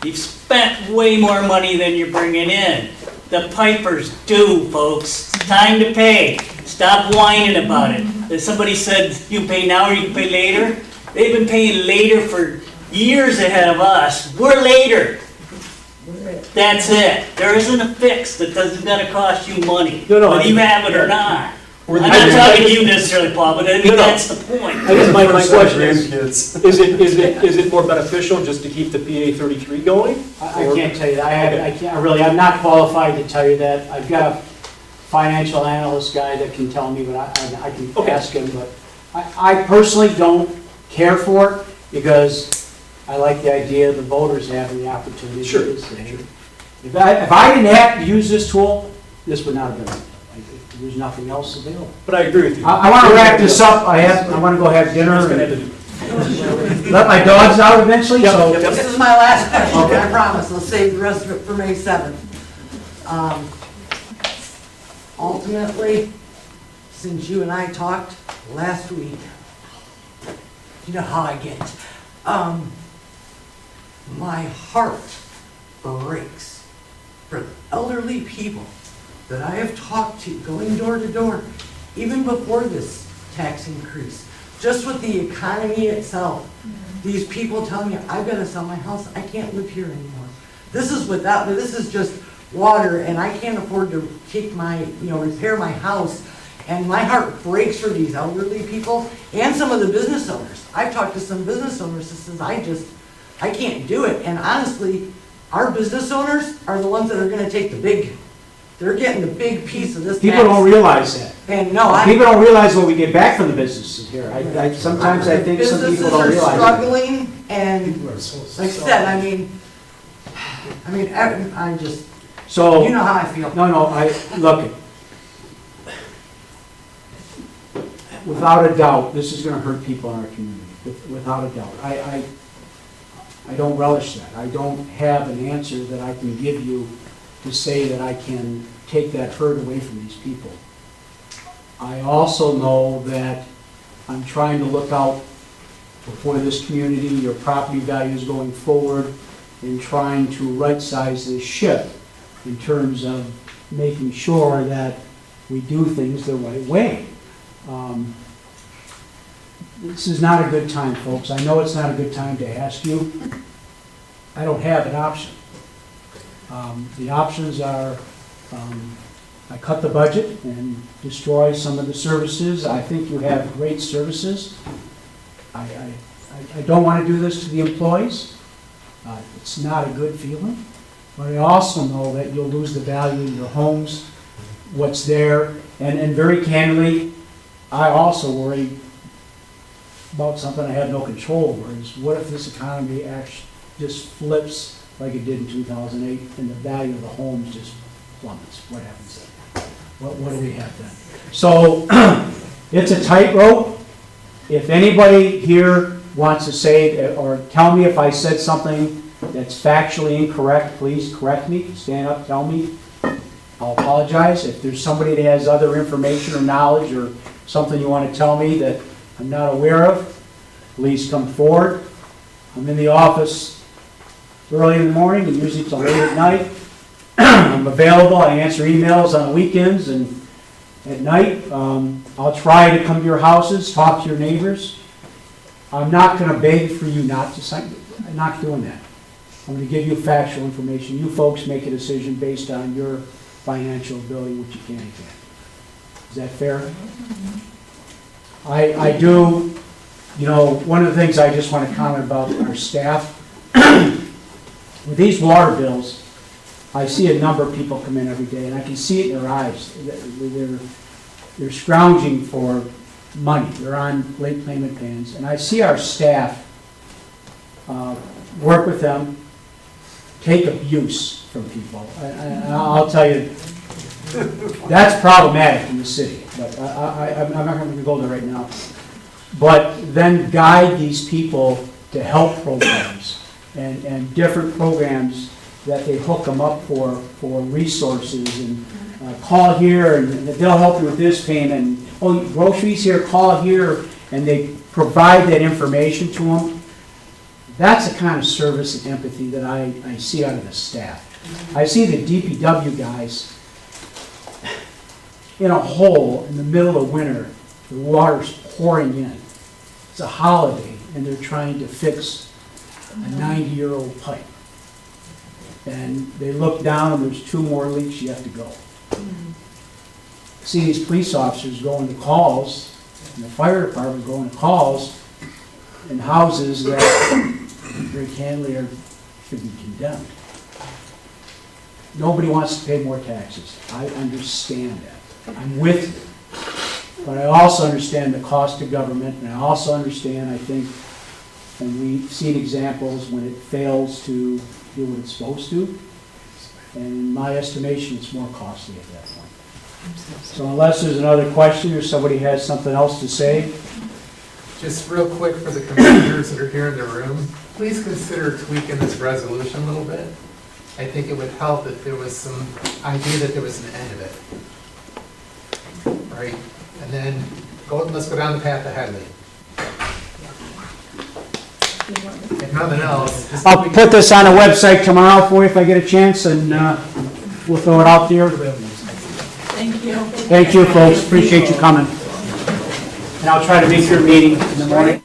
Speaker 3: you've spent way more money than you're bringing in. The pipers do, folks. It's time to pay. Stop whining about it. If somebody said you pay now or you can pay later, they've been paying later for years ahead of us. We're later. That's it. There isn't a fix that doesn't gonna cost you money, whether you have it or not. I'm not talking to you necessarily, Paul, but I mean, that's the point.
Speaker 18: I guess my question is it more beneficial just to keep the PA 33 going?
Speaker 1: I can't tell you that. I'm not qualified to tell you that. I've got a financial analyst guy that can tell me, but I can ask him. But I personally don't care for it because I like the idea of the voters having the opportunity to say, if I didn't have to use this tool, this would not have been. There's nothing else available.
Speaker 18: But I agree with you.
Speaker 1: I want to wrap this up. I want to go have dinner. Let my dogs out eventually. So
Speaker 8: This is my last question, I promise. I'll save the rest of it for May 7th. Ultimately, since you and I talked last week, you know how I get. My heart breaks for the elderly people that I have talked to, going door to door, even before this tax increase, just with the economy itself. these people telling me, I've gotta sell my house, I can't live here anymore. This is just water, and I can't afford to keep my, repair my house. And my heart breaks for these elderly people and some of the business owners. I've talked to some business owners that says, I can't do it. And honestly, our business owners are the ones that are gonna take they're getting the big piece of this tax.
Speaker 1: People don't realize that.
Speaker 8: And no,
Speaker 1: People don't realize what we get back from the businesses here. Sometimes I think some people don't
Speaker 8: businesses are
Speaker 1: realize that.
Speaker 8: struggling, and like I said, I'm just,
Speaker 1: So.
Speaker 8: you know how I feel.
Speaker 1: No, look, without a doubt, this is gonna hurt people in our community, without a doubt. I don't relish that. I don't have an answer that I can give you to say that I can take that hurt away from these people. I also know that I'm trying to look out for this community, your property values going forward, and trying to right-size this ship in terms of making sure that we do things the right way. This is not a good time, folks. I know it's not a good time to ask you. I don't have an option. The options are I cut the budget and destroy some of the services. I think you have great services. I don't want to do this to the employees. It's not a good feeling. But I also know that you'll lose the value of your homes, what's there. And very candidly, I also worry about something I have no control over, is what if this economy actually just flips like it did in 2008 and the value of the homes just plummets? What happens then? What do we have then? So it's a tightrope. If anybody here wants to say, or tell me if I said something that's factually incorrect, please correct me, stand up, tell me. I'll apologize. If there's somebody that has other information or knowledge or something you want to tell me that I'm not aware of, please come forward. I'm in the office early in the morning and usually till late at night. I'm available. I answer emails on weekends and at night. I'll try to come to your houses, talk to your neighbors. I'm not going to beg for you not to sign. I'm not doing that. I'm going to give you factual information. You folks make a decision based on your financial ability, what you can and can't. Is that fair? I do, one of the things I just want to comment about our staff. With these water bills, I see a number of people come in every day, and I can see it in their eyes. They're scrounging for money. They're on late payment plans. And I see our staff work with them, take abuse from people. And I'll tell you, that's problematic in the city. But I'm not going to go there right now. But then guide these people to help programs and different programs that they hook them up for resources, and call here and they'll help you with this payment. Oh, groceries here, call here, and they provide that information to them. That's the kind of service and empathy that I see out of the staff. I see the DPW guys in a hole in the middle of winter. The water's pouring in. It's a holiday, and they're trying to fix a 90-year-old pipe. And they look down, and there's 2 more leaks yet to go. See these police officers going to calls, and the fire department going to calls in houses that very candidly should be condemned. Nobody wants to pay more taxes. I understand that. I'm with you. But I also understand the cost of government, and I also understand, I think, and we've seen examples when it fails to do what it's supposed to. And in my estimation, it's more costly at that point. So unless there's another question or somebody has something else to say.
Speaker 15: Just real quick for the commissioners that are here in the room, please consider tweaking this resolution a little bit. I think it would help if there was some idea that there was an end of it. Right? And then let's go down the path of Headley. If nothing else,
Speaker 1: I'll put this on a website tomorrow for you if I get a chance, and we'll throw it out there.
Speaker 6: Thank you.
Speaker 1: Thank you, folks. Appreciate you coming. And I'll try to make your meeting in the morning.